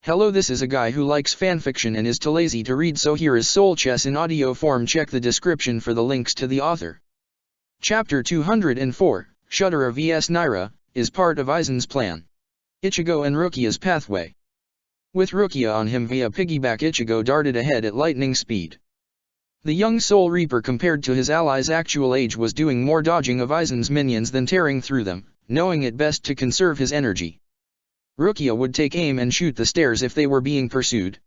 Hello, this is a guy who likes fanfiction and is too lazy to read, so here is Soul Chess in audio form. Check the description for the links to the author. Chapter 204, Shudderer vs Naira, is part of Aizen's plan. Ichigo and Rukia's pathway. With Rukia on him via piggyback, Ichigo darted ahead at lightning speed. The young Soul Reaper, compared to his allies' actual age, was doing more dodging of Aizen's minions than tearing through them, knowing it best to conserve his energy. Rukia would take aim and shoot the stairs if they were being pursued.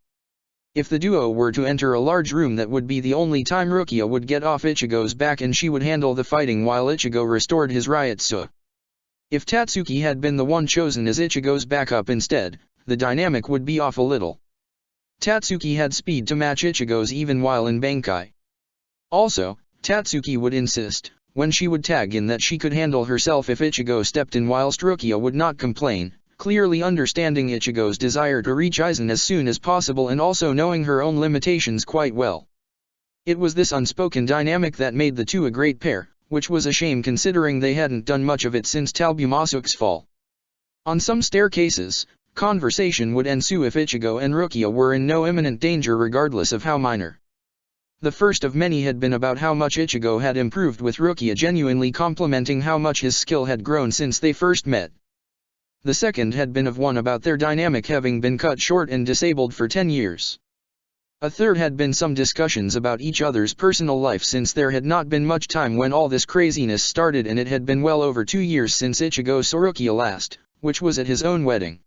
If the duo were to enter a large room, that would be the only time Rukia would get off Ichigo's back, and she would handle the fighting while Ichigo restored his Ryutsu. If Tatsuki had been the one chosen as Ichigo's backup instead, the dynamic would be off a little. Tatsuki had speed to match Ichigo's even while in Bankai. Also, Tatsuki would insist, when she would tag in, that she could handle herself if Ichigo stepped in, whilst Rukia would not complain, clearly understanding Ichigo's desire to reach Aizen as soon as possible and also knowing her own limitations quite well. It was this unspoken dynamic that made the two a great pair, which was a shame considering they hadn't done much of it since Talbumasuk's fall. On some staircases, conversation would ensue if Ichigo and Rukia were in no imminent danger, regardless of how minor. The first of many had been about how much Ichigo had improved, with Rukia genuinely complimenting how much his skill had grown since they first met. The second had been of one about their dynamic having been cut short and disabled for 10 years. A third had been some discussions about each other's personal life, since there had not been much time when all this craziness started, and it had been well over 2 years since Ichigo saw Rukia last, which was at his own wedding.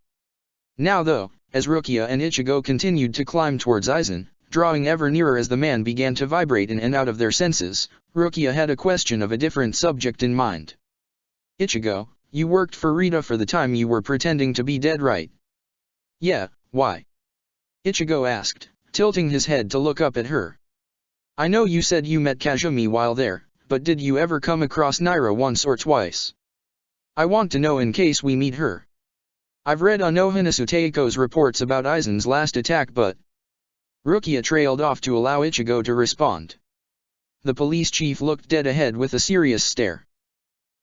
Now though, as Rukia and Ichigo continued to climb towards Aizen, drawing ever nearer as the man began to vibrate in and out of their senses, Rukia had a question of a different subject in mind. "Ichigo, you worked for Rita for the time you were pretending to be dead, right?" "Yeah, why?" Ichigo asked, tilting his head to look up at her. "I know you said you met Kazumi while there, but did you ever come across Naira once or twice? I want to know in case we meet her. I've read Anohanasu Teiko's reports about Aizen's last attack, but..." Rukia trailed off to allow Ichigo to respond. The police chief looked dead ahead with a serious stare.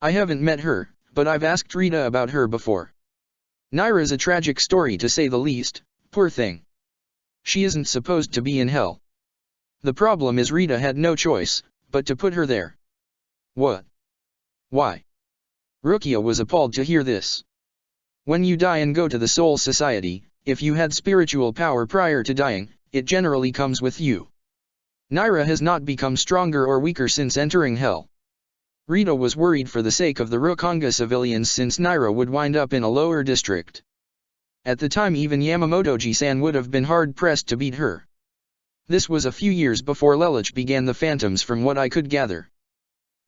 "I haven't met her, but I've asked Rita about her before. Naira's a tragic story, to say the least, poor thing. She isn't supposed to be in hell. The problem is Rita had no choice but to put her there." "What? Why?" Rukia was appalled to hear this. "When you die and go to the Soul Society, if you had spiritual power prior to dying, it generally comes with you. Naira has not become stronger or weaker since entering hell. Rita was worried for the sake of the Rukonga civilians, since Naira would wind up in a lower district. At the time, even Yamamotoji-san would have been hard-pressed to beat her. This was a few years before Lelouch began the Phantoms, from what I could gather.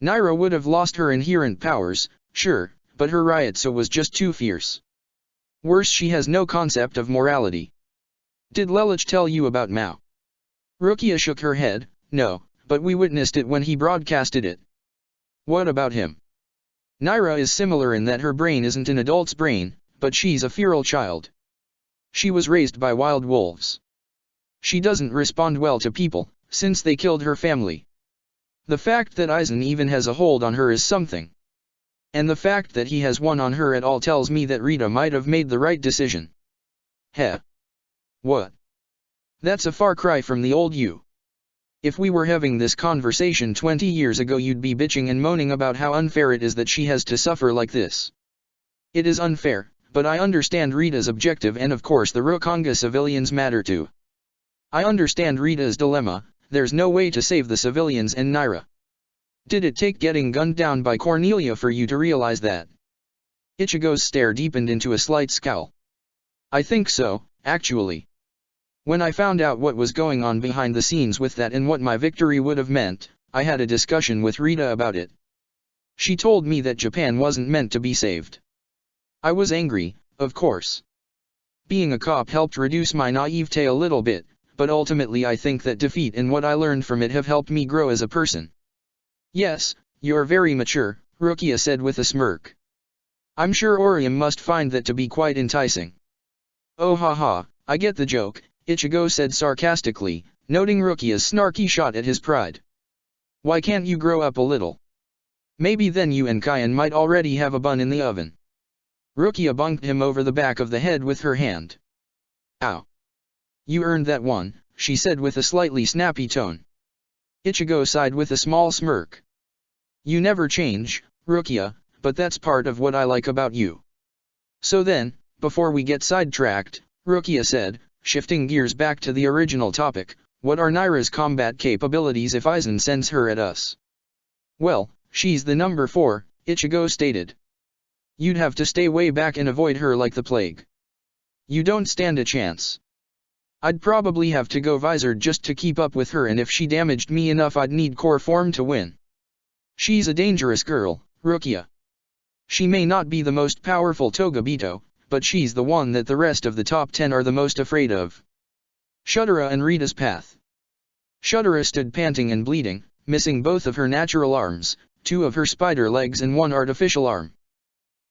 Naira would have lost her inherent powers, sure, but her Ryutsu was just too fierce. Worse, she has no concept of morality. Did Lelouch tell you about Mao?" Rukia shook her head. "No, but we witnessed it when he broadcasted it." "What about him?" "Naira is similar in that her brain isn't an adult's brain, but she's a feral child. She was raised by wild wolves. She doesn't respond well to people, since they killed her family. The fact that Aizen even has a hold on her is something. And the fact that he has one on her at all tells me that Rita might have made the right decision." "Heh? What? That's a far cry from the old you. If we were having this conversation 20 years ago, you'd be bitching and moaning about how unfair it is that she has to suffer like this." "It is unfair, but I understand Rita's objective, and of course the Rukonga civilians matter too. I understand Rita's dilemma. There's no way to save the civilians and Naira. Did it take getting gunned down by Cornelia for you to realize that?" Ichigo's stare deepened into a slight scowl. "I think so, actually. When I found out what was going on behind the scenes with that and what my victory would have meant, I had a discussion with Rita about it. She told me that Japan wasn't meant to be saved. I was angry, of course. Being a cop helped reduce my naivete a little bit, but ultimately I think that defeat and what I learned from it have helped me grow as a person." "Yes, you're very mature," Rukia said with a smirk. "I'm sure Orium must find that to be quite enticing." "Oh haha, I get the joke," Ichigo said sarcastically, noting Rukia's snarky shot at his pride. "Why can't you grow up a little? Maybe then you and Kyan might already have a bun in the oven." Rukia bunked him over the back of the head with her hand. Ow. You earned that one, she said with a slightly snappy tone. Ichigo sighed with a small smirk. You never change, Rukia, but that's part of what I like about you. So then, before we get sidetracked, Rukia said, shifting gears back to the original topic, what are Naira's combat capabilities if Aizen sends her at us? Well, she's the number 4, Ichigo stated. You'd have to stay way back and avoid her like the plague. You don't stand a chance. I'd probably have to go visored just to keep up with her, and if she damaged me enough I'd need core form to win. She's a dangerous girl, Rukia. She may not be the most powerful Togabito, but she's the one that the rest of the top 10 are the most afraid of. Shudera and Rita's path. Shudera stood panting and bleeding, missing both of her natural arms, 2 of her spider legs and 1 artificial arm.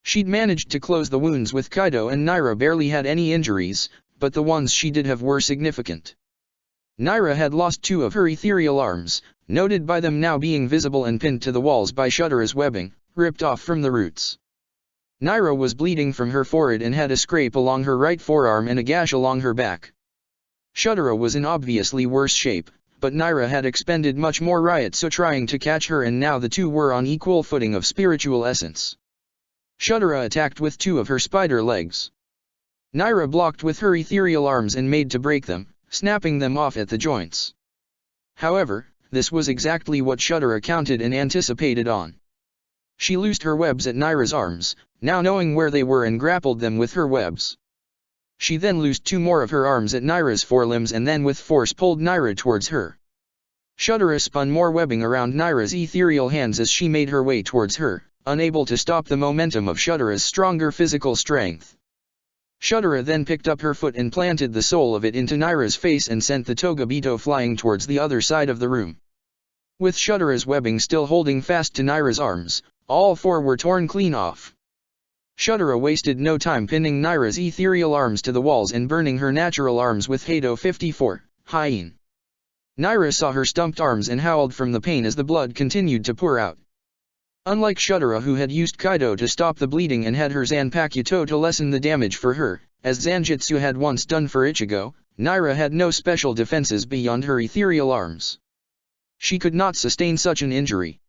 She'd managed to close the wounds with Kaido, and Naira barely had any injuries, but the ones she did have were significant. Naira had lost 2 of her ethereal arms, noted by them now being visible and pinned to the walls by Shudera's webbing, ripped off from the roots. Naira was bleeding from her forehead and had a scrape along her right forearm and a gash along her back. Shudera was in obviously worse shape, but Naira had expended much more Ryotsu trying to catch her, and now the two were on equal footing of spiritual essence. Shudera attacked with 2 of her spider legs. Naira blocked with her ethereal arms and made to break them, snapping them off at the joints. However, this was exactly what Shudera counted and anticipated on. She loosed her webs at Naira's arms, now knowing where they were, and grappled them with her webs. She then loosed 2 more of her arms at Naira's forelimbs and then with force pulled Naira towards her. Shudera spun more webbing around Naira's ethereal hands as she made her way towards her, unable to stop the momentum of Shudera's stronger physical strength. Shudera then picked up her foot and planted the sole of it into Naira's face and sent the Togabito flying towards the other side of the room. With Shudera's webbing still holding fast to Naira's arms, all 4 were torn clean off. Shudera wasted no time pinning Naira's ethereal arms to the walls and burning her natural arms with Hado 54, Hyene. Naira saw her stumped arms and howled from the pain as the blood continued to pour out. Unlike Shudera, who had used Kaido to stop the bleeding and had her Zanpakuto to lessen the damage for her, as Zanjutsu had once done for Ichigo, Naira had no special defenses beyond her ethereal arms. She could not sustain such an injury.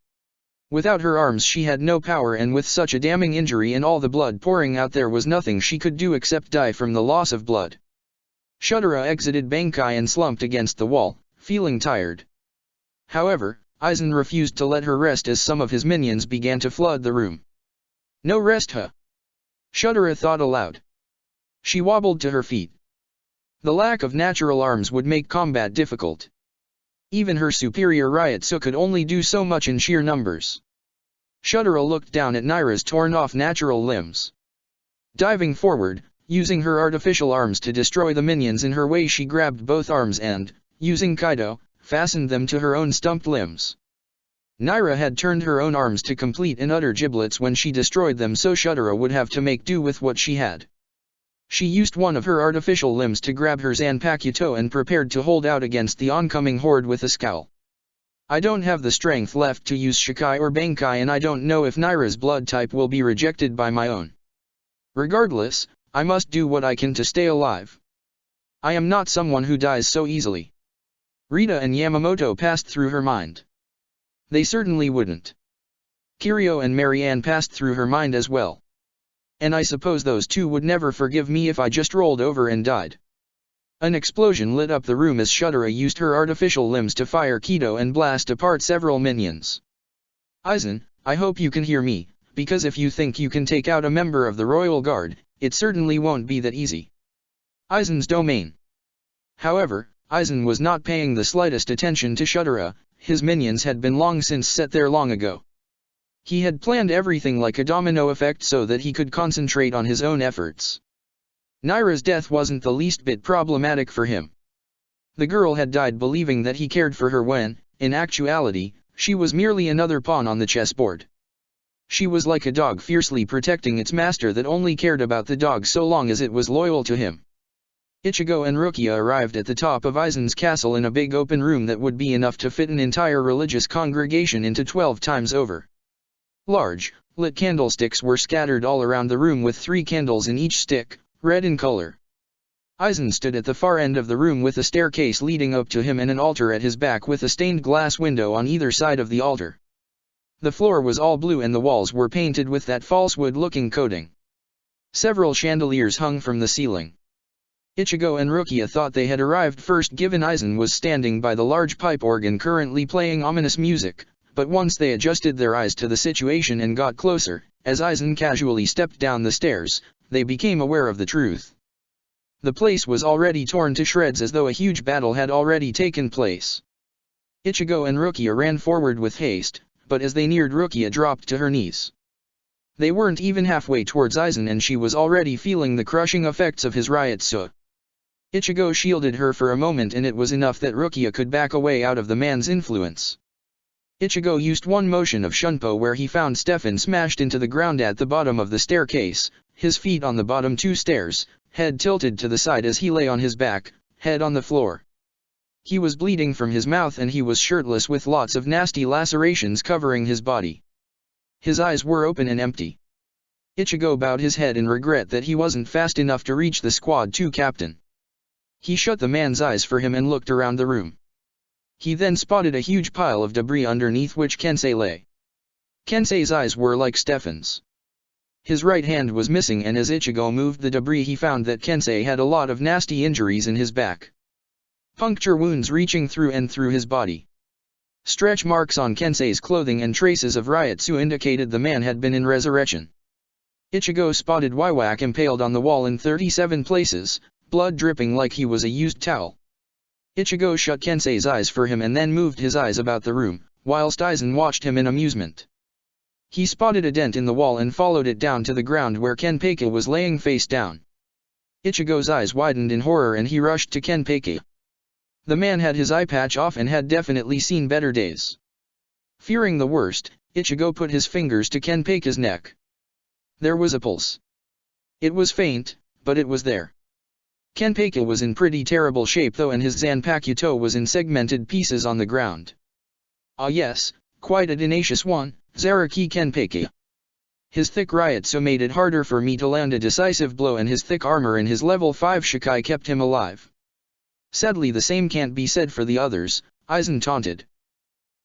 Without her arms she had no power, and with such a damning injury and all the blood pouring out there was nothing she could do except die from the loss of blood. Shudera exited Bankai and slumped against the wall, feeling tired. However, Aizen refused to let her rest as some of his minions began to flood the room. No rest, huh? Shudera thought aloud. She wobbled to her feet. The lack of natural arms would make combat difficult. Even her superior Ryotsu could only do so much in sheer numbers. Shudera looked down at Naira's torn-off natural limbs. Diving forward, using her artificial arms to destroy the minions in her way, she grabbed both arms and, using Kaido, fastened them to her own stumped limbs. Naira had turned her own arms to complete and utter giblets when she destroyed them, so Shudera would have to make do with what she had. She used one of her artificial limbs to grab her Zanpakuto and prepared to hold out against the oncoming horde with a scowl. I don't have the strength left to use Shikai or Bankai, and I don't know if Naira's blood type will be rejected by my own. Regardless, I must do what I can to stay alive. I am not someone who dies so easily. Rita and Yamamoto passed through her mind. They certainly wouldn't. Kirio and Marianne passed through her mind as well. And I suppose those 2 would never forgive me if I just rolled over and died. An explosion lit up the room as Shudera used her artificial limbs to fire Kido and blast apart several minions. Aizen, I hope you can hear me, because if you think you can take out a member of the Royal Guard, it certainly won't be that easy. Aizen's domain. However, Aizen was not paying the slightest attention to Shudera. His minions had been long since set there long ago. He had planned everything like a domino effect so that he could concentrate on his own efforts. Naira's death wasn't the least bit problematic for him. The girl had died believing that he cared for her when, in actuality, she was merely another pawn on the chessboard. She was like a dog fiercely protecting its master that only cared about the dog so long as it was loyal to him. Ichigo and Rukia arrived at the top of Aizen's castle in a big open room that would be enough to fit an entire religious congregation into 12 times over. Large, lit candlesticks were scattered all around the room with 3 candles in each stick, red in color. Aizen stood at the far end of the room with a staircase leading up to him and an altar at his back with a stained glass window on either side of the altar. The floor was all blue and the walls were painted with that false wood-looking coating. Several chandeliers hung from the ceiling. Ichigo and Rukia thought they had arrived first given Aizen was standing by the large pipe organ currently playing ominous music, but once they adjusted their eyes to the situation and got closer, as Aizen casually stepped down the stairs, they became aware of the truth. The place was already torn to shreds as though a huge battle had already taken place. Ichigo and Rukia ran forward with haste, but as they neared Rukia dropped to her knees. They weren't even halfway towards Aizen and she was already feeling the crushing effects of his Ryutsu. Ichigo shielded her for a moment and it was enough that Rukia could back away out of the man's influence. Ichigo used one motion of Shunpo where he found Stefan smashed into the ground at the bottom of the staircase, his feet on the bottom two stairs, head tilted to the side as he lay on his back, head on the floor. He was bleeding from his mouth and he was shirtless with lots of nasty lacerations covering his body. His eyes were open and empty. Ichigo bowed his head in regret that he wasn't fast enough to reach the Squad 2 captain. He shut the man's eyes for him and looked around the room. He then spotted a huge pile of debris underneath which Kensei lay. Kensei's eyes were like Stefan's. His right hand was missing and as Ichigo moved the debris he found that Kensei had a lot of nasty injuries in his back. Puncture wounds reaching through and through his body. Stretch marks on Kensei's clothing and traces of Ryutsu indicated the man had been in resurrection. Ichigo spotted Wiwak impaled on the wall in 37 places, blood dripping like he was a used towel. Ichigo shut Kensei's eyes for him and then moved his eyes about the room, whilst Aizen watched him in amusement. He spotted a dent in the wall and followed it down to the ground where Kenpeki was laying face down. Ichigo's eyes widened in horror and he rushed to Kenpeki. The man had his eye patch off and had definitely seen better days. Fearing the worst, Ichigo put his fingers to Kenpeki's neck. There was a pulse. It was faint, but it was there. Kenpeki was in pretty terrible shape though and his Zanpakuto was in segmented pieces on the ground. Ah yes, quite a tenacious one, Zaraki Kenpeki. His thick Ryutsu made it harder for me to land a decisive blow and his thick armor and his level 5 Shikai kept him alive. Sadly the same can't be said for the others, Aizen taunted.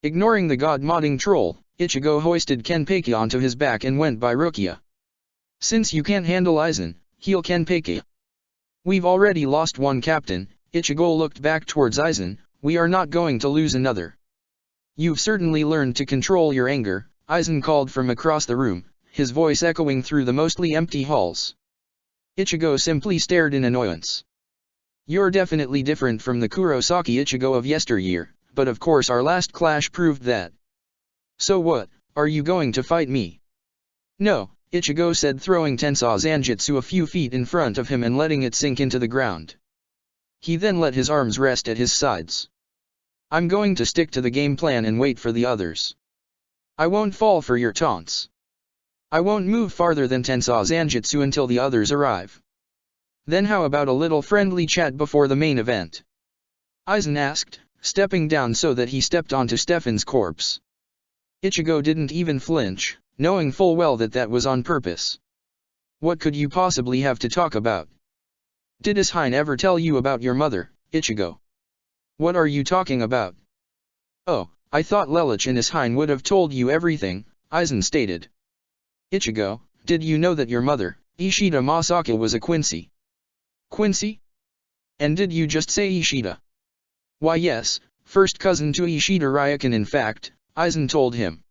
Ignoring the god-modding troll, Ichigo hoisted Kenpeki onto his back and went by Rukia. Since you can't handle Aizen, heal Kenpeki. We've already lost one captain, Ichigo looked back towards Aizen, we are not going to lose another. You've certainly learned to control your anger, Aizen called from across the room, his voice echoing through the mostly empty halls. Ichigo simply stared in annoyance. You're definitely different from the Kurosaki Ichigo of yesteryear, but of course our last clash proved that. So what, are you going to fight me? No, Ichigo said throwing Tensou Zanjutsu a few feet in front of him and letting it sink into the ground. He then let his arms rest at his sides. I'm going to stick to the game plan and wait for the others. I won't fall for your taunts. I won't move farther than Tensou Zanjutsu until the others arrive. Then how about a little friendly chat before the main event? Aizen asked, stepping down so that he stepped onto Stefan's corpse. Ichigo didn't even flinch, knowing full well that that was on purpose. What could you possibly have to talk about? Did Ishine ever tell you about your mother, Ichigo? What are you talking about? Oh, I thought Lelouch and Ishine would have told you everything, Aizen stated. Ichigo, did you know that your mother, Ishida Masaka was a Quincy? Quincy? And did you just say Ishida? Why yes, first cousin to Ishida Ryukin in fact, Aizen told him.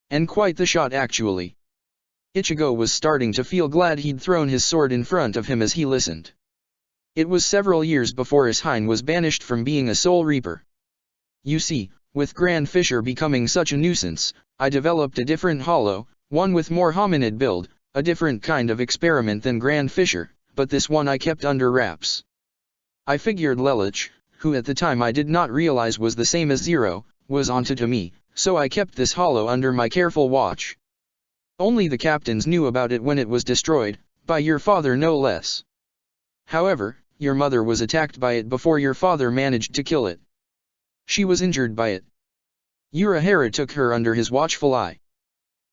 And quite the shot actually. Ichigo was starting to feel glad he'd thrown his sword in front of him as he listened. It was several years before Ishine was banished from being a Soul Reaper. You see, with Grand Fisher becoming such a nuisance, I developed a different hollow, one with more hominid build, a different kind of experiment than Grand Fisher, but this one I kept under wraps. I figured Lelouch, who at the time I did not realize was the same as Zero, was onto to me, so I kept this hollow under my careful watch. Only the captains knew about it when it was destroyed, by your father no less. However, your mother was attacked by it before your father managed to kill it. She was injured by it. Urahara took her under his watchful eye.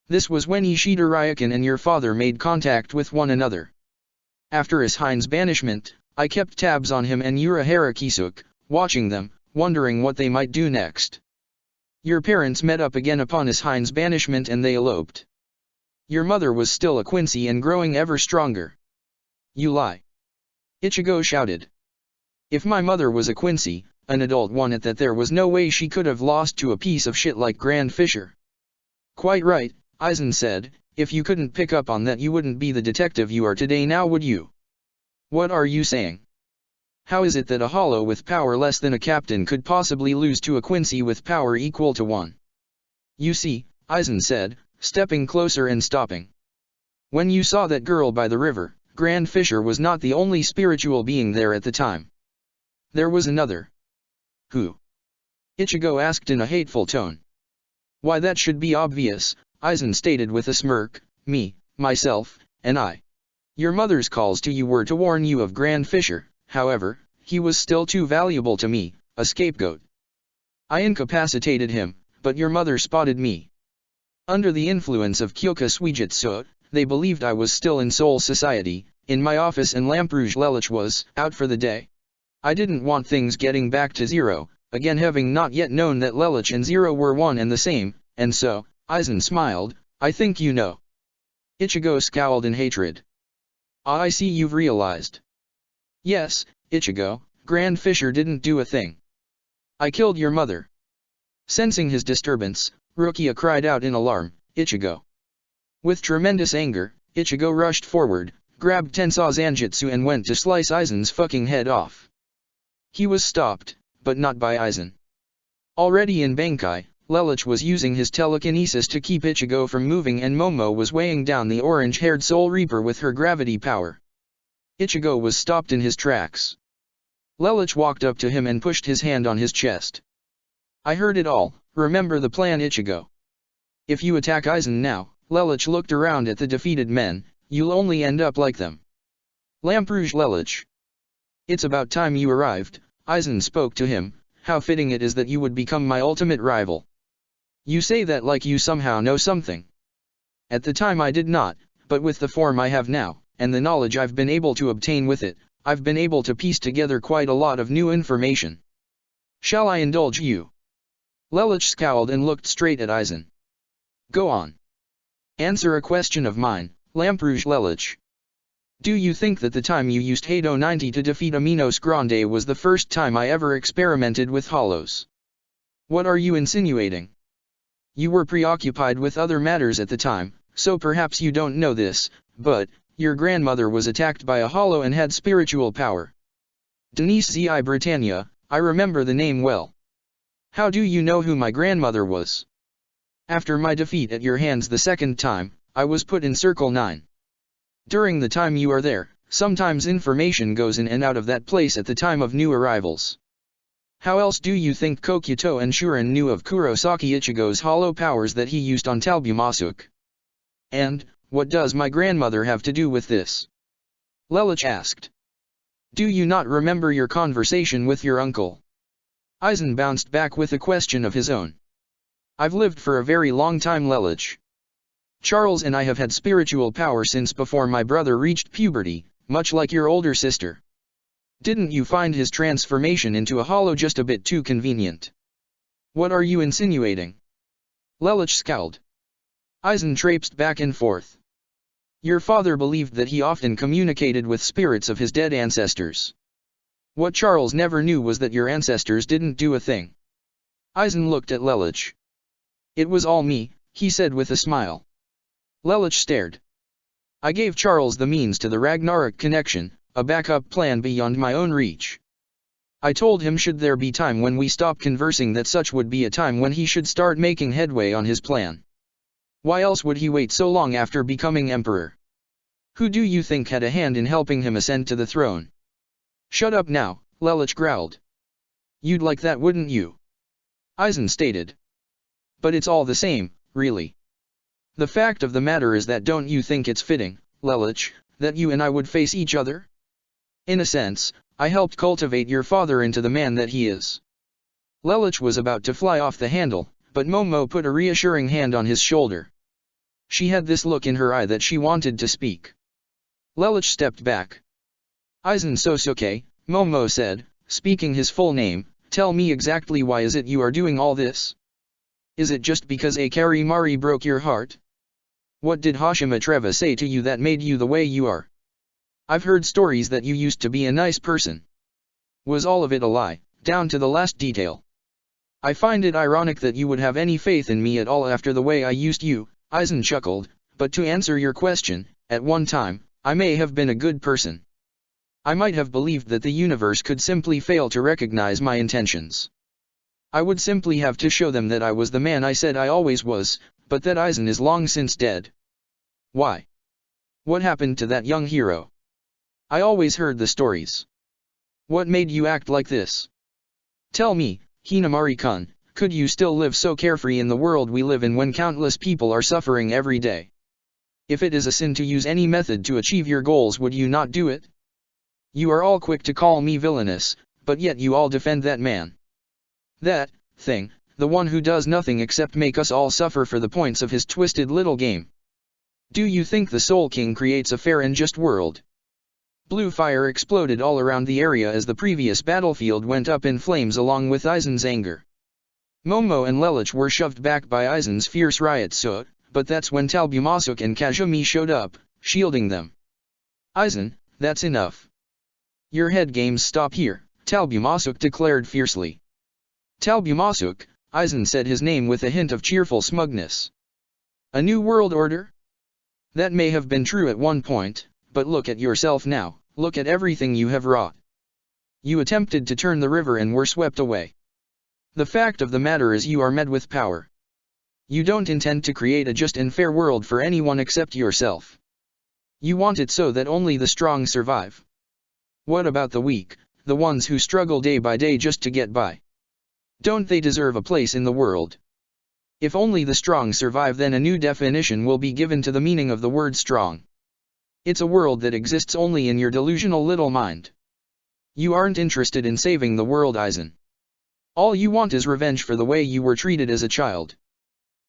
This was when Ishida Ryukin and your father made contact with one another. After Ishine's banishment, I kept tabs on him and Urahara Kisuk, watching them, wondering what they might do next. Your parents met up again upon Ishine's banishment and they eloped. Your mother was still a Quincy and growing ever stronger. You lie. Ichigo shouted. If my mother was a Quincy, an adult one at that, there was no way she could have lost to a piece of shit like Grand Fisher. Quite right, Aizen said, if you couldn't pick up on that you wouldn't be the detective you are today now, would you? What are you saying? How is it that a hollow with power less than a captain could possibly lose to a Quincy with power equal to one? You see, Aizen said, stepping closer and stopping. When you saw that girl by the river, Grand Fisher was not the only spiritual being there at the time. There was another. Who? Ichigo asked in a hateful tone. Why, that should be obvious, Aizen stated with a smirk, me, myself, and I. Your mother's calls to you were to warn you of Grand Fisher. However, he was still too valuable to me, a scapegoat. I incapacitated him, but your mother spotted me. Under the influence of Kyoka Suijutsu, they believed I was still in Soul Society, in my office, and Lampuj Lelich was out for the day. I didn't want things getting back to zero, again having not yet known that Lelich and Zero were one and the same, and so, Aizen smiled, I think you know. Ichigo scowled in hatred. I see you've realized. Yes, Ichigo, Grand Fisher didn't do a thing. I killed your mother. Sensing his disturbance, Rukia cried out in alarm, Ichigo. With tremendous anger, Ichigo rushed forward, grabbed Tensou Zanjutsu and went to slice Aizen's fucking head off. He was stopped, but not by Aizen. Already in Bankai, Lelich was using his telekinesis to keep Ichigo from moving and Momo was weighing down the orange-haired Soul Reaper with her gravity power. Ichigo was stopped in his tracks. Lelich walked up to him and pushed his hand on his chest. I heard it all, remember the plan, Ichigo. If you attack Aizen now, Lelich looked around at the defeated men, you'll only end up like them. Lampuj Lelich. It's about time you arrived, Aizen spoke to him, how fitting it is that you would become my ultimate rival. You say that like you somehow know something. At the time I did not, but with the form I have now, and the knowledge I've been able to obtain with it, I've been able to piece together quite a lot of new information. Shall I indulge you? Lelich scowled and looked straight at Aizen. Go on. Answer a question of mine, Lampuj Lelich. Do you think that the time you used Hado 90 to defeat Aminos Grande was the first time I ever experimented with hollows? What are you insinuating? You were preoccupied with other matters at the time, so perhaps you don't know this, but your grandmother was attacked by a hollow and had spiritual power. Denise Zi Britannia, I remember the name well. How do you know who my grandmother was? After my defeat at your hands the second time, I was put in Circle 9. During the time you are there, sometimes information goes in and out of that place at the time of new arrivals. How else do you think Kokuto and Shuren knew of Kurosaki Ichigo's hollow powers that he used on Talbumasuk? And, what does my grandmother have to do with this? Lelich asked. Do you not remember your conversation with your uncle? Aizen bounced back with a question of his own. I've lived for a very long time, Lelich. Charles and I have had spiritual power since before my brother reached puberty, much like your older sister. Didn't you find his transformation into a hollow just a bit too convenient? What are you insinuating? Lelich scowled. Aizen traipsed back and forth. Your father believed that he often communicated with spirits of his dead ancestors. What Charles never knew was that your ancestors didn't do a thing. Aizen looked at Lelich. It was all me, he said with a smile. Lelich stared. I gave Charles the means to the Ragnarok connection, a backup plan beyond my own reach. I told him should there be time when we stop conversing that such would be a time when he should start making headway on his plan. Why else would he wait so long after becoming emperor? Who do you think had a hand in helping him ascend to the throne? Shut up now, Lelich growled. You'd like that, wouldn't you? Aizen stated. But it's all the same, really. The fact of the matter is that don't you think it's fitting, Lelich, that you and I would face each other? In a sense, I helped cultivate your father into the man that he is. Lelich was about to fly off the handle, but Momo put a reassuring hand on his shoulder. She had this look in her eye that she wanted to speak. Lelich stepped back. Aizen Sosuke, Momo said, speaking his full name, tell me exactly why is it you are doing all this? Is it just because Akari Mari broke your heart? What did Hashima Treva say to you that made you the way you are? I've heard stories that you used to be a nice person. Was all of it a lie, down to the last detail? I find it ironic that you would have any faith in me at all after the way I used you, Aizen chuckled, but to answer your question, at one time, I may have been a good person. I might have believed that the universe could simply fail to recognize my intentions. I would simply have to show them that I was the man I said I always was, but that Aizen is long since dead. Why? What happened to that young hero? I always heard the stories. What made you act like this? Tell me, Hinamari-kun, could you still live so carefree in the world we live in when countless people are suffering every day? If it is a sin to use any method to achieve your goals, would you not do it? You are all quick to call me villainous, but yet you all defend that man. That thing, the one who does nothing except make us all suffer for the points of his twisted little game. Do you think the Soul King creates a fair and just world? Blue fire exploded all around the area as the previous battlefield went up in flames along with Aizen's anger. Momo and Lelich were shoved back by Aizen's fierce riot suit, but that's when Talbumasuk and Kazumi showed up, shielding them. Aizen, that's enough. Your head games stop here, Talbumasuk declared fiercely. Talbumasuk, Aizen said his name with a hint of cheerful smugness. A new world order? That may have been true at one point, but look at yourself now, look at everything you have wrought. You attempted to turn the river and were swept away. The fact of the matter is you are met with power. You don't intend to create a just and fair world for anyone except yourself. You want it so that only the strong survive. What about the weak, the ones who struggle day by day just to get by? Don't they deserve a place in the world? If only the strong survive, then a new definition will be given to the meaning of the word strong. It's a world that exists only in your delusional little mind. You aren't interested in saving the world, Aizen. All you want is revenge for the way you were treated as a child.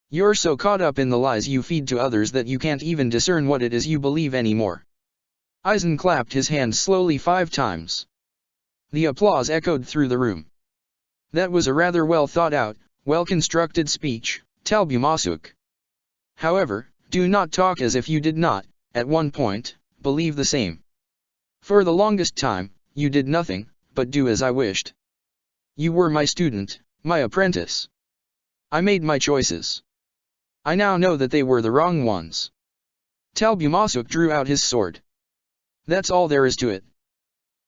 You're so caught up in the lies you feed to others that you can't even discern what it is you believe anymore. Aizen clapped his hands slowly 5 times. The applause echoed through the room. That was a rather well thought out, well-constructed speech, Talbumasuk. However, do not talk as if you did not, at one point, believe the same. For the longest time, you did nothing, but do as I wished. You were my student, my apprentice. I made my choices. I now know that they were the wrong ones. Talbumasuk drew out his sword. That's all there is to it.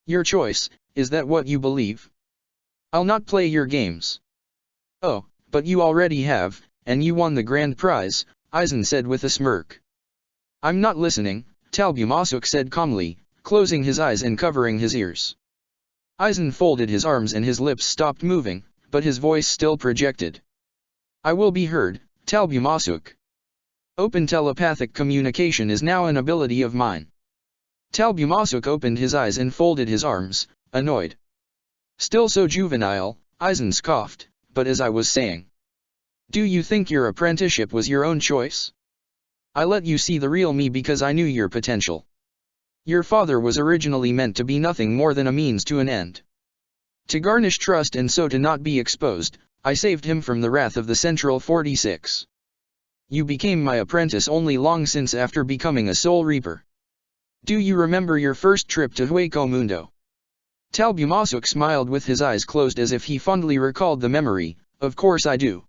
Your choice, is that what you believe? I'll not play your games. Oh, but you already have, and you won the grand prize, Aizen said with a smirk. I'm not listening, Talbumasuk said calmly, closing his eyes and covering his ears. Aizen folded his arms and his lips stopped moving, but his voice still projected. I will be heard, Talbumasuk. Open telepathic communication is now an ability of mine. Talbumasuk opened his eyes and folded his arms, annoyed. Still so juvenile, Aizen scoffed, but as I was saying. Do you think your apprenticeship was your own choice? I let you see the real me because I knew your potential. Your father was originally meant to be nothing more than a means to an end. To garnish trust and so to not be exposed, I saved him from the wrath of the Central 46. You became my apprentice only long since after becoming a Soul Reaper. Do you remember your first trip to Hueco Mundo? Talbumasuk smiled with his eyes closed as if he fondly recalled the memory. Of course I do.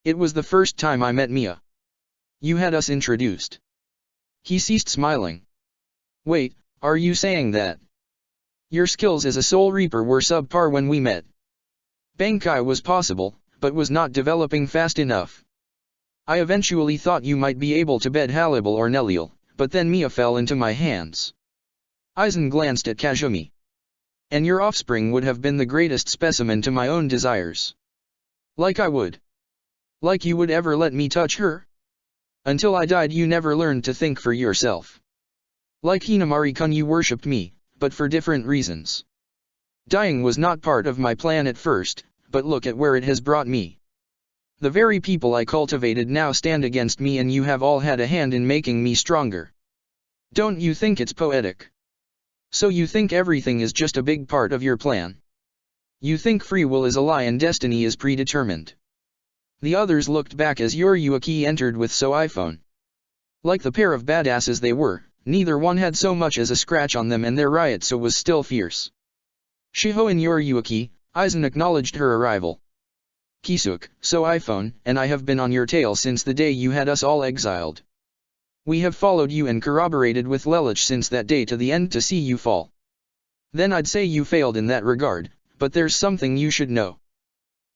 It was the first time I met Mia. You had us introduced. He ceased smiling. Wait, are you saying that your skills as a Soul Reaper were subpar when we met? Bankai was possible, but was not developing fast enough. I eventually thought you might be able to bed Halibal or Neliel, but then Mia fell into my hands. Aizen glanced at Kazumi. And your offspring would have been the greatest specimen to my own desires. Like I would. Like you would ever let me touch her? Until I died you never learned to think for yourself. Like Hinamari-kun you worshipped me, but for different reasons. Dying was not part of my plan at first, but look at where it has brought me. The very people I cultivated now stand against me and you have all had a hand in making me stronger. Don't you think it's poetic? So you think everything is just a big part of your plan? You think free will is a lie and destiny is predetermined? The others looked back as Yuruki entered with iPhone. Like the pair of badasses they were, neither one had so much as a scratch on them and their riot was still fierce. Shiho and Yuruki, Aizen acknowledged her arrival. Kisuk, iPhone, and I have been on your tail since the day you had us all exiled. We have followed you and corroborated with Lelouch since that day to the end to see you fall. Then I'd say you failed in that regard, but there's something you should know.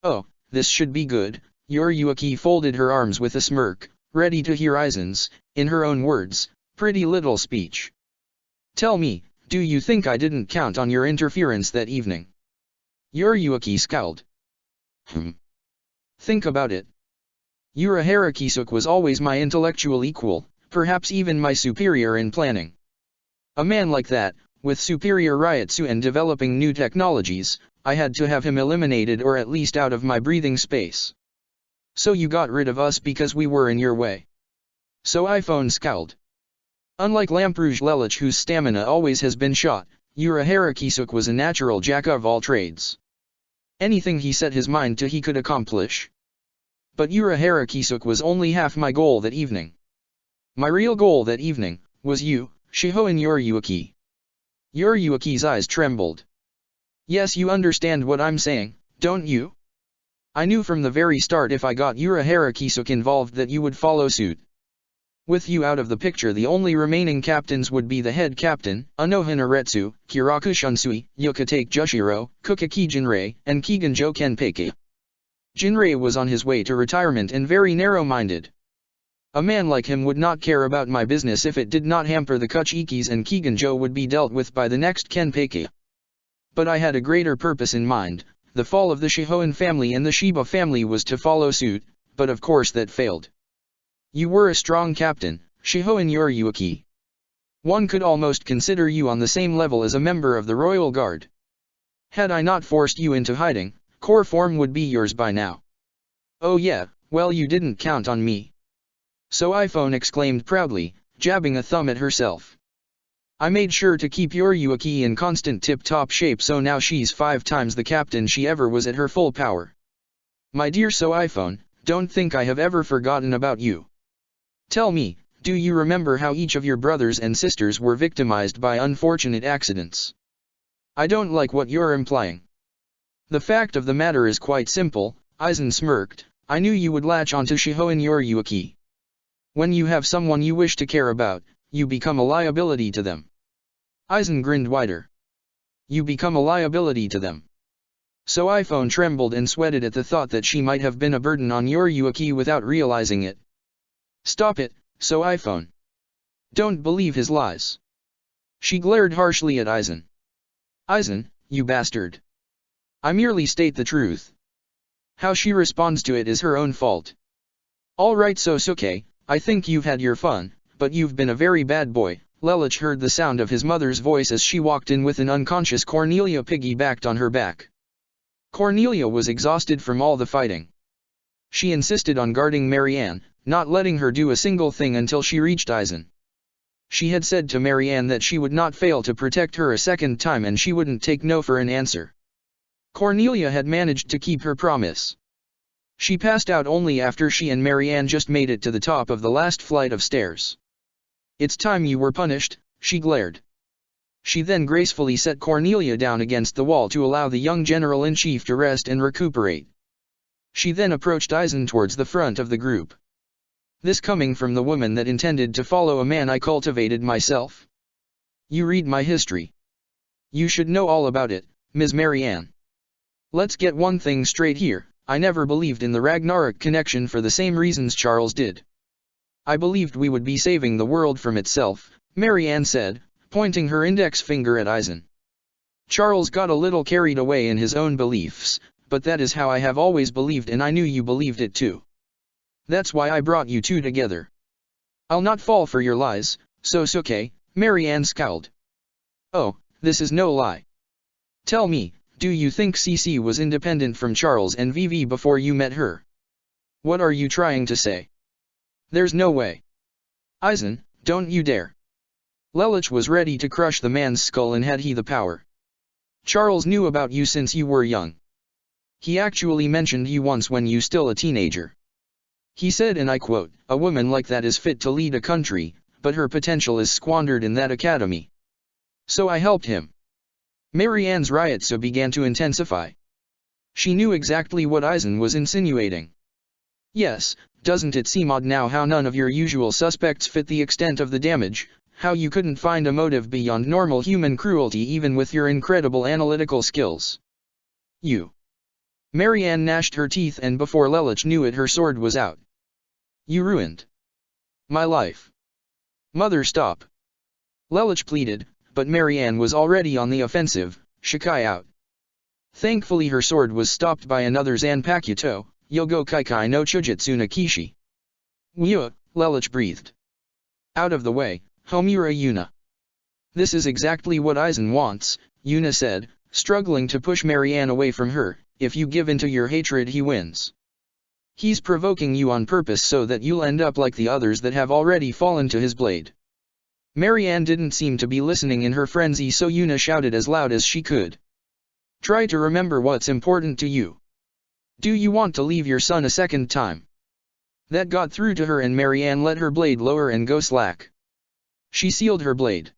Oh, this should be good. Yuruki folded her arms with a smirk, ready to hear Aizen's, in her own words, pretty little speech. Tell me, do you think I didn't count on your interference that evening? Yuruki scowled. Think about it. Urahara Kisuk was always my intellectual equal, perhaps even my superior in planning. A man like that, with superior Ryotsu and developing new technologies, I had to have him eliminated or at least out of my breathing space. So you got rid of us because we were in your way. iPhone scowled. Unlike Lamperouge Lelouch whose stamina always has been shot, Urahara Kisuk was a natural jack of all trades. Anything he set his mind to he could accomplish. But Urahara Kisuk was only half my goal that evening. My real goal that evening, was you, Shiho and Yuruki. Yuruki's eyes trembled. Yes, you understand what I'm saying, don't you? I knew from the very start if I got Urahara Kisuk involved that you would follow suit. With you out of the picture the only remaining captains would be the head captain, Anoha Naretsu, Kiraku Shunsui, Yokotake Jushiro, Kukaki Jinrei, and Kiganjo Kenpeki. Jinrei was on his way to retirement and very narrow-minded. A man like him would not care about my business if it did not hamper the Kuchikis, and Kiganjo would be dealt with by the next Kenpeki. But I had a greater purpose in mind. The fall of the Shihoan family and the Shiba family was to follow suit, but of course that failed. You were a strong captain, Shiho and Yuruki. One could almost consider you on the same level as a member of the Royal Guard. Had I not forced you into hiding, core form would be yours by now. Oh yeah, well you didn't count on me. iPhone exclaimed proudly, jabbing a thumb at herself. I made sure to keep Yuruki in constant tip-top shape, so now she's 5 times the captain she ever was at her full power. My dear iPhone, don't think I have ever forgotten about you. Tell me, do you remember how each of your brothers and sisters were victimized by unfortunate accidents? I don't like what you're implying. The fact of the matter is quite simple, Aizen smirked. I knew you would latch onto Shiho and Yuruki. When you have someone you wish to care about, you become a liability to them. Aizen grinned wider. You become a liability to them. iPhone trembled and sweated at the thought that she might have been a burden on Yuruki without realizing it. Stop it, iPhone. Don't believe his lies. She glared harshly at Aizen. Aizen, you bastard. I merely state the truth. How she responds to it is her own fault. Alright Sosuke, I think you've had your fun, but you've been a very bad boy. Lelouch heard the sound of his mother's voice as she walked in with an unconscious Cornelia piggybacked on her back. Cornelia was exhausted from all the fighting. She insisted on guarding Marianne, not letting her do a single thing until she reached Aizen. She had said to Marianne that she would not fail to protect her a second time and she wouldn't take no for an answer. Cornelia had managed to keep her promise. She passed out only after she and Marianne just made it to the top of the last flight of stairs. It's time you were punished, she glared. She then gracefully set Cornelia down against the wall to allow the young general-in-chief to rest and recuperate. She then approached Aizen towards the front of the group. This coming from the woman that intended to follow a man I cultivated myself. You read my history. You should know all about it, Ms. Marianne. Let's get one thing straight here, I never believed in the Ragnarok connection for the same reasons Charles did. I believed we would be saving the world from itself, Marianne said, pointing her index finger at Aizen. Charles got a little carried away in his own beliefs, but that is how I have always believed and I knew you believed it too. That's why I brought you two together. I'll not fall for your lies, Sosuke, Marianne scowled. Oh, this is no lie. Tell me, do you think Cece was independent from Charles and Vivi before you met her? What are you trying to say? There's no way. Aizen, don't you dare. Lelich was ready to crush the man's skull and had he the power. Charles knew about you since you were young. He actually mentioned you once when you still a teenager. He said, and I quote, "A woman like that is fit to lead a country, but her potential is squandered in that academy." So I helped him. Marianne's riots began to intensify. She knew exactly what Eisen was insinuating. Yes, doesn't it seem odd now how none of your usual suspects fit the extent of the damage, how you couldn't find a motive beyond normal human cruelty even with your incredible analytical skills? You. Marianne gnashed her teeth, and before Lelich knew it her sword was out. You ruined my life. Mother, stop. Lelich pleaded, but Marianne was already on the offensive, Shikai out. Thankfully her sword was stopped by another Zanpakuto, Yogo Kaikai no Chujitsu no Kishi. Wua, Lelich breathed. Out of the way, Homura Yuna. This is exactly what Eisen wants, Yuna said, struggling to push Marianne away from her. If you give in to your hatred, he wins. He's provoking you on purpose so that you'll end up like the others that have already fallen to his blade. Marianne didn't seem to be listening in her frenzy, so Yuna shouted as loud as she could. Try to remember what's important to you. Do you want to leave your son a second time? That got through to her, and Marianne let her blade lower and go slack. She sealed her blade.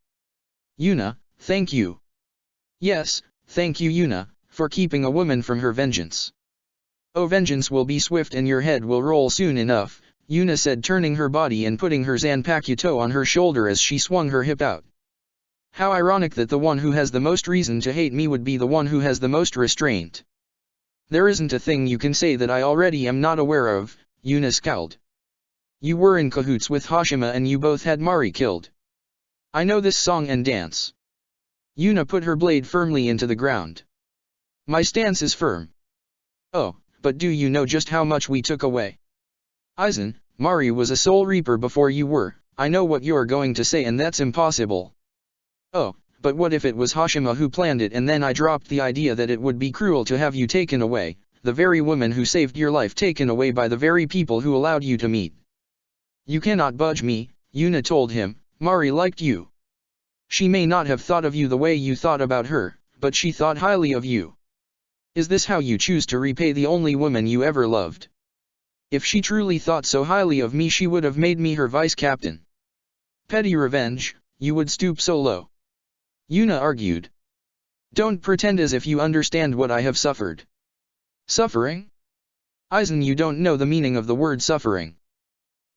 Yuna, thank you. Yes, thank you, Yuna, for keeping a woman from her vengeance. Oh, vengeance will be swift and your head will roll soon enough, Yuna said, turning her body and putting her Zanpakuto on her shoulder as she swung her hip out. How ironic that the one who has the most reason to hate me would be the one who has the most restraint. There isn't a thing you can say that I already am not aware of, Yuna scowled. You were in cahoots with Hashima and you both had Mari killed. I know this song and dance. Yuna put her blade firmly into the ground. My stance is firm. Oh, but do you know just how much we took away? Eisen, Mari was a soul reaper before you were. I know what you're going to say, and that's impossible. Oh, but what if it was Hashima who planned it and then I dropped the idea that it would be cruel to have you taken away, the very woman who saved your life taken away by the very people who allowed you to meet? You cannot budge me, Yuna told him. Mari liked you. She may not have thought of you the way you thought about her, but she thought highly of you. Is this how you choose to repay the only woman you ever loved? If she truly thought so highly of me, she would have made me her vice-captain. Petty revenge, you would stoop so low? Yuna argued. Don't pretend as if you understand what I have suffered. Suffering? Eisen, you don't know the meaning of the word suffering.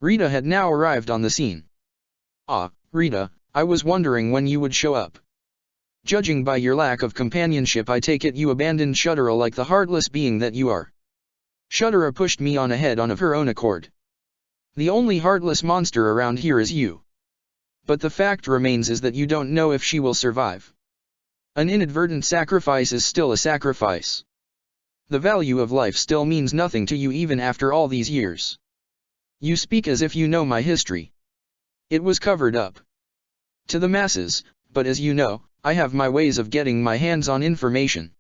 Rita had now arrived on the scene. Ah, Rita, I was wondering when you would show up. Judging by your lack of companionship, I take it you abandoned Shudera like the heartless being that you are. Shudera pushed me on ahead of her own accord. The only heartless monster around here is you. But the fact remains is that you don't know if she will survive. An inadvertent sacrifice is still a sacrifice. The value of life still means nothing to you even after all these years. You speak as if you know my history. It was covered up to the masses, but as you know, I have my ways of getting my hands on information.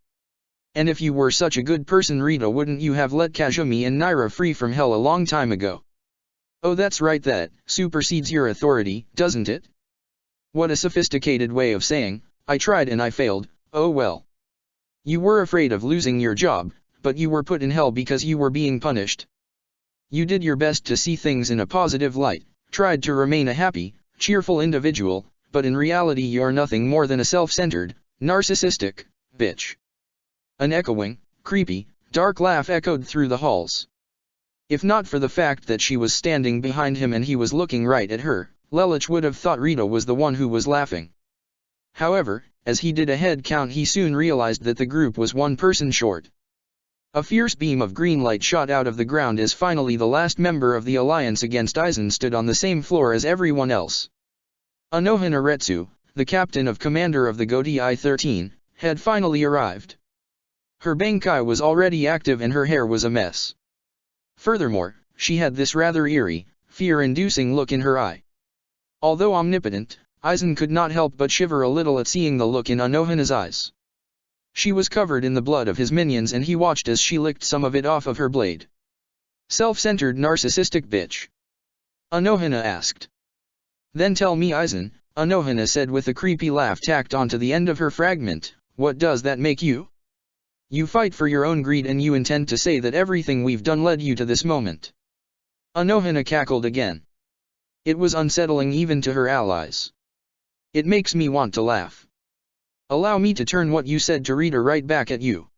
And if you were such a good person, Rita, wouldn't you have let Kazumi and Naira free from hell a long time ago? Oh, that's right, that supersedes your authority, doesn't it? What a sophisticated way of saying, I tried and I failed. Oh well. You were afraid of losing your job, but you were put in hell because you were being punished. You did your best to see things in a positive light, tried to remain a happy, cheerful individual, but in reality you're nothing more than a self-centered, narcissistic bitch. An echoing, creepy, dark laugh echoed through the halls. If not for the fact that she was standing behind him and he was looking right at her, Lelich would have thought Rita was the one who was laughing. However, as he did a head count, he soon realized that the group was one person short. A fierce beam of green light shot out of the ground as finally the last member of the alliance against Eisen stood on the same floor as everyone else. Anohana Retsu, the captain of commander of the Godi I-13, had finally arrived. Her Bankai was already active and her hair was a mess. Furthermore, she had this rather eerie, fear-inducing look in her eye. Although omnipotent, Eisen could not help but shiver a little at seeing the look in Anohana's eyes. She was covered in the blood of his minions and he watched as she licked some of it off of her blade. Self-centered narcissistic bitch. Anohana asked. Then tell me, Eisen, Anohana said with a creepy laugh tacked onto the end of her fragment. What does that make you? You fight for your own greed and you intend to say that everything we've done led you to this moment. Anohana cackled again. It was unsettling even to her allies. It makes me want to laugh. Allow me to turn what you said to Rita right back at you.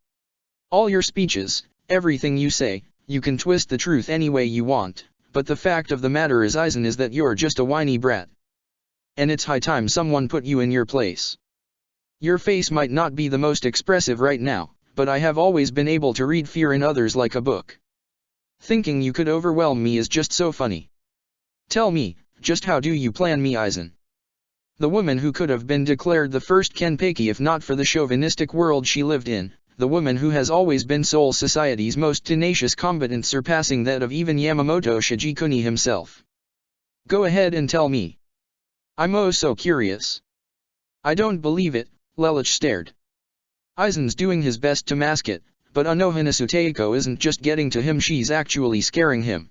All your speeches, everything you say, you can twist the truth any way you want, but the fact of the matter is Aizen is that you're just a whiny brat. And it's high time someone put you in your place. Your face might not be the most expressive right now, but I have always been able to read fear in others like a book. Thinking you could overwhelm me is just so funny. Tell me, just how do you plan me, Aizen? The woman who could have been declared the first Kenpeki if not for the chauvinistic world she lived in, the woman who has always been Soul Society's most tenacious combatant surpassing that of even Yamamoto Shigekuni himself. Go ahead and tell me. I'm oh so curious. I don't believe it, Lelouch stared. Aizen's doing his best to mask it, but Anohana Suteiko isn't just getting to him, she's actually scaring him.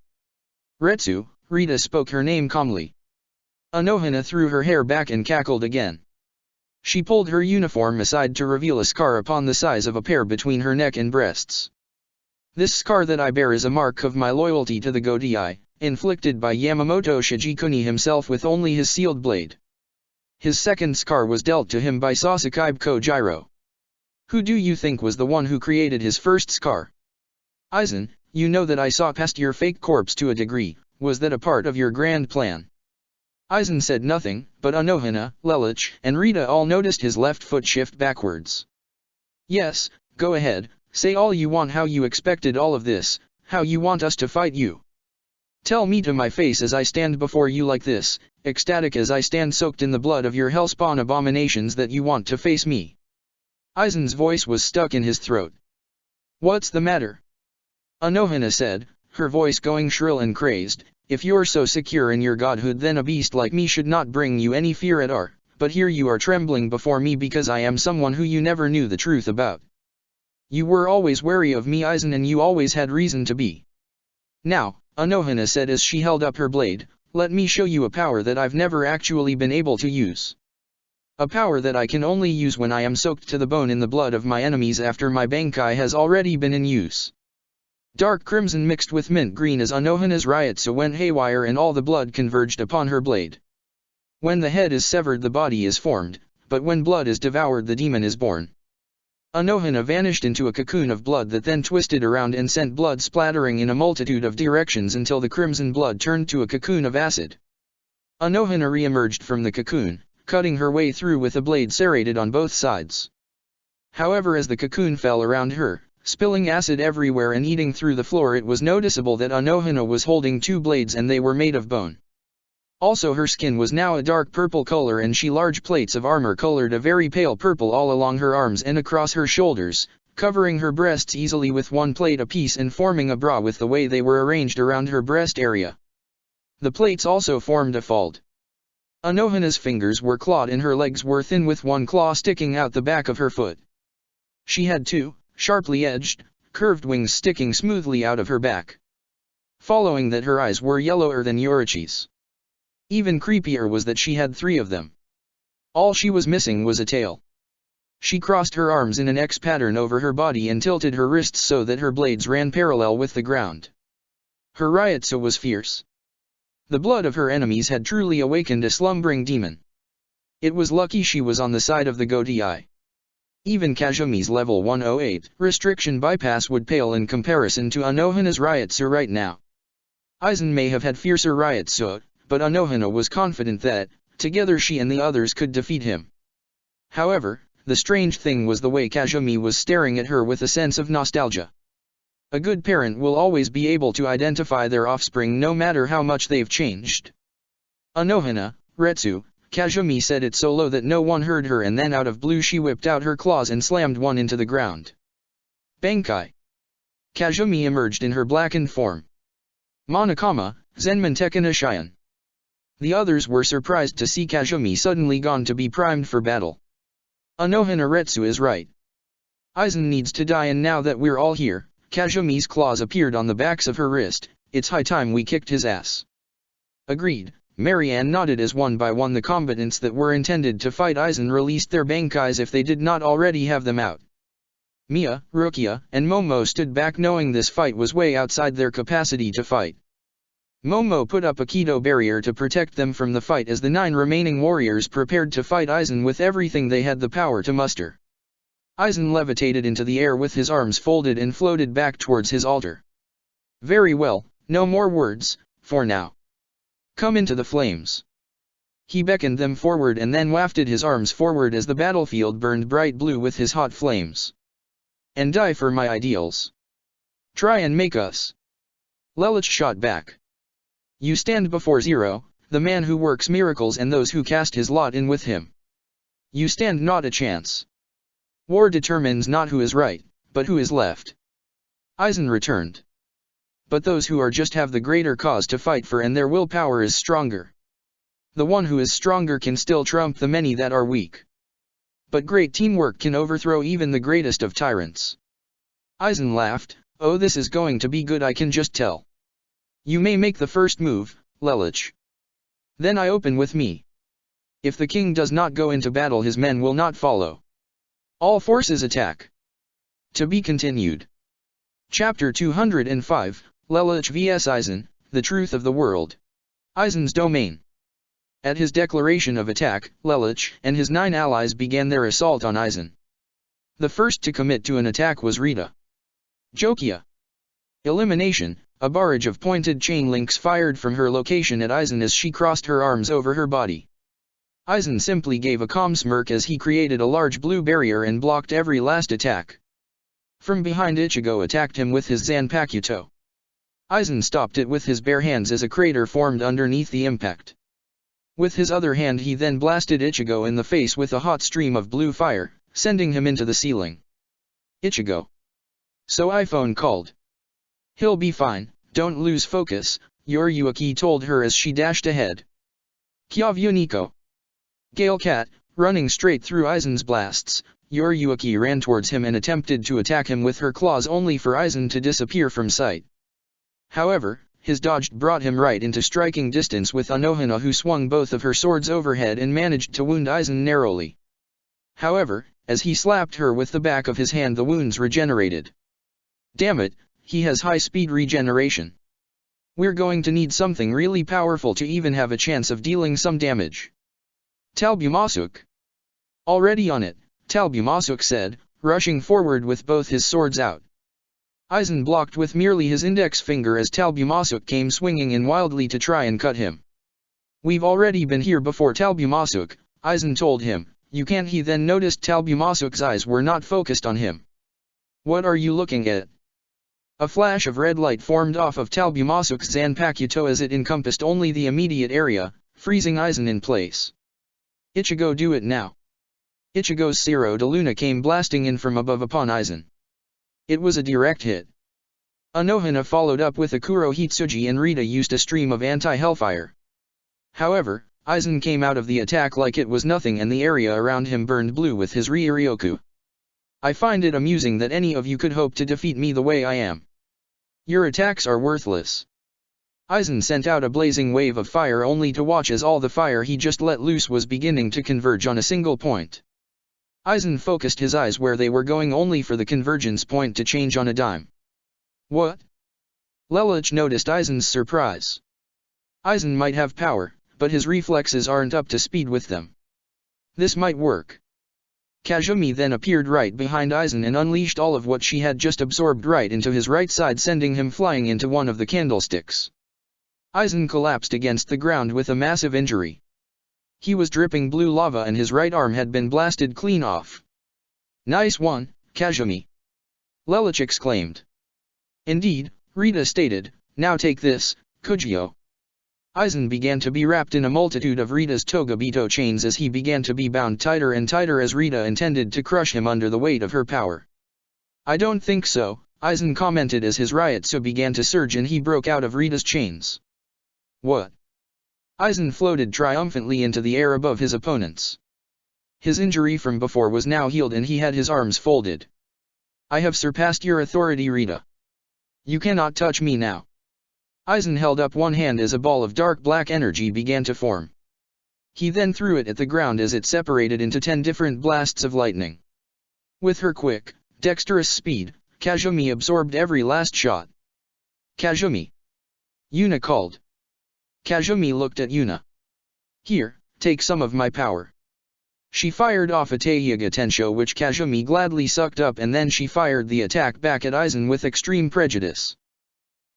Retsu, Rita spoke her name calmly. Anohana threw her hair back and cackled again. She pulled her uniform aside to reveal a scar upon the size of a pear between her neck and breasts. This scar that I bear is a mark of my loyalty to the Godai, inflicted by Yamamoto Shigekuni himself with only his sealed blade. His second scar was dealt to him by Sasuke Kojiro. Who do you think was the one who created his first scar? Aizen, you know that I saw past your fake corpse to a degree, was that a part of your grand plan? Aizen said nothing, but Anohana, Lelouch, and Rita all noticed his left foot shift backwards. Yes, go ahead, say all you want, how you expected all of this, how you want us to fight you. Tell me to my face as I stand before you like this, ecstatic as I stand soaked in the blood of your hellspawn abominations that you want to face me. Aizen's voice was stuck in his throat. What's the matter? Anohana said, her voice going shrill and crazed, if you're so secure in your godhood then a beast like me should not bring you any fear at all, but here you are trembling before me because I am someone who you never knew the truth about. You were always wary of me, Aizen, and you always had reason to be. Now, Anohana said as she held up her blade, let me show you a power that I've never actually been able to use. A power that I can only use when I am soaked to the bone in the blood of my enemies after my Bankai has already been in use. Dark crimson mixed with mint green as Anohana's Ryotsu went haywire and all the blood converged upon her blade. When the head is severed the body is formed, but when blood is devoured the demon is born. Anohana vanished into a cocoon of blood that then twisted around and sent blood splattering in a multitude of directions until the crimson blood turned to a cocoon of acid. Anohana re-emerged from the cocoon, cutting her way through with a blade serrated on both sides. However, as the cocoon fell around her, spilling acid everywhere and eating through the floor, it was noticeable that Anohana was holding two blades and they were made of bone. Also her skin was now a dark purple color and she large plates of armor colored a very pale purple all along her arms and across her shoulders, covering her breasts easily with one plate apiece and forming a bra with the way they were arranged around her breast area. The plates also formed a fold. Anohana's fingers were clawed and her legs were thin with one claw sticking out the back of her foot. She had two, sharply edged, curved wings sticking smoothly out of her back. Following that, her eyes were yellower than Yorichi's. Even creepier was that she had three of them. All she was missing was a tail. She crossed her arms in an X pattern over her body and tilted her wrists so that her blades ran parallel with the ground. Her Ryotsu was fierce. The blood of her enemies had truly awakened a slumbering demon. It was lucky she was on the side of the Godai. Even Kazumi's level 108 restriction bypass would pale in comparison to Anohana's Ryotsu right now. Aizen may have had fiercer Ryotsu, but Anohana was confident that, together she and the others could defeat him. However, the strange thing was the way Kazumi was staring at her with a sense of nostalgia. A good parent will always be able to identify their offspring no matter how much they've changed. Anohana, Retsu, Kazumi said it so low that no one heard her, and then out of blue she whipped out her claws and slammed one into the ground. Bankai. Kazumi emerged in her blackened form. Monokama, Zenmanteka no Shion. The others were surprised to see Kazumi suddenly gone to be primed for battle. Anohana Retsu is right. Aizen needs to die, and now that we're all here, Kazumi's claws appeared on the backs of her wrist, it's high time we kicked his ass. Agreed, Marianne nodded as one by one the combatants that were intended to fight Aizen released their bankais if they did not already have them out. Mia, Rukia, and Momo stood back knowing this fight was way outside their capacity to fight. Momo put up a Keto barrier to protect them from the fight as the 9 remaining warriors prepared to fight Aizen with everything they had the power to muster. Aizen levitated into the air with his arms folded and floated back towards his altar. Very well, no more words, for now. Come into the flames. He beckoned them forward and then wafted his arms forward as the battlefield burned bright blue with his hot flames. And die for my ideals. Try and make us. Lelouch shot back. You stand before Zero, the man who works miracles and those who cast his lot in with him. You stand not a chance. War determines not who is right, but who is left. Aizen returned. But those who are just have the greater cause to fight for and their willpower is stronger. The one who is stronger can still trump the many that are weak. But great teamwork can overthrow even the greatest of tyrants. Aizen laughed, oh this is going to be good I can just tell. You may make the first move, Lelouch. Then I open with me. If the king does not go into battle his men will not follow. All forces attack. To be continued. Chapter 205, Lelouch vs Aizen, The Truth of the World. Aizen's domain. At his declaration of attack, Lelouch and his 9 allies began their assault on Aizen. The first to commit to an attack was Rita. Jokia. Elimination, a barrage of pointed chain links fired from her location at Aizen as she crossed her arms over her body. Aizen simply gave a calm smirk as he created a large blue barrier and blocked every last attack. From behind Ichigo attacked him with his Zanpakuto. Aizen stopped it with his bare hands as a crater formed underneath the impact. With his other hand he then blasted Ichigo in the face with a hot stream of blue fire, sending him into the ceiling. Ichigo. So iPhone called. He'll be fine, don't lose focus, Yoriyuki told her as she dashed ahead. Kyavu Nico. Gale Cat, running straight through Aizen's blasts, Yoriyuki ran towards him and attempted to attack him with her claws only for Aizen to disappear from sight. However, his dodge brought him right into striking distance with Anohana who swung both of her swords overhead and managed to wound Aizen narrowly. However, as he slapped her with the back of his hand the wounds regenerated. Damn it, he has high-speed regeneration. We're going to need something really powerful to even have a chance of dealing some damage. Talbumasuk. Already on it, Talbumasuk said, rushing forward with both his swords out. Aizen blocked with merely his index finger as Talbumasuk came swinging in wildly to try and cut him. We've already been here before Talbumasuk, Aizen told him. You can't. He then noticed Talbumasuk's eyes were not focused on him. What are you looking at? A flash of red light formed off of Talbumasuk's Zanpakuto as it encompassed only the immediate area, freezing Aizen in place. Ichigo, do it now. Ichigo's Zero de Luna came blasting in from above upon Aizen. It was a direct hit. Anohana followed up with a Kuro Hitsuji and Rita used a stream of anti-hellfire. However, Aizen came out of the attack like it was nothing and the area around him burned blue with his Ryuryoku. I find it amusing that any of you could hope to defeat me the way I am. Your attacks are worthless. Aizen sent out a blazing wave of fire only to watch as all the fire he just let loose was beginning to converge on a single point. Aizen focused his eyes where they were going only for the convergence point to change on a dime. What? Lelouch noticed Aizen's surprise. Aizen might have power, but his reflexes aren't up to speed with them. This might work. Kazumi then appeared right behind Aizen and unleashed all of what she had just absorbed right into his right side, sending him flying into one of the candlesticks. Aizen collapsed against the ground with a massive injury. He was dripping blue lava and his right arm had been blasted clean off. Nice one, Kazumi. Lelouch exclaimed. Indeed, Rita stated, now take this, Kujio. Aizen began to be wrapped in a multitude of Rita's Togabito chains as he began to be bound tighter and tighter as Rita intended to crush him under the weight of her power. I don't think so, Aizen commented as his Ryutsu began to surge and he broke out of Rita's chains. What? Aizen floated triumphantly into the air above his opponents. His injury from before was now healed and he had his arms folded. I have surpassed your authority, Rita. You cannot touch me now. Aizen held up one hand as a ball of dark black energy began to form. He then threw it at the ground as it separated into 10 different blasts of lightning. With her quick, dexterous speed, Kazumi absorbed every last shot. Kazumi! Yuna called. Kazumi looked at Yuna. Here, take some of my power. She fired off a Teiga Tensho which Kazumi gladly sucked up, and then she fired the attack back at Aizen with extreme prejudice.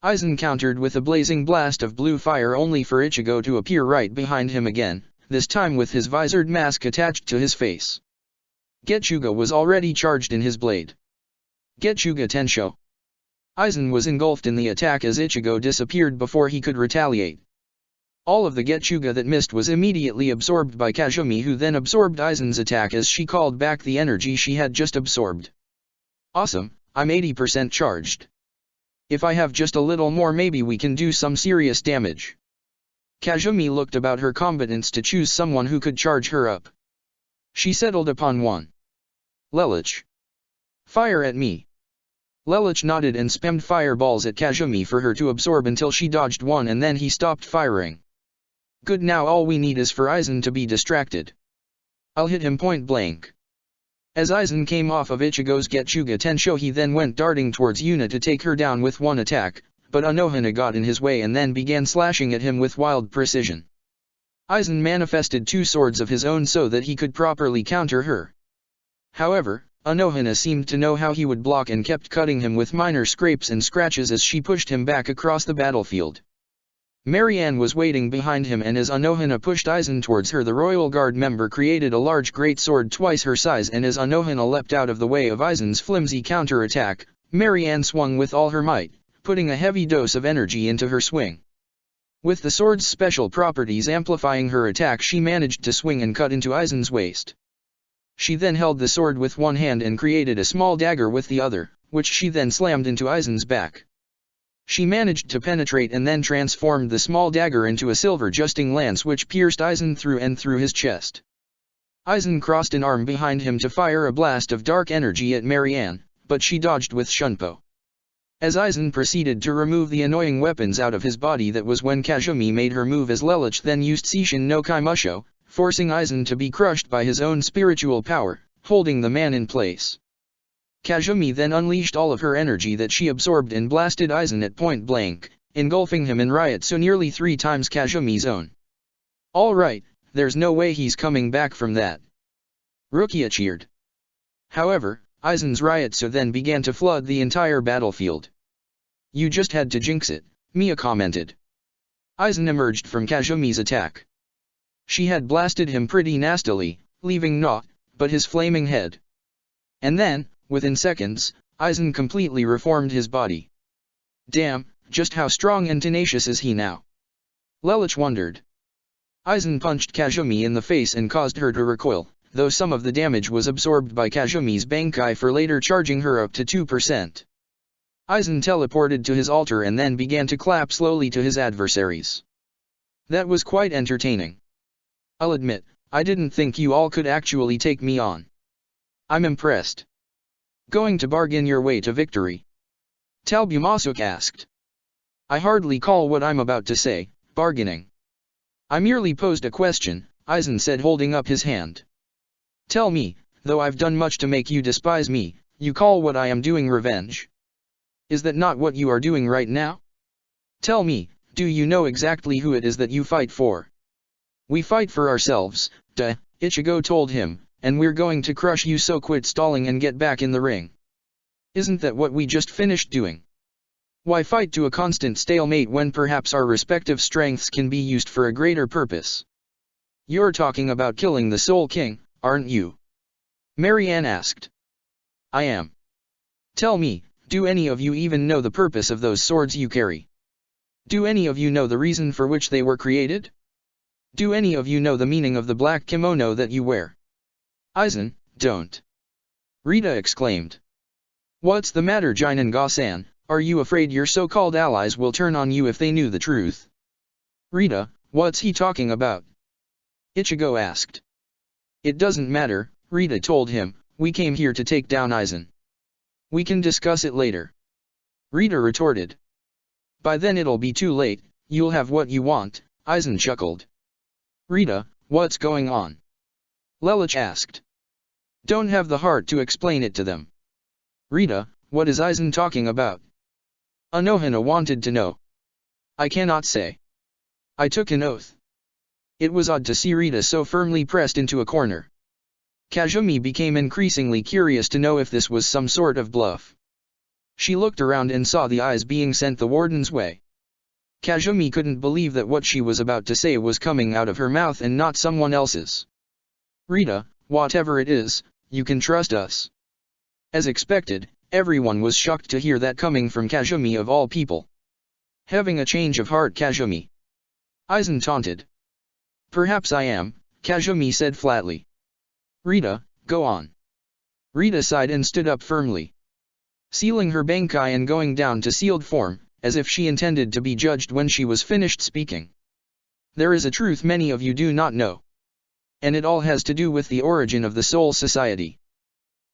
Aizen countered with a blazing blast of blue fire only for Ichigo to appear right behind him again, this time with his visored mask attached to his face. Getsuga was already charged in his blade. Getsuga Tensho. Aizen was engulfed in the attack as Ichigo disappeared before he could retaliate. All of the Getsuga that missed was immediately absorbed by Kazumi, who then absorbed Aizen's attack as she called back the energy she had just absorbed. Awesome, I'm 80% charged. If I have just a little more, maybe we can do some serious damage. Kazumi looked about her combatants to choose someone who could charge her up. She settled upon one. Lelouch. Fire at me. Lelouch nodded and spammed fireballs at Kazumi for her to absorb until she dodged one, and then he stopped firing. Good, now all we need is for Aizen to be distracted. I'll hit him point blank. As Aizen came off of Ichigo's Getsuga Tensho, he then went darting towards Yuna to take her down with one attack, but Anohana got in his way and then began slashing at him with wild precision. Aizen manifested 2 swords of his own so that he could properly counter her. However, Anohana seemed to know how he would block and kept cutting him with minor scrapes and scratches as she pushed him back across the battlefield. Marianne was waiting behind him, and as Anohana pushed Aizen towards her, the Royal Guard member created a large great sword twice her size, and as Anohana leapt out of the way of Aizen's flimsy counter-attack, Marianne swung with all her might, putting a heavy dose of energy into her swing. With the sword's special properties amplifying her attack, she managed to swing and cut into Aizen's waist. She then held the sword with one hand and created a small dagger with the other, which she then slammed into Aizen's back. She managed to penetrate and then transformed the small dagger into a silver justing lance which pierced Aizen through and through his chest. Aizen crossed an arm behind him to fire a blast of dark energy at Marianne, but she dodged with Shunpo. As Aizen proceeded to remove the annoying weapons out of his body, that was when Kazumi made her move as Lelouch then used Seishin no Kaimusho, forcing Aizen to be crushed by his own spiritual power, holding the man in place. Kazumi then unleashed all of her energy that she absorbed and blasted Aizen at point blank, engulfing him in riot so nearly 3 times Kazumi's own. Alright, there's no way he's coming back from that. Rukia cheered. However, Aizen's Ryotsu then began to flood the entire battlefield. You just had to jinx it, Mia commented. Aizen emerged from Kazumi's attack. She had blasted him pretty nastily, leaving naught but his flaming head. And then, within seconds, Aizen completely reformed his body. Damn, just how strong and tenacious is he now? Lelouch wondered. Aizen punched Kazumi in the face and caused her to recoil, though some of the damage was absorbed by Kazumi's Bankai for later charging her up to 2%. Aizen teleported to his altar and then began to clap slowly to his adversaries. That was quite entertaining. I'll admit, I didn't think you all could actually take me on. I'm impressed. Going to bargain your way to victory? Talbumasuk asked. I hardly call what I'm about to say bargaining. I merely posed a question, Aizen said, holding up his hand. Tell me, though I've done much to make you despise me, you call what I am doing revenge? Is that not what you are doing right now? Tell me, do you know exactly who it is that you fight for? We fight for ourselves, duh, Ichigo told him, and we're going to crush you, so quit stalling and get back in the ring. Isn't that what we just finished doing? Why fight to a constant stalemate when perhaps our respective strengths can be used for a greater purpose? You're talking about killing the Soul King, aren't you? Marianne asked. I am. Tell me, do any of you even know the purpose of those swords you carry? Do any of you know the reason for which they were created? Do any of you know the meaning of the black kimono that you wear? Aizen, don't. Rita exclaimed. What's the matter, Jinan-ga-san? Are you afraid your so-called allies will turn on you if they knew the truth? Rita, what's he talking about? Ichigo asked. It doesn't matter, Rita told him, we came here to take down Aizen. We can discuss it later. Rita retorted. By then it'll be too late, you'll have what you want, Aizen chuckled. Rita, what's going on? Lelouch asked. Don't have the heart to explain it to them. Rita, what is Aizen talking about? Anohana wanted to know. I cannot say. I took an oath. It was odd to see Rita so firmly pressed into a corner. Kazumi became increasingly curious to know if this was some sort of bluff. She looked around and saw the eyes being sent the warden's way. Kazumi couldn't believe that what she was about to say was coming out of her mouth and not someone else's. Rita, whatever it is, you can trust us. As expected, everyone was shocked to hear that coming from Kazumi of all people. Having a change of heart, Kazumi? Aizen taunted. Perhaps I am, Kazumi said flatly. Rita, go on. Rita sighed and stood up firmly. Sealing her Bankai and going down to sealed form, as if she intended to be judged when she was finished speaking. There is a truth many of you do not know. And it all has to do with the origin of the Soul Society.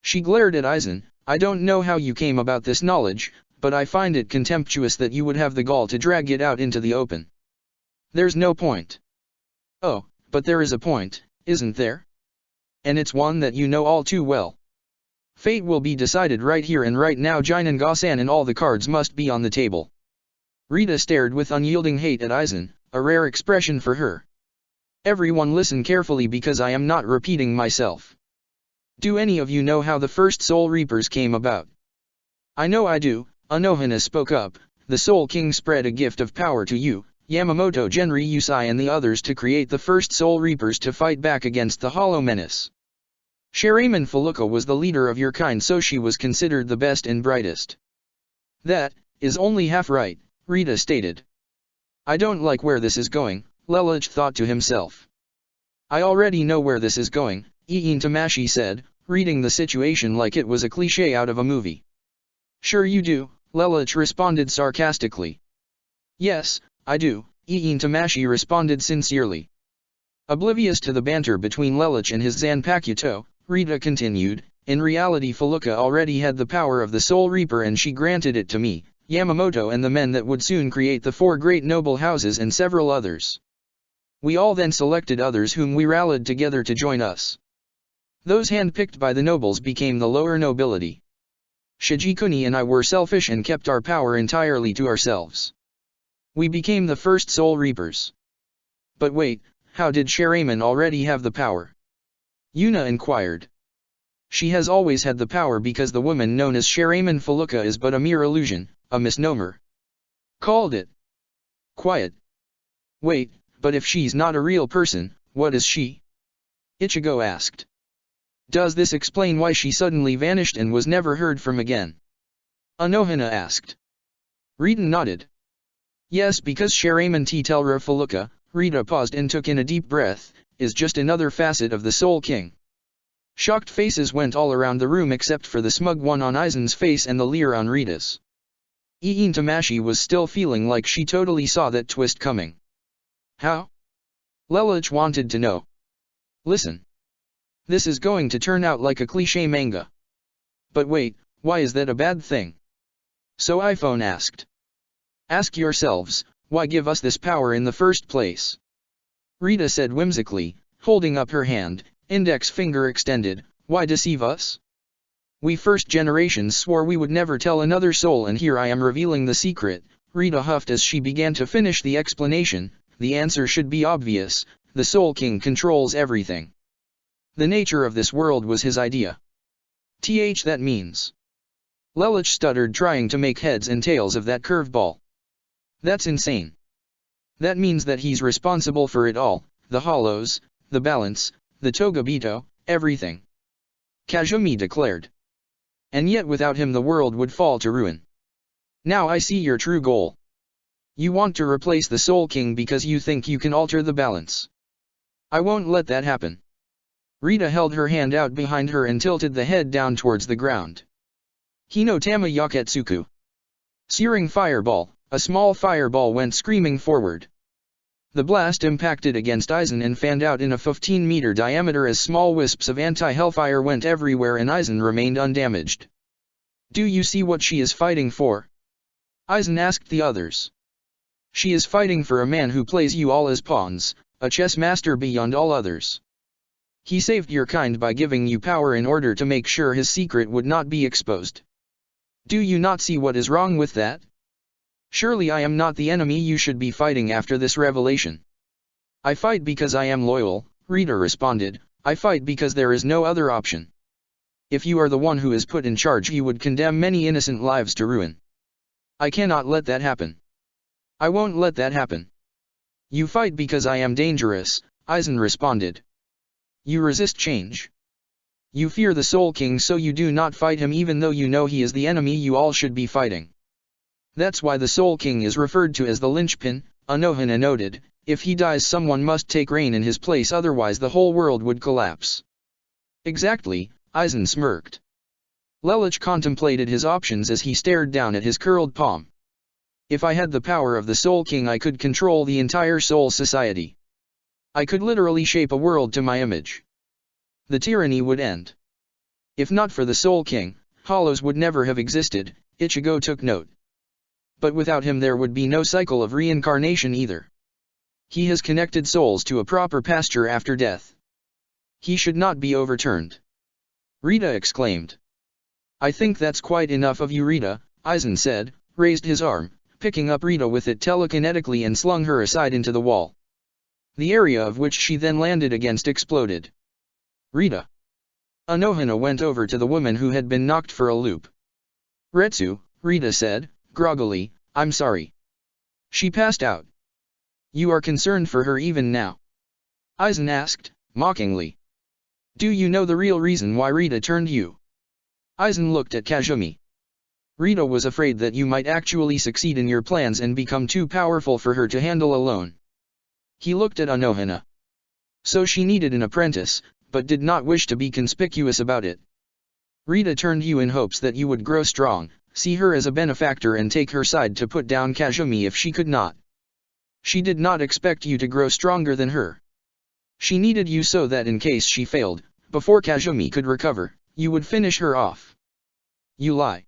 She glared at Aizen. I don't know how you came about this knowledge, but I find it contemptuous that you would have the gall to drag it out into the open. There's no point. Oh, but there is a point, isn't there? And it's one that you know all too well. Fate will be decided right here and right now. Jinan-ga-san, and all the cards must be on the table. Rita stared with unyielding hate at Aizen, a rare expression for her. Everyone listen carefully because I am not repeating myself. Do any of you know how the first Soul Reapers came about? I know I do, Anohana spoke up. The Soul King spread a gift of power to you, Yamamoto Genri Usai and the others to create the first Soul Reapers to fight back against the Hollow Menace. Shiramen Feluca was the leader of your kind, so she was considered the best and brightest. That is only half right, Rita stated. I don't like where this is going, Lelouch thought to himself. I already know where this is going, Iin Tamashi said, reading the situation like it was a cliché out of a movie. Sure you do, Lelouch responded sarcastically. Yes, I do, Iin Tamashi responded sincerely. Oblivious to the banter between Lelouch and his Zanpakuto, Rita continued, in reality Feluca already had the power of the Soul Reaper and she granted it to me, Yamamoto and the men that would soon create the 4 great noble houses and several others. We all then selected others whom we rallied together to join us. Those handpicked by the nobles became the lower nobility. Shijikuni and I were selfish and kept our power entirely to ourselves. We became the first Soul Reapers. But wait, how did Shiramen already have the power? Yuna inquired. She has always had the power because the woman known as Shiramen Feluca is but a mere illusion, a misnomer. Called it. Quiet. Wait, but if she's not a real person, what is she? Ichigo asked. Does this explain why she suddenly vanished and was never heard from again? Anohana asked. Rita nodded. Yes, because Shiramen Telra Feluca, Rita paused and took in a deep breath, is just another facet of the Soul King. Shocked faces went all around the room except for the smug one on Aizen's face and the leer on Rita's. Iin Tamashi was still feeling like she totally saw that twist coming. How? Lelouch wanted to know. Listen. This is going to turn out like a cliché manga. But wait, why is that a bad thing? So iPhone asked. Ask yourselves, why give us this power in the first place? Rita said whimsically, holding up her hand, index finger extended, why deceive us? We first generations swore we would never tell another soul, and here I am revealing the secret. Rita huffed as she began to finish the explanation. The answer should be obvious, the Soul King controls everything. The nature of this world was his idea. That means. Lelouch stuttered, trying to make heads and tails of that curveball. That's insane. That means that he's responsible for it all, the hollows, the balance, the Togabito, everything. Kazumi declared. And yet without him the world would fall to ruin. Now I see your true goal. You want to replace the Soul King because you think you can alter the balance. I won't let that happen. Rita held her hand out behind her and tilted the head down towards the ground. Hinotama Yaketsuku. Searing fireball, a small fireball went screaming forward. The blast impacted against Aizen and fanned out in a 15-meter diameter as small wisps of anti-hellfire went everywhere, and Aizen remained undamaged. Do you see what she is fighting for? Aizen asked the others. She is fighting for a man who plays you all as pawns, a chess master beyond all others. He saved your kind by giving you power in order to make sure his secret would not be exposed. Do you not see what is wrong with that? Surely I am not the enemy you should be fighting after this revelation. I fight because I am loyal, Rita responded. I fight because there is no other option. If you are the one who is put in charge, you would condemn many innocent lives to ruin. I cannot let that happen. I won't let that happen. You fight because I am dangerous, Aizen responded. You resist change. You fear the Soul King, so you do not fight him even though you know he is the enemy you all should be fighting. That's why the Soul King is referred to as the linchpin, Anohana noted. If he dies, someone must take reign in his place, otherwise the whole world would collapse. Exactly, Aizen smirked. Lelouch contemplated his options as he stared down at his curled palm. If I had the power of the Soul King, I could control the entire Soul Society. I could literally shape a world to my image. The tyranny would end. If not for the Soul King, Hollows would never have existed, Ichigo took note. But without him there would be no cycle of reincarnation either. He has connected souls to a proper pasture after death. He should not be overturned. Rita exclaimed. I think that's quite enough of you, Rita, Aizen said, raised his arm, picking up Rita with it telekinetically and slung her aside into the wall. The area of which she then landed against exploded. Rita. Anohana went over to the woman who had been knocked for a loop. Retsu, Rita said, groggily, I'm sorry. She passed out. You are concerned for her even now? Aizen asked, mockingly. Do you know the real reason why Rita turned you? Aizen looked at Kazumi. Rita was afraid that you might actually succeed in your plans and become too powerful for her to handle alone. He looked at Anohana. So she needed an apprentice, but did not wish to be conspicuous about it. Rita turned you in hopes that you would grow strong, see her as a benefactor and take her side to put down Kazumi if she could not. She did not expect you to grow stronger than her. She needed you so that in case she failed, before Kazumi could recover, you would finish her off. You lie.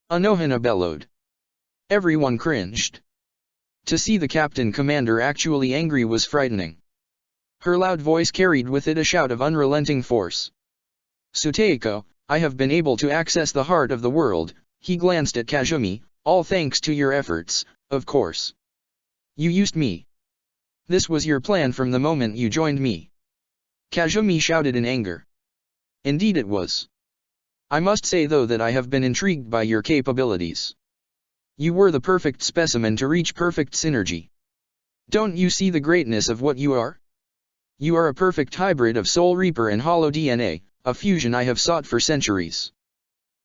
Anohana bellowed. Everyone cringed. To see the captain commander actually angry was frightening. Her loud voice carried with it a shout of unrelenting force. Suteiko, I have been able to access the heart of the world, he glanced at Kazumi, all thanks to your efforts, of course. You used me. This was your plan from the moment you joined me. Kazumi shouted in anger. Indeed it was. I must say though that I have been intrigued by your capabilities. You were the perfect specimen to reach perfect synergy. Don't you see the greatness of what you are? You are a perfect hybrid of Soul Reaper and Hollow DNA, a fusion I have sought for centuries.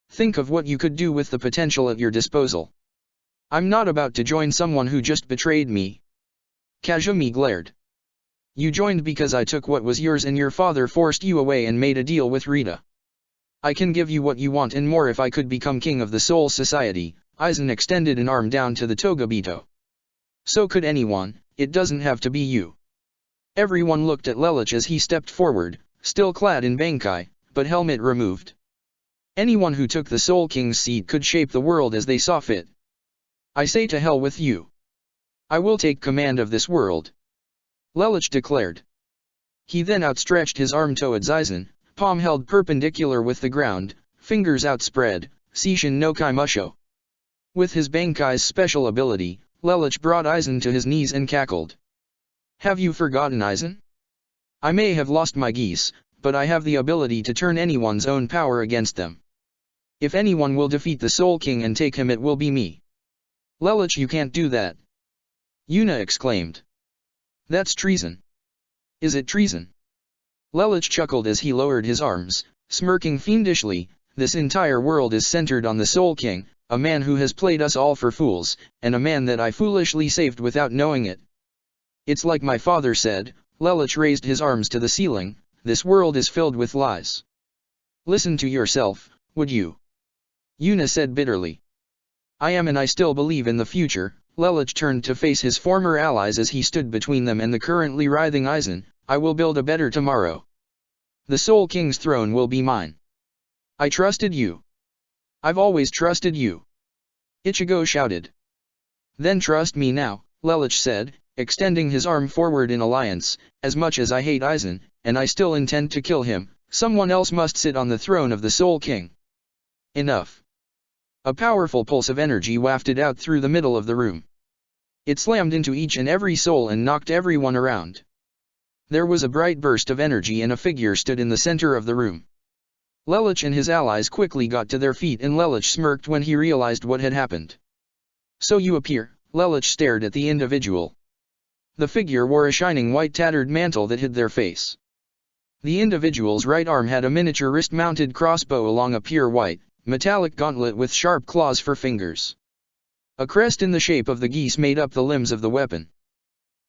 Think of what you could do with the potential at your disposal. I'm not about to join someone who just betrayed me. Kazumi glared. You joined because I took what was yours and your father forced you away and made a deal with Rita. I can give you what you want and more if I could become king of the Soul Society. Aizen extended an arm down to the Togabito. So could anyone, it doesn't have to be you. Everyone looked at Lelouch as he stepped forward, still clad in Bankai, but helmet removed. Anyone who took the Soul King's seat could shape the world as they saw fit. I say to hell with you. I will take command of this world. Lelouch declared. He then outstretched his arm towards Aizen, palm held perpendicular with the ground, fingers outspread, Seishin no Kaimusho. With his Bankai's special ability, Lelouch brought Aizen to his knees and cackled. Have you forgotten, Aizen? I may have lost my geese, but I have the ability to turn anyone's own power against them. If anyone will defeat the Soul King and take him, it will be me. Lelouch, you can't do that. Yuna exclaimed. That's treason. Is it treason? Lelouch chuckled as he lowered his arms, smirking fiendishly. This entire world is centered on the Soul King, a man who has played us all for fools, and a man that I foolishly saved without knowing it. It's like my father said, Lelouch raised his arms to the ceiling, this world is filled with lies. Listen to yourself, would you? Yuna said bitterly. I am and I still believe in the future. Lelouch turned to face his former allies as he stood between them and the currently writhing Aizen. I will build a better tomorrow. The Soul King's throne will be mine. I trusted you. I've always trusted you. Ichigo shouted. Then trust me now, Lelich said, extending his arm forward in alliance. As much as I hate Aizen, and I still intend to kill him, someone else must sit on the throne of the Soul King. Enough. A powerful pulse of energy wafted out through the middle of the room. It slammed into each and every soul and knocked everyone around. There was a bright burst of energy and a figure stood in the center of the room. Lelich and his allies quickly got to their feet and Lelich smirked when he realized what had happened. So you appear, Lelich stared at the individual. The figure wore a shining white tattered mantle that hid their face. The individual's right arm had a miniature wrist-mounted crossbow along a pure white, metallic gauntlet with sharp claws for fingers. A crest in the shape of the geese made up the limbs of the weapon.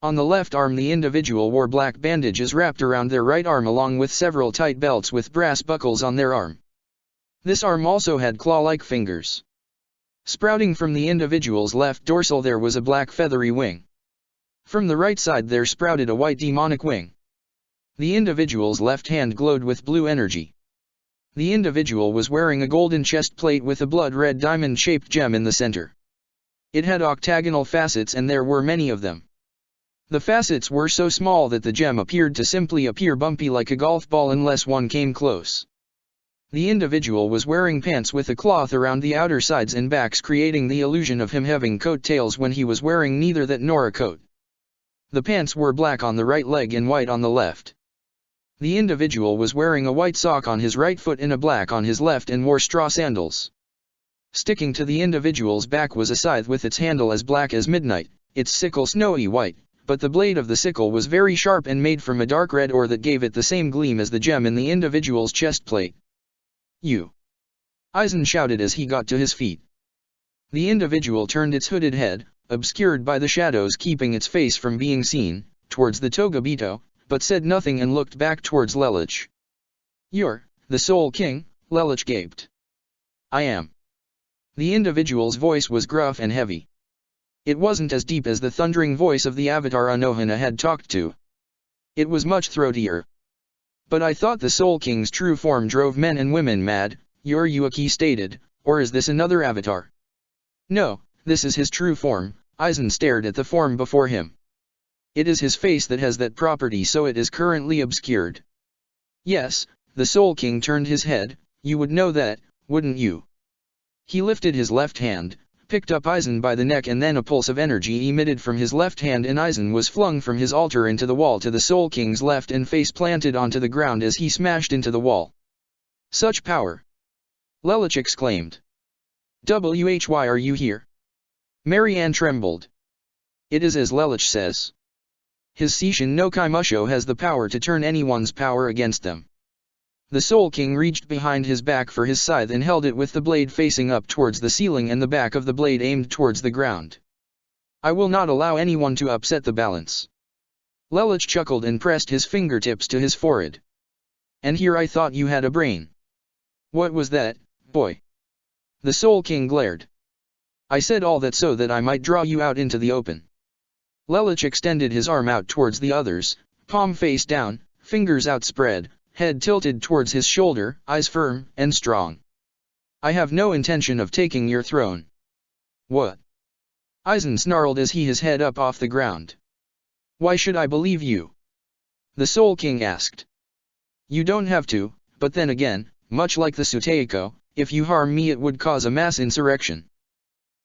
On the left arm the individual wore black bandages wrapped around their right arm along with several tight belts with brass buckles on their arm. This arm also had claw-like fingers. Sprouting from the individual's left dorsal there was a black feathery wing. From the right side there sprouted a white demonic wing. The individual's left hand glowed with blue energy. The individual was wearing a golden chest plate with a blood-red diamond-shaped gem in the center. It had octagonal facets and there were many of them. The facets were so small that the gem appeared to simply appear bumpy like a golf ball unless one came close. The individual was wearing pants with a cloth around the outer sides and backs creating the illusion of him having coat tails when he was wearing neither that nor a coat. The pants were black on the right leg and white on the left. The individual was wearing a white sock on his right foot and a black on his left and wore straw sandals. Sticking to the individual's back was a scythe with its handle as black as midnight, its sickle snowy white, but the blade of the sickle was very sharp and made from a dark red ore that gave it the same gleam as the gem in the individual's chest plate. You! Aizen shouted as he got to his feet. The individual turned its hooded head, obscured by the shadows keeping its face from being seen, towards the Togabito, but said nothing and looked back towards Lelich. You're the Soul King? Lelich gaped. I am. The individual's voice was gruff and heavy. It wasn't as deep as the thundering voice of the avatar Anohana had talked to. It was much throatier. But I thought the Soul King's true form drove men and women mad, Yuaki stated, or is this another avatar? No, this is his true form. Aizen stared at the form before him. It is his face that has that property so it is currently obscured. Yes, the Soul King turned his head, you would know that, wouldn't you? He lifted his left hand, picked up Aizen by the neck and then a pulse of energy emitted from his left hand and Aizen was flung from his altar into the wall to the Soul King's left and face planted onto the ground as he smashed into the wall. Such power! Lelich exclaimed. Why are you here? Marianne trembled. It is as Lelich says. His Seishin no Kaimusho has the power to turn anyone's power against them. The Soul King reached behind his back for his scythe and held it with the blade facing up towards the ceiling and the back of the blade aimed towards the ground. I will not allow anyone to upset the balance. Lelich chuckled and pressed his fingertips to his forehead. And here I thought you had a brain. What was that, boy? The Soul King glared. I said all that so that I might draw you out into the open. Lelich extended his arm out towards the others, palm face down, fingers outspread, head tilted towards his shoulder, eyes firm and strong. I have no intention of taking your throne. What? Aizen snarled as his head up off the ground. Why should I believe you? The Soul King asked. You don't have to, but then again, much like the Suteiko, if you harm me it would cause a mass insurrection.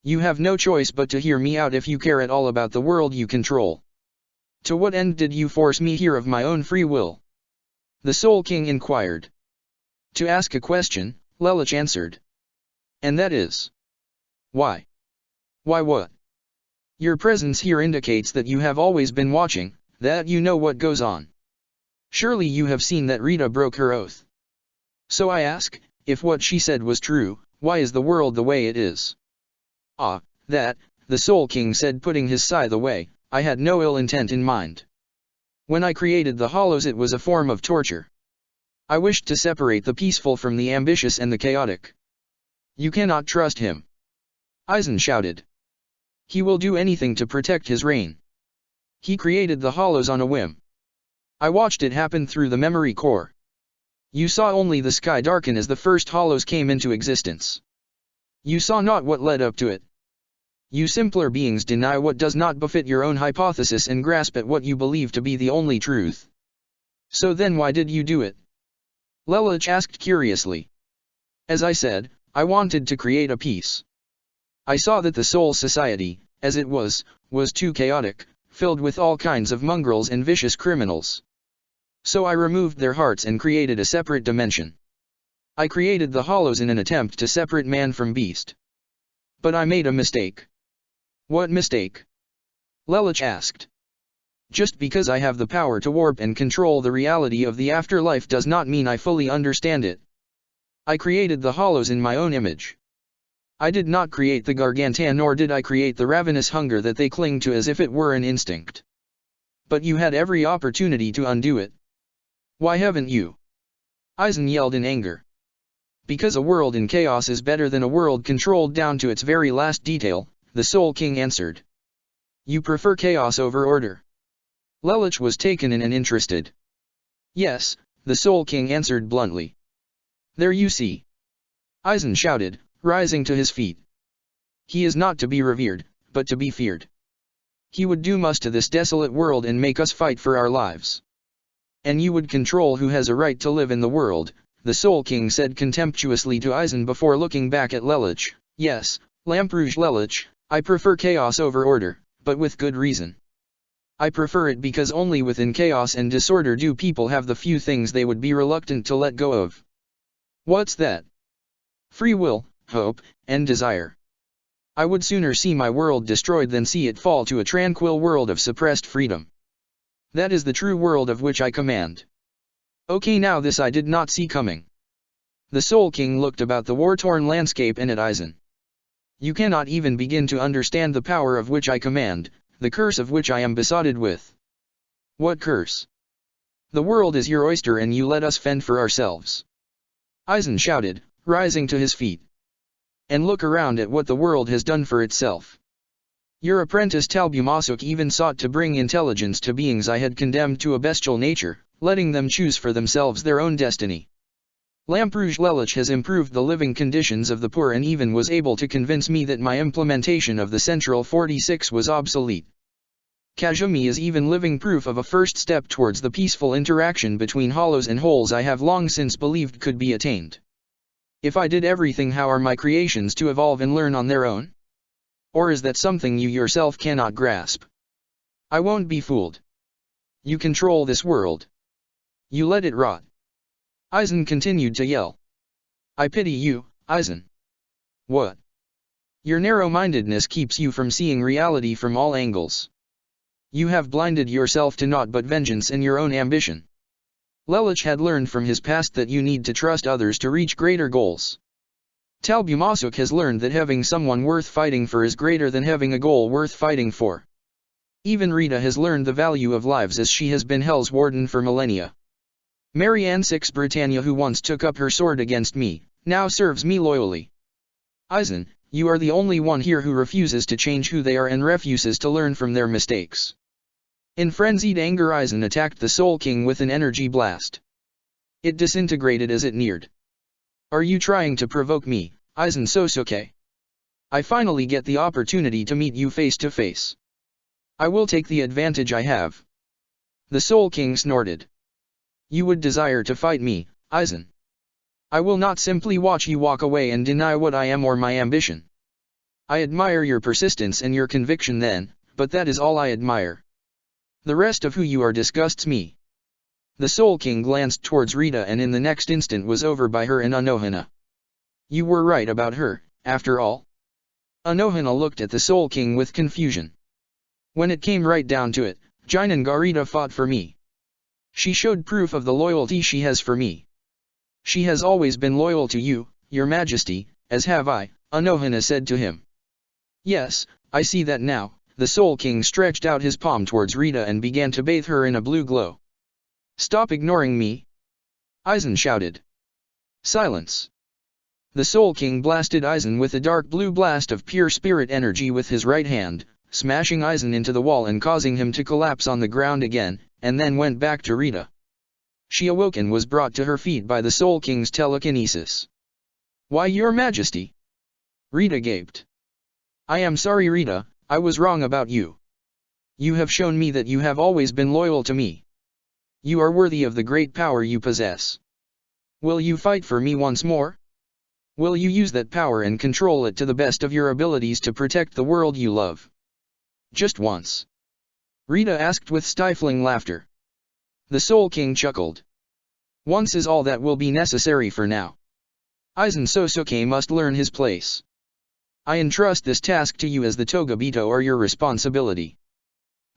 You have no choice but to hear me out if you care at all about the world you control. To what end did you force me here of my own free will? The Soul King inquired. To ask a question, Lelich answered. And that is. Why? Why what? Your presence here indicates that you have always been watching, that you know what goes on. Surely you have seen that Rita broke her oath. So I ask, if what she said was true, why is the world the way it is? Ah, that, the Soul King said putting his scythe away, I had no ill intent in mind. When I created the hollows it was a form of torture. I wished to separate the peaceful from the ambitious and the chaotic. You cannot trust him. Aizen shouted. He will do anything to protect his reign. He created the hollows on a whim. I watched it happen through the memory core. You saw only the sky darken as the first hollows came into existence. You saw not what led up to it. You simpler beings deny what does not befit your own hypothesis and grasp at what you believe to be the only truth. So then why did you do it? Lelich asked curiously. As I said, I wanted to create a peace. I saw that the Soul Society, as it was too chaotic, filled with all kinds of mongrels and vicious criminals. So I removed their hearts and created a separate dimension. I created the Hollows in an attempt to separate man from beast. But I made a mistake. What mistake? Lelich asked. Just because I have the power to warp and control the reality of the afterlife does not mean I fully understand it. I created the Hollows in my own image. I did not create the Gargantua, nor did I create the ravenous hunger that they cling to as if it were an instinct. But you had every opportunity to undo it. Why haven't you? Eisen yelled in anger. Because a world in chaos is better than a world controlled down to its very last detail, the Soul King answered. You prefer chaos over order. Lelich was taken in and interested. Yes, the Soul King answered bluntly. There you see. Eisen shouted, rising to his feet. He is not to be revered, but to be feared. He would doom us to this desolate world and make us fight for our lives. And you would control who has a right to live in the world, the Soul King said contemptuously to Eisen before looking back at Lelich. Yes, Lamperouge Lelich, I prefer chaos over order, but with good reason. I prefer it because only within chaos and disorder do people have the few things they would be reluctant to let go of. What's that? Free will, hope, and desire. I would sooner see my world destroyed than see it fall to a tranquil world of suppressed freedom. That is the true world of which I command. Okay, now this I did not see coming. The Soul King looked about the war-torn landscape and at Eisen. You cannot even begin to understand the power of which I command, the curse of which I am besotted with. What curse? The world is your oyster and you let us fend for ourselves. Eisen shouted, rising to his feet. And look around at what the world has done for itself. Your apprentice Talbumasuk even sought to bring intelligence to beings I had condemned to a bestial nature, letting them choose for themselves their own destiny. Lamperouge Lelich has improved the living conditions of the poor and even was able to convince me that my implementation of the Central 46 was obsolete. Kazumi is even living proof of a first step towards the peaceful interaction between hollows and wholes I have long since believed could be attained. If I did everything, how are my creations to evolve and learn on their own? Or is that something you yourself cannot grasp? I won't be fooled. You control this world. You let it rot. Eisen continued to yell. I pity you, Eisen. What? Your narrow-mindedness keeps you from seeing reality from all angles. You have blinded yourself to naught but vengeance and your own ambition. Lelich had learned from his past that you need to trust others to reach greater goals. Talbumasuk has learned that having someone worth fighting for is greater than having a goal worth fighting for. Even Rita has learned the value of lives as she has been Hell's warden for millennia. Marianne Six Britannia, who once took up her sword against me, now serves me loyally. Eisen, you are the only one here who refuses to change who they are and refuses to learn from their mistakes. In frenzied anger, Eisen attacked the Soul King with an energy blast. It disintegrated as it neared. Are you trying to provoke me, Eisen Sosuke? I finally get the opportunity to meet you face to face. I will take the advantage I have. The Soul King snorted. You would desire to fight me, Eisen. I will not simply watch you walk away and deny what I am or my ambition. I admire your persistence and your conviction then, but that is all I admire. The rest of who you are disgusts me. The Soul King glanced towards Rita and in the next instant was over by her and Anohana. You were right about her, after all. Anohana looked at the Soul King with confusion. When it came right down to it, Jinangarita fought for me. She showed proof of the loyalty she has for me. She has always been loyal to you, your majesty, as have I, Anohana said to him. Yes, I see that now. The Soul King stretched out his palm towards Rita and began to bathe her in a blue glow. Stop ignoring me! Eisen shouted. Silence! The Soul King blasted Eisen with a dark blue blast of pure spirit energy with his right hand, smashing Eisen into the wall and causing him to collapse on the ground again, and then went back to Rita. She awoke and was brought to her feet by the Soul King's telekinesis. Why, your majesty! Rita gaped. I am sorry Rita, I was wrong about you. You have shown me that you have always been loyal to me. You are worthy of the great power you possess. Will you fight for me once more? Will you use that power and control it to the best of your abilities to protect the world you love? Just once. Rita asked with stifling laughter. The Soul King chuckled. Once is all that will be necessary for now. Aizen Sosuke must learn his place. I entrust this task to you as the Togabito or your responsibility.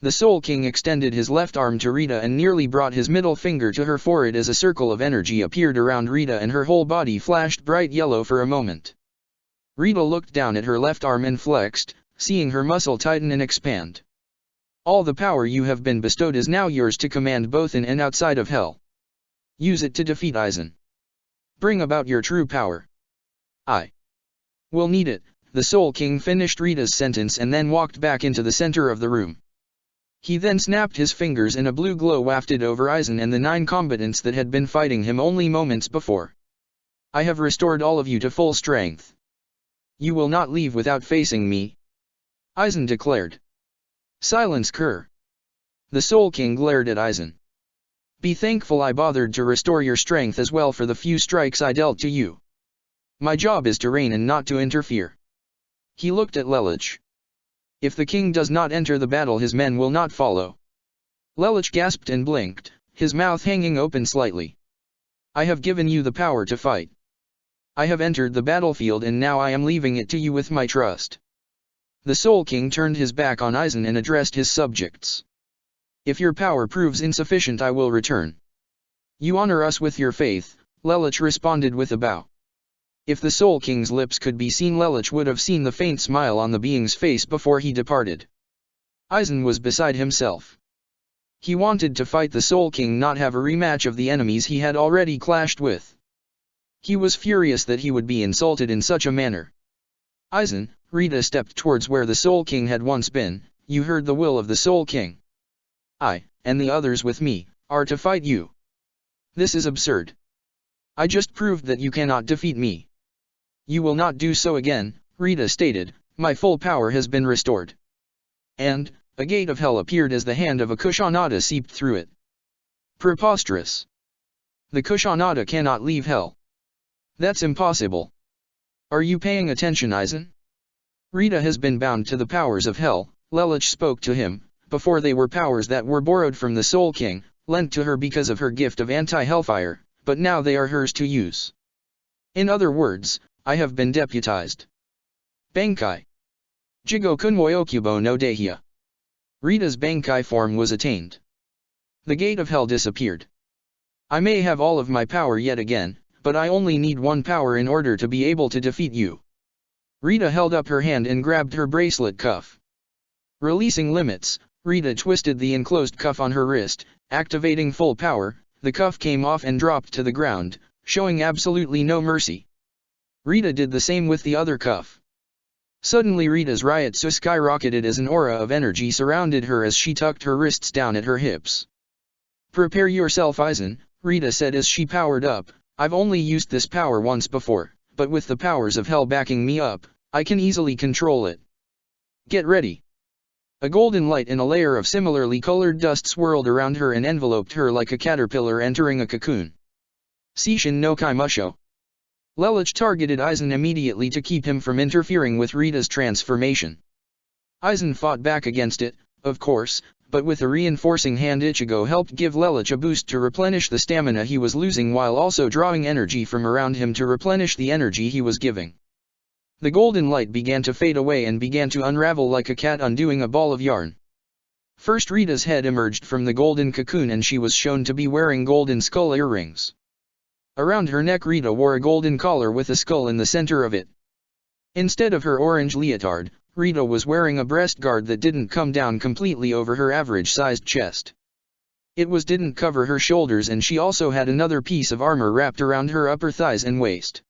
The Soul King extended his left arm to Rita and nearly brought his middle finger to her forehead as a circle of energy appeared around Rita and her whole body flashed bright yellow for a moment. Rita looked down at her left arm and flexed, seeing her muscle tighten and expand. All the power you have been bestowed is now yours to command both in and outside of hell. Use it to defeat Aizen. Bring about your true power. I will need it. The Soul King finished Rita's sentence and then walked back into the center of the room. He then snapped his fingers and a blue glow wafted over Aizen and the 9 combatants that had been fighting him only moments before. I have restored all of you to full strength. You will not leave without facing me. Aizen declared. Silence Kerr. The Soul King glared at Aizen. Be thankful I bothered to restore your strength as well for the few strikes I dealt to you. My job is to reign and not to interfere. He looked at Lelouch. If the king does not enter the battle his men will not follow. Lelouch gasped and blinked, his mouth hanging open slightly. I have given you the power to fight. I have entered the battlefield and now I am leaving it to you with my trust. The Soul King turned his back on Aizen and addressed his subjects. If your power proves insufficient I will return. You honor us with your faith, Lelouch responded with a bow. If the Soul King's lips could be seen Lelouch would have seen the faint smile on the being's face before he departed. Aizen was beside himself. He wanted to fight the Soul King, not have a rematch of the enemies he had already clashed with. He was furious that he would be insulted in such a manner. Aizen, Rita stepped towards where the Soul King had once been. You heard the will of the Soul King. I, and the others with me, are to fight you. This is absurd. I just proved that you cannot defeat me. You will not do so again, Rita stated, my full power has been restored. And, a gate of hell appeared as the hand of a Kusanada seeped through it. Preposterous. The Kusanada cannot leave hell. That's impossible. Are you paying attention, Aizen? Rita has been bound to the powers of hell, Lelouch spoke to him, before they were powers that were borrowed from the Soul King, lent to her because of her gift of anti-hellfire, but now they are hers to use. In other words, I have been deputized. Bankai. Jigo Kunwoi Okubo no Dehia. Rita's Bankai form was attained. The gate of hell disappeared. I may have all of my power yet again, but I only need one power in order to be able to defeat you. Rita held up her hand and grabbed her bracelet cuff. Releasing limits, Rita twisted the enclosed cuff on her wrist, activating full power. The cuff came off and dropped to the ground, showing absolutely no mercy. Rita did the same with the other cuff. Suddenly Rita's Ryotsu skyrocketed as an aura of energy surrounded her as she tucked her wrists down at her hips. Prepare yourself Aizen, Rita said as she powered up. I've only used this power once before, but with the powers of hell backing me up, I can easily control it. Get ready. A golden light and a layer of similarly colored dust swirled around her and enveloped her like a caterpillar entering a cocoon. Seishin no Kaimusho. Lelouch targeted Aizen immediately to keep him from interfering with Rita's transformation. Aizen fought back against it, of course, but with a reinforcing hand Ichigo helped give Lelouch a boost to replenish the stamina he was losing while also drawing energy from around him to replenish the energy he was giving. The golden light began to fade away and began to unravel like a cat undoing a ball of yarn. First Rita's head emerged from the golden cocoon and she was shown to be wearing golden skull earrings. Around her neck Rita wore a golden collar with a skull in the center of it. Instead of her orange leotard, Rita was wearing a breast guard that didn't come down completely over her average-sized chest. It didn't cover her shoulders and she also had another piece of armor wrapped around her upper thighs and waist.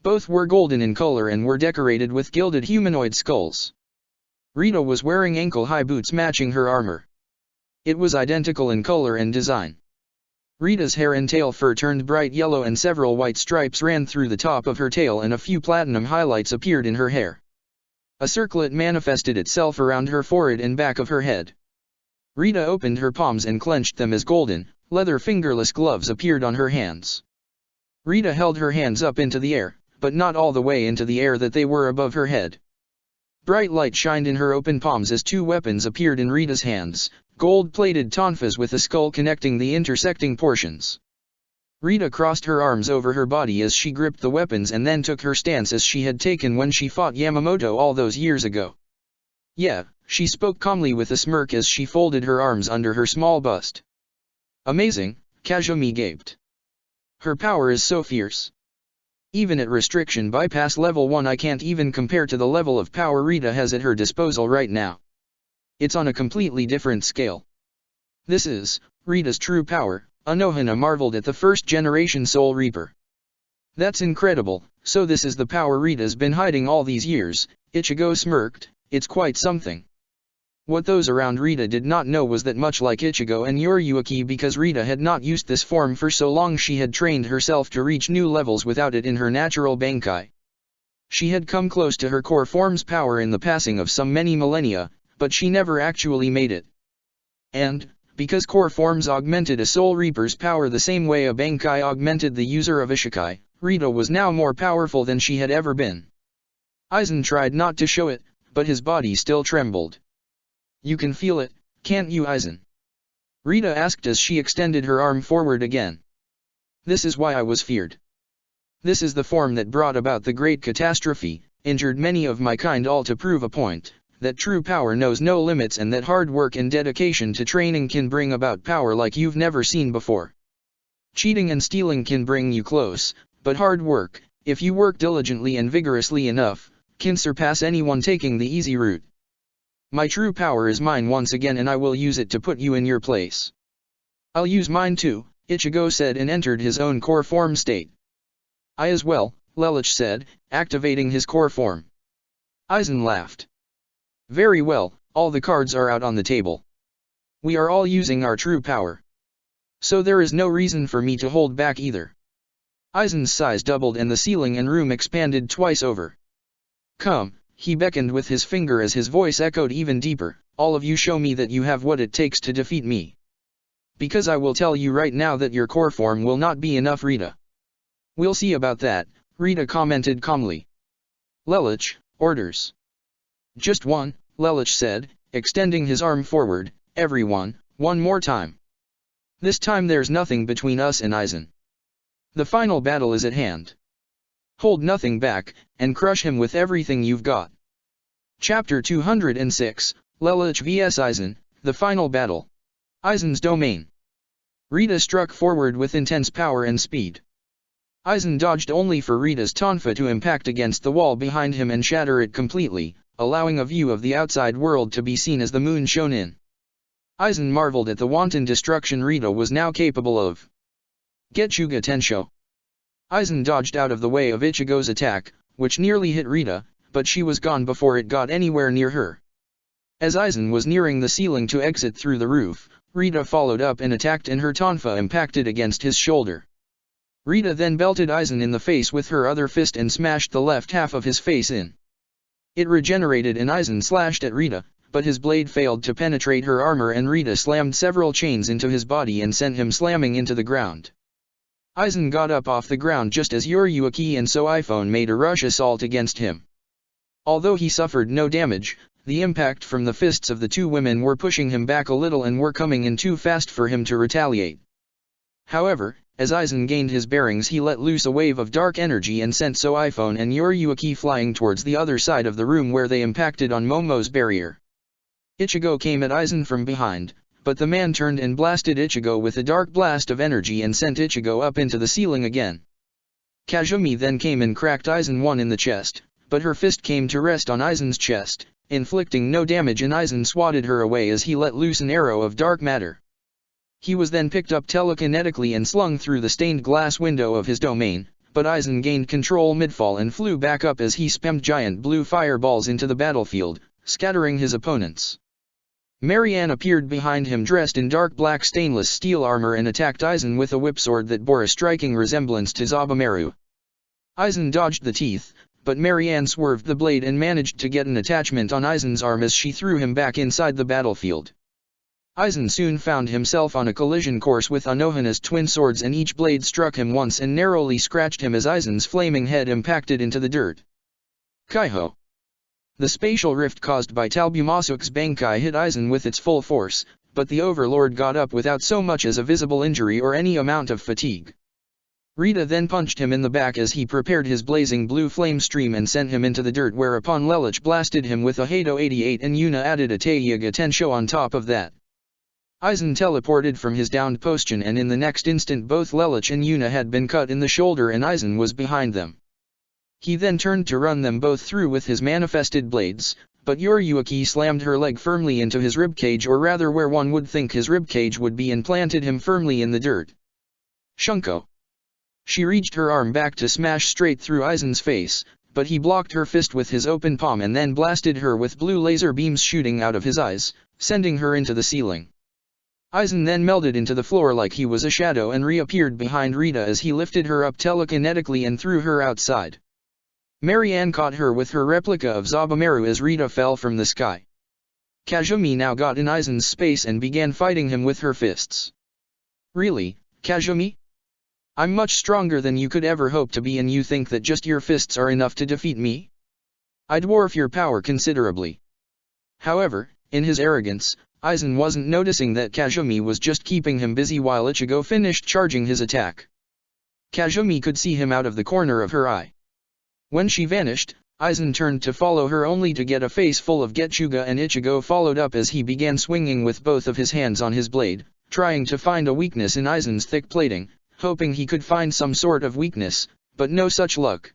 Both were golden in color and were decorated with gilded humanoid skulls. Rita was wearing ankle-high boots matching her armor. It was identical in color and design. Rita's hair and tail fur turned bright yellow and several white stripes ran through the top of her tail and a few platinum highlights appeared in her hair. A circlet manifested itself around her forehead and back of her head. Rita opened her palms and clenched them as golden, leather fingerless gloves appeared on her hands. Rita held her hands up into the air, but not all the way into the air that they were above her head. Bright light shined in her open palms as two weapons appeared in Rita's hands, gold-plated tonfas with a skull connecting the intersecting portions. Rita crossed her arms over her body as she gripped the weapons and then took her stance as she had taken when she fought Yamamoto all those years ago. "Yeah," she spoke calmly with a smirk as she folded her arms under her small bust. "Amazing," Kazumi gaped. "Her power is so fierce. Even at restriction bypass level 1 I can't even compare to the level of power Rita has at her disposal right now. It's on a completely different scale. This is Rita's true power," Anohana marveled at the first-generation Soul Reaper. "That's incredible, so this is the power Rita's been hiding all these years," Ichigo smirked. "It's quite something." What those around Rita did not know was that much like Ichigo and Yoriyuki, because Rita had not used this form for so long, she had trained herself to reach new levels without it in her natural Bankai. She had come close to her core form's power in the passing of some many millennia, but she never actually made it. And, because core forms augmented a Soul Reaper's power the same way a Bankai augmented the user of Isekai, Rita was now more powerful than she had ever been. Aizen tried not to show it, but his body still trembled. "You can feel it, can't you, Aizen?" Rita asked as she extended her arm forward again. "This is why I was feared. This is the form that brought about the great catastrophe, injured many of my kind, all to prove a point, that true power knows no limits and that hard work and dedication to training can bring about power like you've never seen before. Cheating and stealing can bring you close, but hard work, if you work diligently and vigorously enough, can surpass anyone taking the easy route. My true power is mine once again and I will use it to put you in your place." "I'll use mine too," Ichigo said and entered his own core form state. "I as well," Lelouch said, activating his core form. Aizen laughed. "Very well, all the cards are out on the table. We are all using our true power. So there is no reason for me to hold back either." Aizen's size doubled and the ceiling and room expanded twice over. "Come," he beckoned with his finger as his voice echoed even deeper, "all of you show me that you have what it takes to defeat me. Because I will tell you right now that your core form will not be enough, Rita." "We'll see about that," Rita commented calmly. "Lelouch, orders." "Just one," Lelouch said, extending his arm forward. "Everyone, one more time. This time there's nothing between us and Aizen. The final battle is at hand. Hold nothing back, and crush him with everything you've got." Chapter 206, Lelouch vs Aizen, the final battle. Aizen's domain. Rita struck forward with intense power and speed. Aizen dodged only for Rita's tonfa to impact against the wall behind him and shatter it completely, allowing a view of the outside world to be seen as the moon shone in. Aizen marveled at the wanton destruction Rita was now capable of. "Getsuga Tensho." Aizen dodged out of the way of Ichigo's attack, which nearly hit Rita, but she was gone before it got anywhere near her. As Aizen was nearing the ceiling to exit through the roof, Rita followed up and attacked and her tonfa impacted against his shoulder. Rita then belted Aizen in the face with her other fist and smashed the left half of his face in. It regenerated and Aizen slashed at Rita, but his blade failed to penetrate her armor and Rita slammed several chains into his body and sent him slamming into the ground. Aizen got up off the ground just as Yoriyuki and Soifone made a rush assault against him. Although he suffered no damage, the impact from the fists of the two women were pushing him back a little and were coming in too fast for him to retaliate. However, as Aizen gained his bearings, he let loose a wave of dark energy and sent Soifone and Yoriyuki flying towards the other side of the room where they impacted on Momo's barrier. Ichigo came at Aizen from behind, but the man turned and blasted Ichigo with a dark blast of energy and sent Ichigo up into the ceiling again. Kazumi then came and cracked Aizen one in the chest, but her fist came to rest on Aizen's chest, inflicting no damage, and Aizen swatted her away as he let loose an arrow of dark matter. He was then picked up telekinetically and slung through the stained glass window of his domain, but Aizen gained control midfall and flew back up as he spammed giant blue fireballs into the battlefield, scattering his opponents. Marianne appeared behind him dressed in dark black stainless steel armor and attacked Aizen with a whipsword that bore a striking resemblance to Zabumaru. Aizen dodged the teeth, but Marianne swerved the blade and managed to get an attachment on Aizen's arm as she threw him back inside the battlefield. Aizen soon found himself on a collision course with Anohana's twin swords, and each blade struck him once and narrowly scratched him as Aizen's flaming head impacted into the dirt. Kaiho. The spatial rift caused by Talbumasuk's Bankai hit Aizen with its full force, but the Overlord got up without so much as a visible injury or any amount of fatigue. Rita then punched him in the back as he prepared his blazing blue flame stream and sent him into the dirt, whereupon Lelouch blasted him with a Hado 88 and Yuna added a Teiyaga Tensho on top of that. Aizen teleported from his downed position, and in the next instant both Lelouch and Yuna had been cut in the shoulder and Aizen was behind them. He then turned to run them both through with his manifested blades, but Yoriyuki slammed her leg firmly into his ribcage, or rather where one would think his ribcage would be, and planted him firmly in the dirt. Shunko. She reached her arm back to smash straight through Aizen's face, but he blocked her fist with his open palm and then blasted her with blue laser beams shooting out of his eyes, sending her into the ceiling. Aizen then melded into the floor like he was a shadow and reappeared behind Rita as he lifted her up telekinetically and threw her outside. Marianne caught her with her replica of Zabumaru as Rita fell from the sky. Kazumi now got in Aizen's space and began fighting him with her fists. Really, Kazumi? I'm much stronger than you could ever hope to be, and you think that just your fists are enough to defeat me? I dwarf your power considerably. However, in his arrogance, Aizen wasn't noticing that Kazumi was just keeping him busy while Ichigo finished charging his attack. Kazumi could see him out of the corner of her eye. When she vanished, Aizen turned to follow her only to get a face full of Getsuga, and Ichigo followed up as he began swinging with both of his hands on his blade, trying to find a weakness in Aizen's thick plating, hoping he could find some sort of weakness, but no such luck.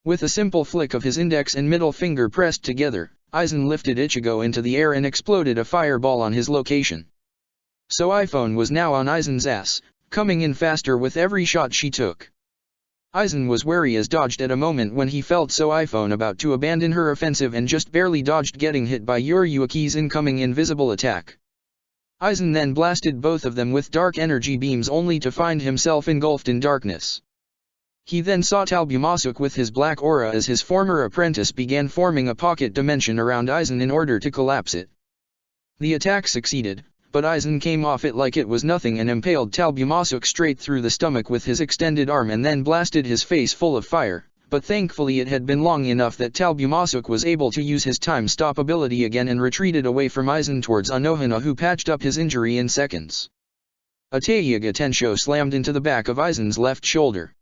With a simple flick of his index and middle finger pressed together, Aizen lifted Ichigo into the air and exploded a fireball on his location. So iPhone was now on Aizen's ass, coming in faster with every shot she took. Aizen was wary as dodged at a moment when he felt So iPhone about to abandon her offensive and just barely dodged getting hit by Yoriyuki's incoming invisible attack. Aizen then blasted both of them with dark energy beams only to find himself engulfed in darkness. He then saw Talbumasuk with his black aura as his former apprentice began forming a pocket dimension around Aizen in order to collapse it. The attack succeeded, but Aizen came off it like it was nothing and impaled Talbumasuk straight through the stomach with his extended arm and then blasted his face full of fire, but thankfully it had been long enough that Talbumasuk was able to use his time stop ability again and retreated away from Aizen towards Anohana, who patched up his injury in seconds. A Teiyaga Tensho slammed into the back of Aizen's left shoulder.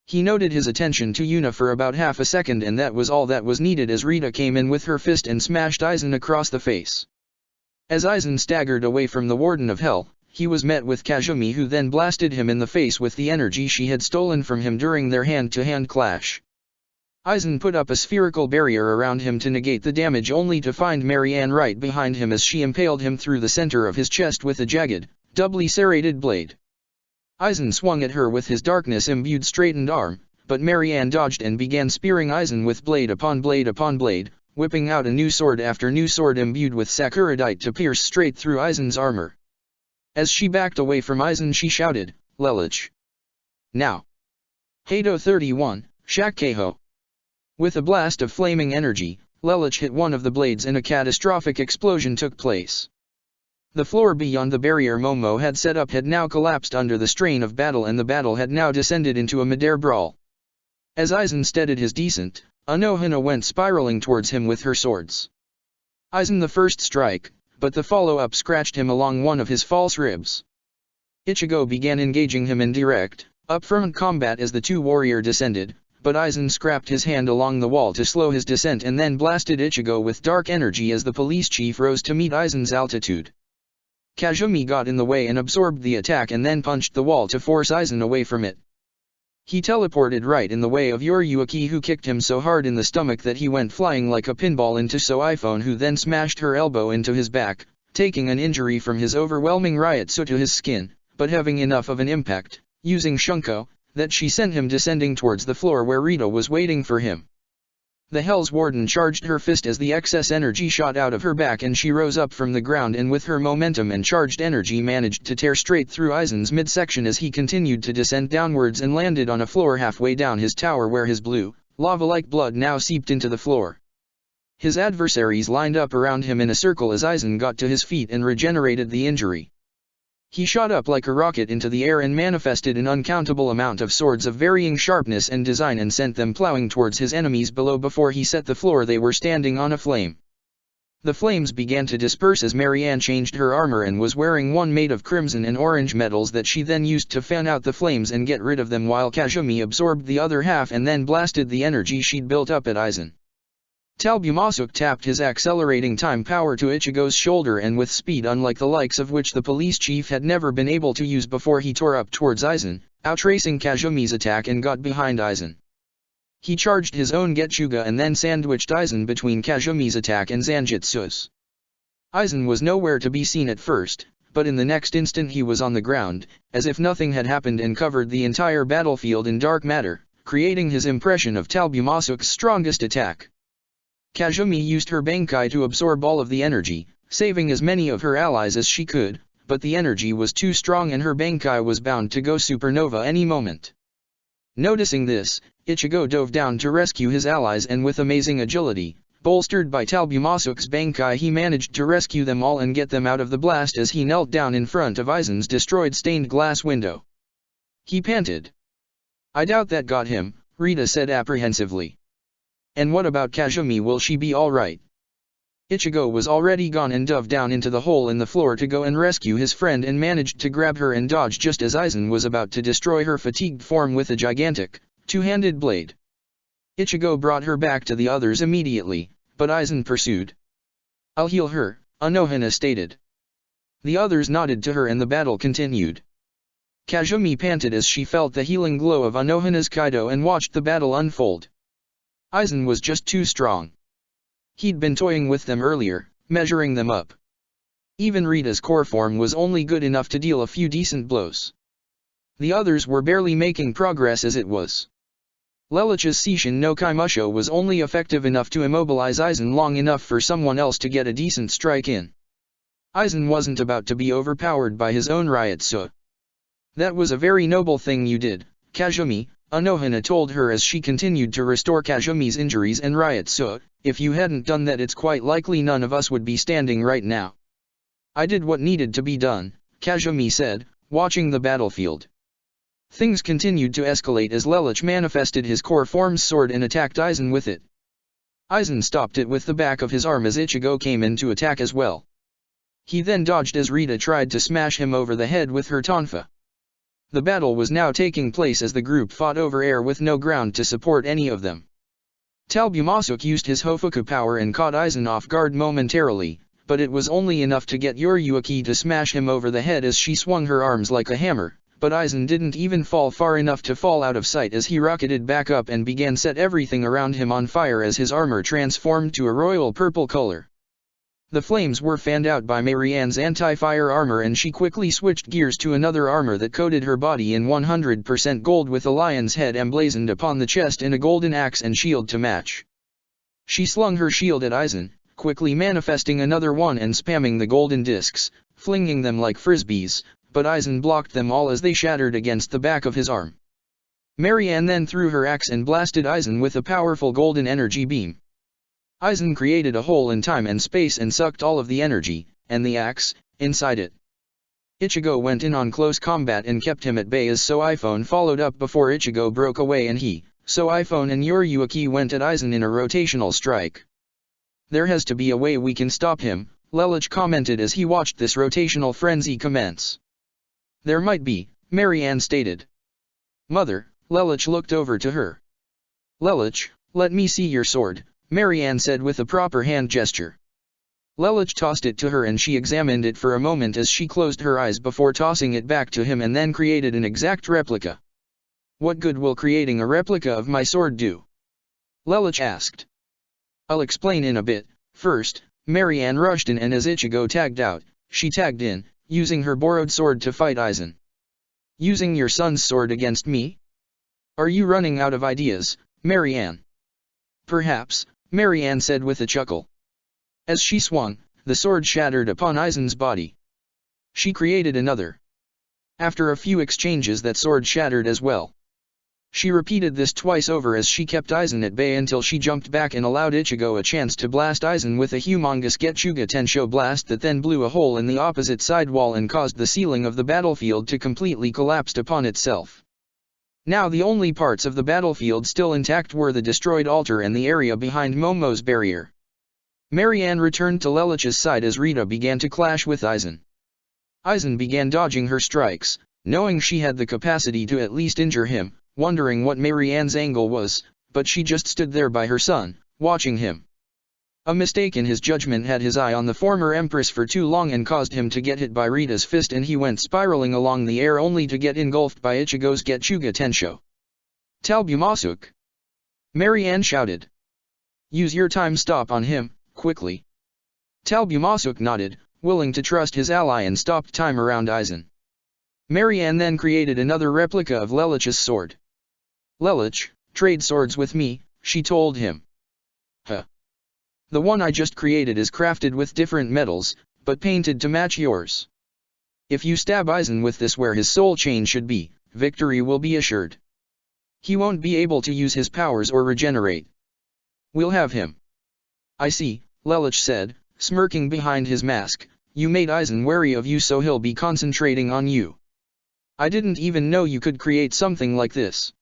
He noted his attention to Yuna for about half a second, and that was all that was needed as Rita came in with her fist and smashed Aizen across the face. As Aizen staggered away from the Warden of Hell, he was met with Kazumi, who then blasted him in the face with the energy she had stolen from him during their hand-to-hand clash. Aizen put up a spherical barrier around him to negate the damage only to find Marianne right behind him as she impaled him through the center of his chest with a jagged, doubly serrated blade. Aizen swung at her with his darkness-imbued straightened arm, but Marianne dodged and began spearing Aizen with blade upon blade upon blade, whipping out a new sword after new sword imbued with Sakuradite to pierce straight through Aizen's armor. As she backed away from Aizen, she shouted, "Lelouch! Now! Hado 31, Shakkeiho!" With a blast of flaming energy, Lelouch hit one of the blades and a catastrophic explosion took place. The floor beyond the barrier Momo had set up had now collapsed under the strain of battle, and the battle had now descended into a mid-air brawl. As Aizen steadied his descent, Anohana went spiraling towards him with her swords. Aizen the first strike, but the follow-up scratched him along one of his false ribs. Ichigo began engaging him in direct, upfront combat as the two warriors descended, but Aizen scrapped his hand along the wall to slow his descent and then blasted Ichigo with dark energy as the police chief rose to meet Aizen's altitude. Kazumi got in the way and absorbed the attack and then punched the wall to force Aizen away from it. He teleported right in the way of Yoriyuki, who kicked him so hard in the stomach that he went flying like a pinball into So iPhone, who then smashed her elbow into his back, taking an injury from his overwhelming Ryutsu to his skin, but having enough of an impact, using Shunko, that she sent him descending towards the floor where Rita was waiting for him. The Hell's Warden charged her fist as the excess energy shot out of her back and she rose up from the ground, and with her momentum and charged energy managed to tear straight through Aizen's midsection as he continued to descend downwards and landed on a floor halfway down his tower where his blue, Lava-like blood now seeped into the floor. His adversaries lined up around him in a circle as Aizen got to his feet and regenerated the injury. He shot up like a rocket into the air and manifested an uncountable amount of swords of varying sharpness and design and sent them plowing towards his enemies below before he set the floor they were standing on aflame. The flames began to disperse as Marianne changed her armor and was wearing one made of crimson and orange metals that she then used to fan out the flames and get rid of them, while Kazumi absorbed the other half and then blasted the energy she'd built up at Aizen. Talbumasuk tapped his accelerating time power to Ichigo's shoulder and with speed unlike the likes of which the police chief had never been able to use before he tore up towards Aizen, outracing Kazumi's attack and got behind Aizen. He charged his own Getsuga and then sandwiched Aizen between Kazumi's attack and Zanjutsu's. Aizen was nowhere to be seen at first, but in the next instant he was on the ground, as if nothing had happened, and covered the entire battlefield in dark matter, creating his impression of Talbumasuk's strongest attack. Kazumi used her Bankai to absorb all of the energy, saving as many of her allies as she could, but the energy was too strong and her Bankai was bound to go supernova any moment. Noticing this, Ichigo dove down to rescue his allies, and with amazing agility, bolstered by Talbumasuk's Bankai, he managed to rescue them all and get them out of the blast as he knelt down in front of Aizen's destroyed stained glass window. He panted. "I doubt that got him," Rita said apprehensively. "And what about Kazumi, will she be alright?" Ichigo was already gone and dove down into the hole in the floor to go and rescue his friend, and managed to grab her and dodge just as Aizen was about to destroy her fatigued form with a gigantic, two-handed blade. Ichigo brought her back to the others immediately, but Aizen pursued. "I'll heal her," Anohana stated. The others nodded to her and the battle continued. Kazumi panted as she felt the healing glow of Anohana's Kaido and watched the battle unfold. Aizen was just too strong. He'd been toying with them earlier, measuring them up. Even Rita's core form was only good enough to deal a few decent blows. The others were barely making progress as it was. Lelich's Seishin no Kaimusho was only effective enough to immobilize Aizen long enough for someone else to get a decent strike in. Aizen wasn't about to be overpowered by his own Ryutsu. "That was a very noble thing you did, Kazumi," Anohana told her as she continued to restore Kazumi's injuries and Ryutsu. "If you hadn't done that, it's quite likely none of us would be standing right now." "I did what needed to be done," Kazumi said, watching the battlefield. Things continued to escalate as Lelich manifested his core form's sword and attacked Aizen with it. Aizen stopped it with the back of his arm as Ichigo came in to attack as well. He then dodged as Rita tried to smash him over the head with her tonfa. The battle was now taking place as the group fought over air with no ground to support any of them. Talbumasuk used his Hofuku power and caught Aizen off guard momentarily, but it was only enough to get Yoriyuki to smash him over the head as she swung her arms like a hammer, but Aizen didn't even fall far enough to fall out of sight as he rocketed back up and began set everything around him on fire as his armor transformed to a royal purple color. The flames were fanned out by Marianne's anti-fire armor, and she quickly switched gears to another armor that coated her body in 100% gold with a lion's head emblazoned upon the chest and a golden axe and shield to match. She slung her shield at Aizen, quickly manifesting another one and spamming the golden discs, flinging them like frisbees, but Aizen blocked them all as they shattered against the back of his arm. Marianne then threw her axe and blasted Aizen with a powerful golden energy beam. Aizen created a hole in time and space and sucked all of the energy, and the axe, inside it. Ichigo went in on close combat and kept him at bay as So-iPhone followed up before Ichigo broke away, and he, So-iPhone and Yoriyuki went at Aizen in a rotational strike. "There has to be a way we can stop him," Lelich commented as he watched this rotational frenzy commence. "There might be," Marianne stated. "Mother," Lelich looked over to her. "Lelich, let me see your sword," Marianne said with a proper hand gesture. Lelich tossed it to her and she examined it for a moment as she closed her eyes before tossing it back to him and then created an exact replica. "What good will creating a replica of my sword do?" Lelich asked. "I'll explain in a bit. First," Marianne rushed in, and as Ichigo tagged out, she tagged in, using her borrowed sword to fight Aizen. "Using your son's sword against me? Are you running out of ideas, Marianne?" "Perhaps," Marianne said with a chuckle. As she swung, the sword shattered upon Aizen's body. She created another. After a few exchanges, that sword shattered as well. She repeated this twice over as she kept Aizen at bay until she jumped back and allowed Ichigo a chance to blast Aizen with a humongous Getsuga Tensho blast that then blew a hole in the opposite side wall and caused the ceiling of the battlefield to completely collapse upon itself. Now the only parts of the battlefield still intact were the destroyed altar and the area behind Momo's barrier. Marianne returned to Lelich's side as Rita began to clash with Aizen. Aizen began dodging her strikes, knowing she had the capacity to at least injure him, wondering what Marianne's angle was, but she just stood there by her son, watching him. A mistake in his judgment had his eye on the former empress for too long and caused him to get hit by Rita's fist, and he went spiraling along the air only to get engulfed by Ichigo's Getsuga Tensho. Talbumasuk! Marianne shouted. Use your time stop on him, quickly. Talbumasuk nodded, willing to trust his ally, and stopped time around Aizen. Marianne then created another replica of Lelich's sword. Lelich, trade swords with me, she told him. Huh. The one I just created is crafted with different metals, but painted to match yours. If you stab Aizen with this where his soul chain should be, victory will be assured. He won't be able to use his powers or regenerate. We'll have him. I see, Lelich said, smirking behind his mask. You made Aizen wary of you so he'll be concentrating on you. I didn't even know you could create something like this.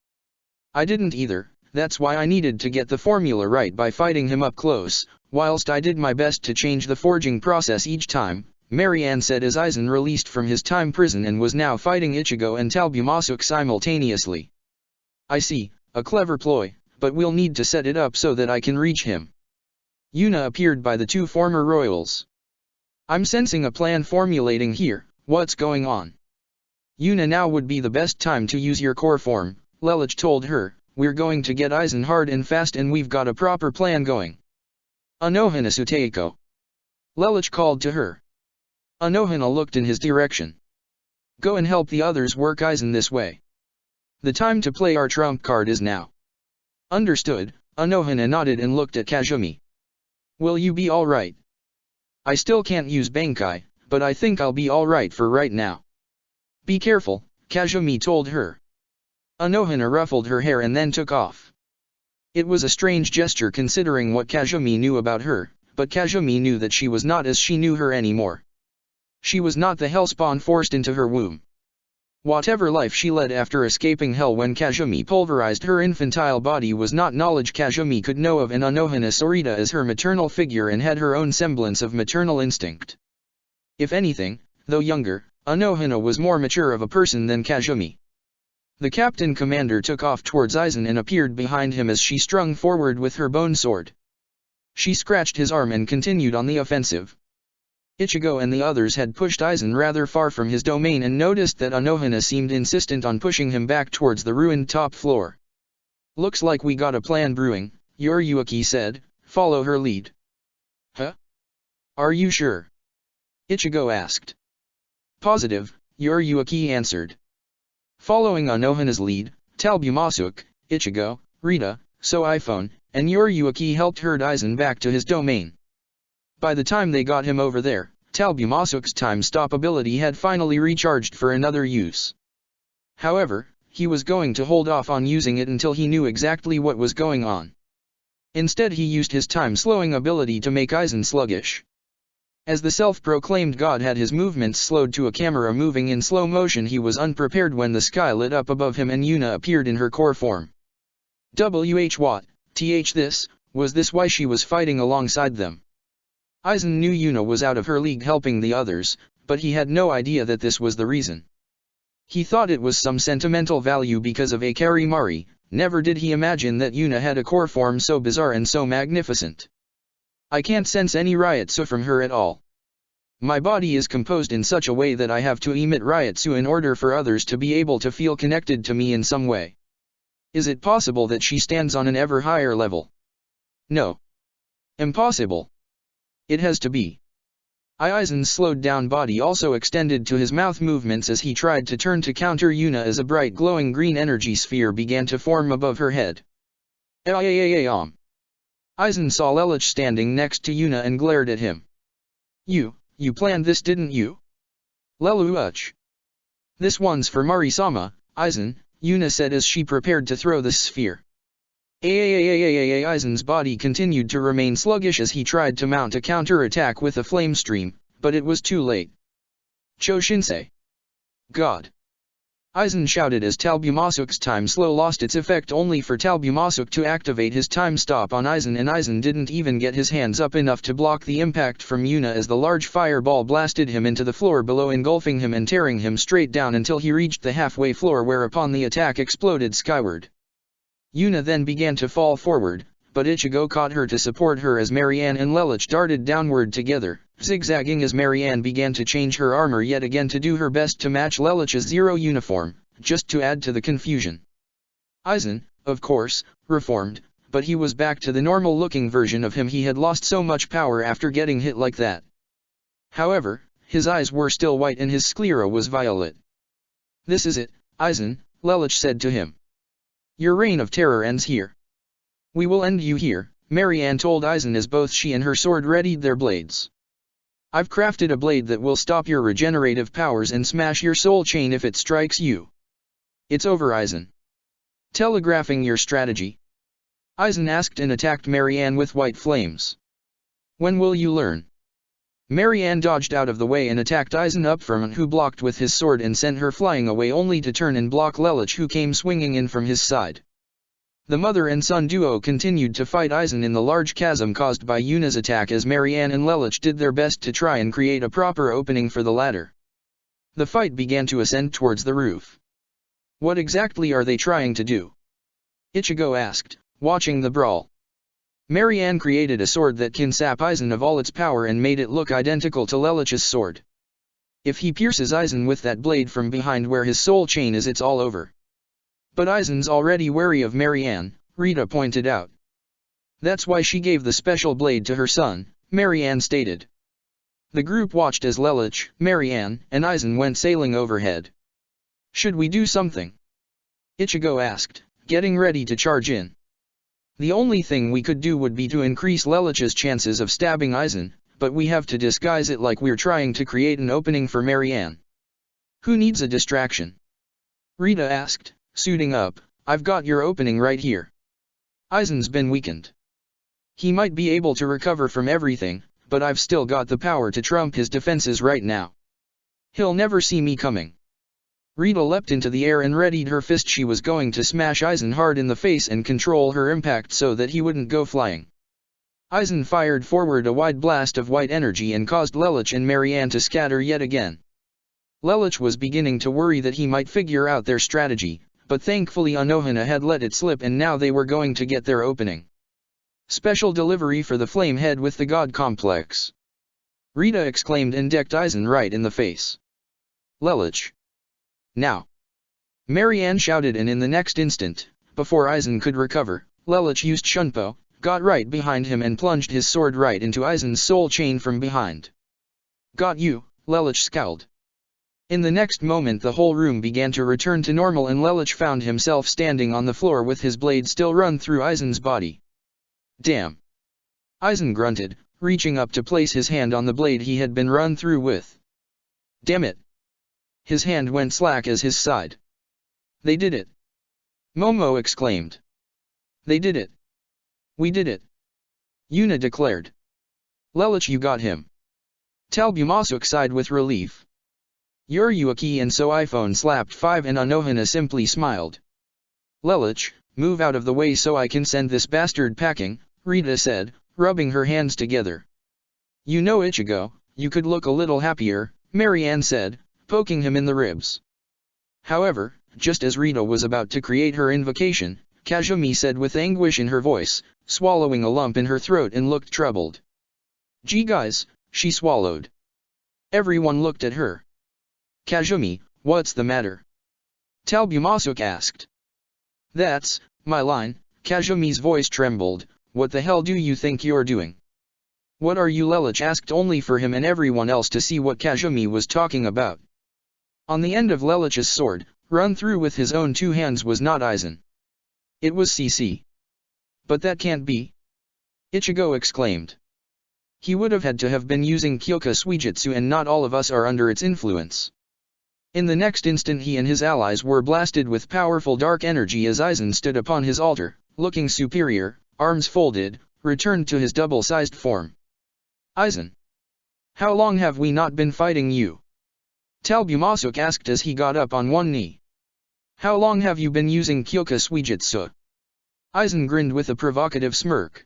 I didn't either, that's why I needed to get the formula right by fighting him up close, whilst I did my best to change the forging process each time, Marianne said as Aizen released from his time prison and was now fighting Ichigo and Talbumasuk simultaneously. I see, a clever ploy, but we'll need to set it up so that I can reach him. Yuna appeared by the two former royals. I'm sensing a plan formulating here, what's going on? Yuna, now would be the best time to use your core form, Lelich told her. We're going to get Aizen hard and fast and we've got a proper plan going. Anohana Suteiko. Lelich called to her. Anohana looked in his direction. Go and help the others work Aizen this way. The time to play our trump card is now. Understood, Anohana nodded and looked at Kazumi. Will you be alright? I still can't use Bankai, but I think I'll be alright for right now. Be careful, Kazumi told her. Anohana ruffled her hair and then took off. It was a strange gesture considering what Kazumi knew about her, but Kazumi knew that she was not as she knew her anymore. She was not the hellspawn forced into her womb. Whatever life she led after escaping hell when Kazumi pulverized her infantile body was not knowledge Kazumi could know of, and Anohana saw Rita as her maternal figure and had her own semblance of maternal instinct. If anything, though younger, Anohana was more mature of a person than Kazumi. The captain commander took off towards Aizen and appeared behind him as she strung forward with her bone sword. She scratched his arm and continued on the offensive. Ichigo and the others had pushed Aizen rather far from his domain and noticed that Anohana seemed insistent on pushing him back towards the ruined top floor. Looks like we got a plan brewing, Yoriyuki said, follow her lead. Huh? Are you sure? Ichigo asked. Positive, Yoriyuki answered. Following Anohana's lead, Talbumasuk, Ichigo, Rita, iPhone, and Yoriyuki helped herd Aizen back to his domain. By the time they got him over there, Talbumasuk's time stop ability had finally recharged for another use. However, he was going to hold off on using it until he knew exactly what was going on. Instead he used his time slowing ability to make Aizen sluggish. As the self-proclaimed god had his movements slowed to a camera moving in slow motion, he was unprepared when the sky lit up above him and Yuna appeared in her core form. What, was this why she was fighting alongside them? Aizen knew Yuna was out of her league helping the others, but he had no idea that this was the reason. He thought it was some sentimental value because of Akari Mari, never did he imagine that Yuna had a core form so bizarre and so magnificent. I can't sense any Ryotsu from her at all. My body is composed in such a way that I have to emit Ryotsu in order for others to be able to feel connected to me in some way. Is it possible that she stands on an ever higher level? No. Impossible. It has to be. Aizen's slowed down body also extended to his mouth movements as he tried to turn to counter Yuna as a bright glowing green energy sphere began to form above her head. Aizen saw Lelich standing next to Yuna and glared at him. You planned this, didn't you? Lelouch. This one's for Mari-sama, Aizen, Yuna said as she prepared to throw the sphere. Aizen's body continued to remain sluggish as he tried to mount a counter-attack with a flame stream, but it was too late. Choshinsei! God! Aizen shouted as Talbumasuk's time slow lost its effect only for Talbumasuk to activate his time stop on Aizen, and Aizen didn't even get his hands up enough to block the impact from Yuna as the large fireball blasted him into the floor below, engulfing him and tearing him straight down until he reached the halfway floor, whereupon the attack exploded skyward. Yuna then began to fall forward, but Ichigo caught her to support her as Marianne and Lelouch darted downward together, zigzagging as Marianne began to change her armor yet again to do her best to match Lelouch's zero uniform, just to add to the confusion. Aizen, of course, reformed, but he was back to the normal-looking version of him. He had lost so much power after getting hit like that. However, his eyes were still white and his sclera was violet. "This is it, Aizen," Lelouch said to him. "Your reign of terror ends here. We will end you here," Marianne told Aizen as both she and her sword readied their blades. "I've crafted a blade that will stop your regenerative powers and smash your soul chain if it strikes you. It's over, Aizen. Telegraphing your strategy?" Aizen asked and attacked Marianne with white flames. "When will you learn?" Marianne dodged out of the way and attacked Aizen up front, who blocked with his sword and sent her flying away only to turn and block Lelouch, who came swinging in from his side. The mother and son duo continued to fight Aizen in the large chasm caused by Yuna's attack as Marianne and Lelouch did their best to try and create a proper opening for the latter. The fight began to ascend towards the roof. "What exactly are they trying to do?" Ichigo asked, watching the brawl. Marianne created a sword that can sap Aizen of all its power and made it look identical to Lelouch's sword. "If he pierces Aizen with that blade from behind where his soul chain is, it's all over." "But Aizen's already wary of Marianne," Rita pointed out. "That's why she gave the special blade to her son," Marianne stated. The group watched as Lelouch, Marianne, and Aizen went sailing overhead. "Should we do something?" Ichigo asked, getting ready to charge in. "The only thing we could do would be to increase Lelouch's chances of stabbing Aizen, but we have to disguise it like we're trying to create an opening for Marianne." "Who needs a distraction?" Rita asked, suiting up. "I've got your opening right here." "Aizen's been weakened. He might be able to recover from everything, but I've still got the power to trump his defenses right now. He'll never see me coming." Rita leapt into the air and readied her fist. She was going to smash Aizen hard in the face and control her impact so that he wouldn't go flying. Aizen fired forward a wide blast of white energy and caused Lelouch and Marianne to scatter yet again. Lelouch was beginning to worry that he might figure out their strategy, but thankfully Anohana had let it slip and now they were going to get their opening. "Special delivery for the flame head with the god complex," Rita exclaimed and decked Aizen right in the face. "Lelouch. Now!" Marianne shouted, and in the next instant, before Aizen could recover, Lelouch used Shunpo, got right behind him and plunged his sword right into Aizen's soul chain from behind. "Got you," Lelouch scowled. In the next moment the whole room began to return to normal and Lelouch found himself standing on the floor with his blade still run through Aizen's body. "Damn!" Aizen grunted, reaching up to place his hand on the blade he had been run through with. "Damn it!" His hand went slack as his side. "They did it!" Momo exclaimed. "They did it! We did it!" Yuna declared. "Lelouch, you got him!" Talbumasuk sighed with relief. Yuruaki and So iPhone slapped 5 and Anohana simply smiled. "Lelouch, move out of the way so I can send this bastard packing," Rita said, rubbing her hands together. "You know, Ichigo, you could look a little happier," Marianne said, poking him in the ribs. However, just as Rita was about to create her invocation, Kazumi said with anguish in her voice, swallowing a lump in her throat and looked troubled. "Gee guys," she swallowed. Everyone looked at her. "Kazumi, what's the matter?" Talbumasuk asked. "That's my line," Kazumi's voice trembled. "What the hell do you think you're doing?" "What are you?" Lelouch asked, only for him and everyone else to see what Kazumi was talking about. On the end of Lelouch's sword, run through with his own two hands, was not Aizen. It was CC. "But that can't be!" Ichigo exclaimed. "He would have had to have been using Kyoka Suijutsu and not all of us are under its influence." In the next instant he and his allies were blasted with powerful dark energy as Aizen stood upon his altar, looking superior, arms folded, returned to his double-sized form. Aizen, how long have we not been fighting you? Talbumasuk asked as he got up on one knee. How long have you been using Kyoka Suijutsu? Aizen grinned with a provocative smirk.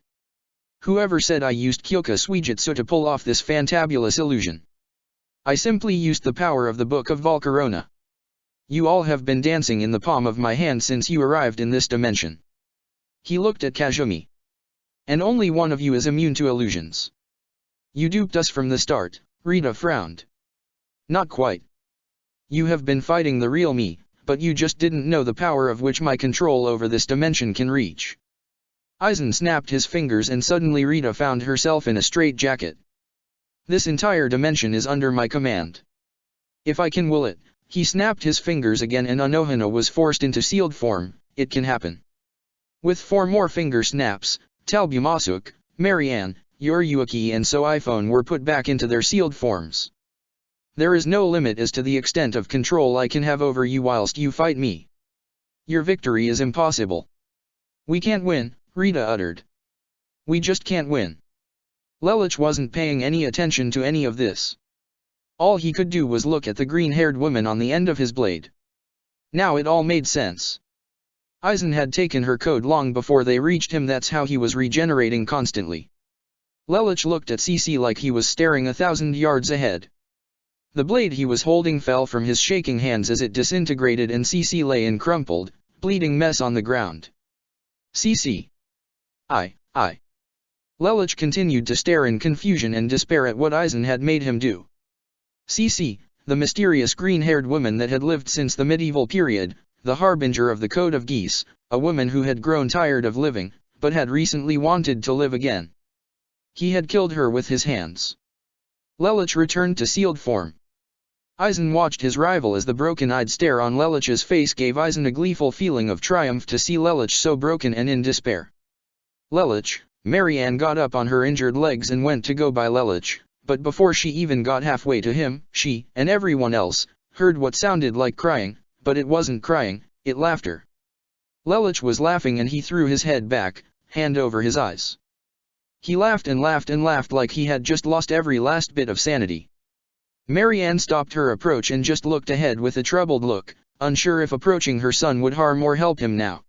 Whoever said I used Kyoka Suijutsu to pull off this fantabulous illusion? I simply used the power of the Book of Volcarona. You all have been dancing in the palm of my hand since you arrived in this dimension. He looked at Kazumi. And only one of you is immune to illusions. You duped us from the start, Rita frowned. Not quite. You have been fighting the real me, but you just didn't know the power of which my control over this dimension can reach. Aizen snapped his fingers and suddenly Rita found herself in a straitjacket. This entire dimension is under my command. If I can will it, he snapped his fingers again and Anohana was forced into sealed form. It can happen. With 4 more finger snaps, Talbumasuk, Marianne, Yoryuki and Soiphone were put back into their sealed forms. There is no limit as to the extent of control I can have over you whilst you fight me. Your victory is impossible. We can't win, Rita uttered. We just can't win. Lelouch wasn't paying any attention to any of this. All he could do was look at the green-haired woman on the end of his blade. Now it all made sense. Aizen had taken her code long before they reached him, that's how he was regenerating constantly. Lelouch looked at CC like he was staring 1,000 yards ahead. The blade he was holding fell from his shaking hands as it disintegrated and CC lay in crumpled, bleeding mess on the ground. CC. I. Lelouch continued to stare in confusion and despair at what Aizen had made him do. CC, the mysterious green-haired woman that had lived since the medieval period, the harbinger of the Code of Geese, a woman who had grown tired of living, but had recently wanted to live again. He had killed her with his hands. Lelouch returned to sealed form. Aizen watched his rival as the broken-eyed stare on Lelouch's face gave Aizen a gleeful feeling of triumph to see Lelouch so broken and in despair. Lelouch, Marianne got up on her injured legs and went to go by Lelouch, but before she even got halfway to him, she, and everyone else, heard what sounded like crying, but it wasn't crying, it laughter. Lelouch was laughing and he threw his head back, hand over his eyes. He laughed and laughed and laughed like he had just lost every last bit of sanity. Marianne stopped her approach and just looked ahead with a troubled look, unsure if approaching her son would harm or help him now.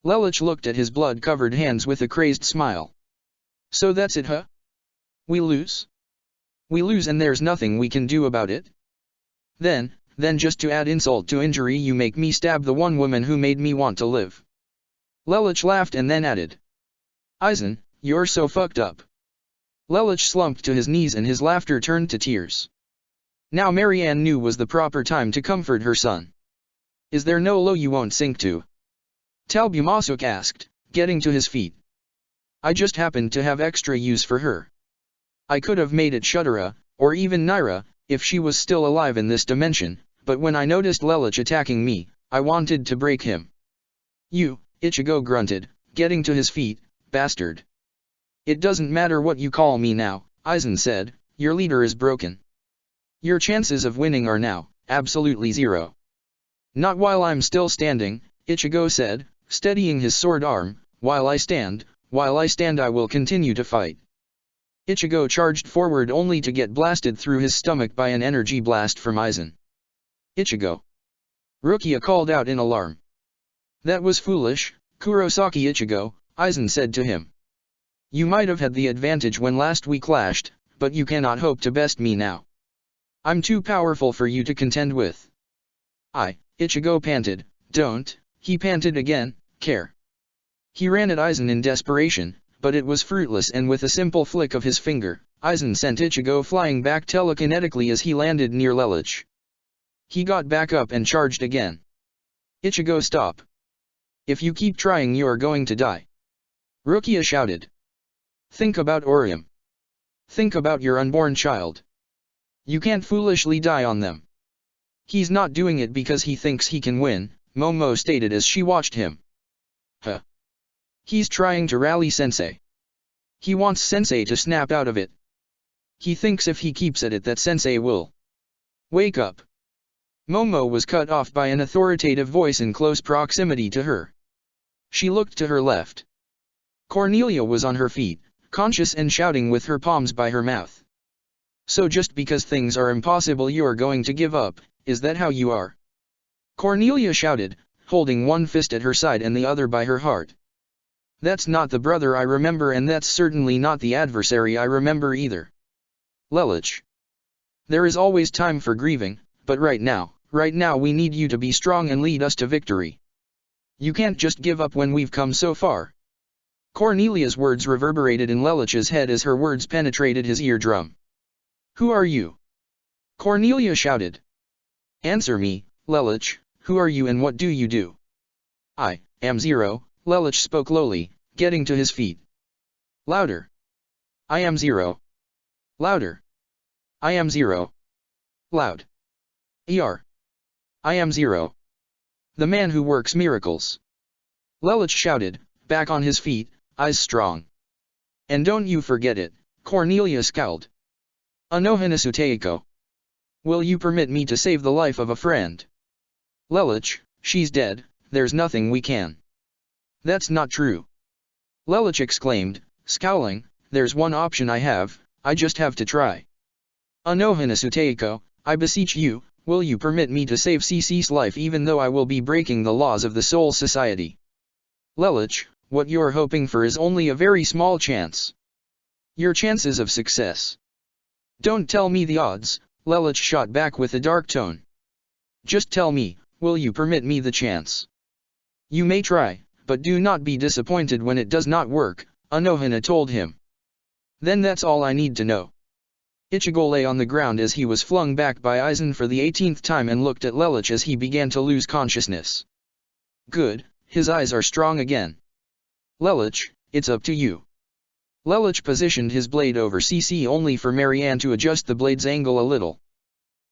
Lelouch looked at his blood-covered hands with a crazed smile. So that's it, huh? We lose? We lose and there's nothing we can do about it? Then just to add insult to injury you make me stab the one woman who made me want to live. Lelouch laughed and then added. Aizen, you're so fucked up. Lelouch slumped to his knees and his laughter turned to tears. Now Marianne knew was the proper time to comfort her son. Is there no low you won't sink to? Talbumasuk asked, getting to his feet. I just happened to have extra use for her. I could have made it Shudera, or even Naira, if she was still alive in this dimension, but when I noticed Lelouch attacking me, I wanted to break him. You, Ichigo grunted, getting to his feet, bastard. It doesn't matter what you call me now, Aizen said, your leader is broken. Your chances of winning are now, absolutely zero. Not while I'm still standing, Ichigo said, steadying his sword arm, while I stand I will continue to fight. Ichigo charged forward only to get blasted through his stomach by an energy blast from Aizen. Ichigo. Rukia called out in alarm. That was foolish, Kurosaki Ichigo, Aizen said to him. You might have had the advantage when last we clashed, but you cannot hope to best me now. I'm too powerful for you to contend with. Ichigo panted, don't, he panted again, care. He ran at Aizen in desperation, but it was fruitless and with a simple flick of his finger, Aizen sent Ichigo flying back telekinetically as he landed near Lelouch. He got back up and charged again. Ichigo, stop. If you keep trying you're going to die. Rukia shouted. Think about Orium. Think about your unborn child. You can't foolishly die on them. He's not doing it because he thinks he can win, Momo stated as she watched him. Huh. He's trying to rally Sensei. He wants Sensei to snap out of it. He thinks if he keeps at it that Sensei will wake up. Momo was cut off by an authoritative voice in close proximity to her. She looked to her left. Cornelia was on her feet, conscious and shouting with her palms by her mouth. So just because things are impossible you're going to give up, is that how you are? Cornelia shouted, holding one fist at her side and the other by her heart. That's not the brother I remember, and that's certainly not the adversary I remember either. Lelich. There is always time for grieving, but right now we need you to be strong and lead us to victory. You can't just give up when we've come so far. Cornelia's words reverberated in Lelich's head as her words penetrated his eardrum. Who are you? Cornelia shouted. Answer me, Lelich, who are you and what do you do? I am Zero, Lelich spoke lowly, getting to his feet. Louder. I am Zero. Louder. I am Zero. Loud. I am Zero. The man who works miracles. Lelich shouted, back on his feet, eyes strong. And don't you forget it, Cornelia scowled. Anohanasuteiko. Will you permit me to save the life of a friend? Lelich, she's dead, there's nothing we can. That's not true. Lelich exclaimed, scowling, there's one option I have, I just have to try. Anohanasuteiko, I beseech you, will you permit me to save Cece's life even though I will be breaking the laws of the Soul Society? Lelich, what you're hoping for is only a very small chance. Your chances of success. Don't tell me the odds, Lelich shot back with a dark tone. Just tell me, will you permit me the chance? You may try, but do not be disappointed when it does not work, Anohana told him. Then that's all I need to know. Ichigo lay on the ground as he was flung back by Aizen for the 18th time and looked at Lelich as he began to lose consciousness. Good, his eyes are strong again. Lelich, it's up to you. Lelich positioned his blade over Cece only for Marianne to adjust the blade's angle a little.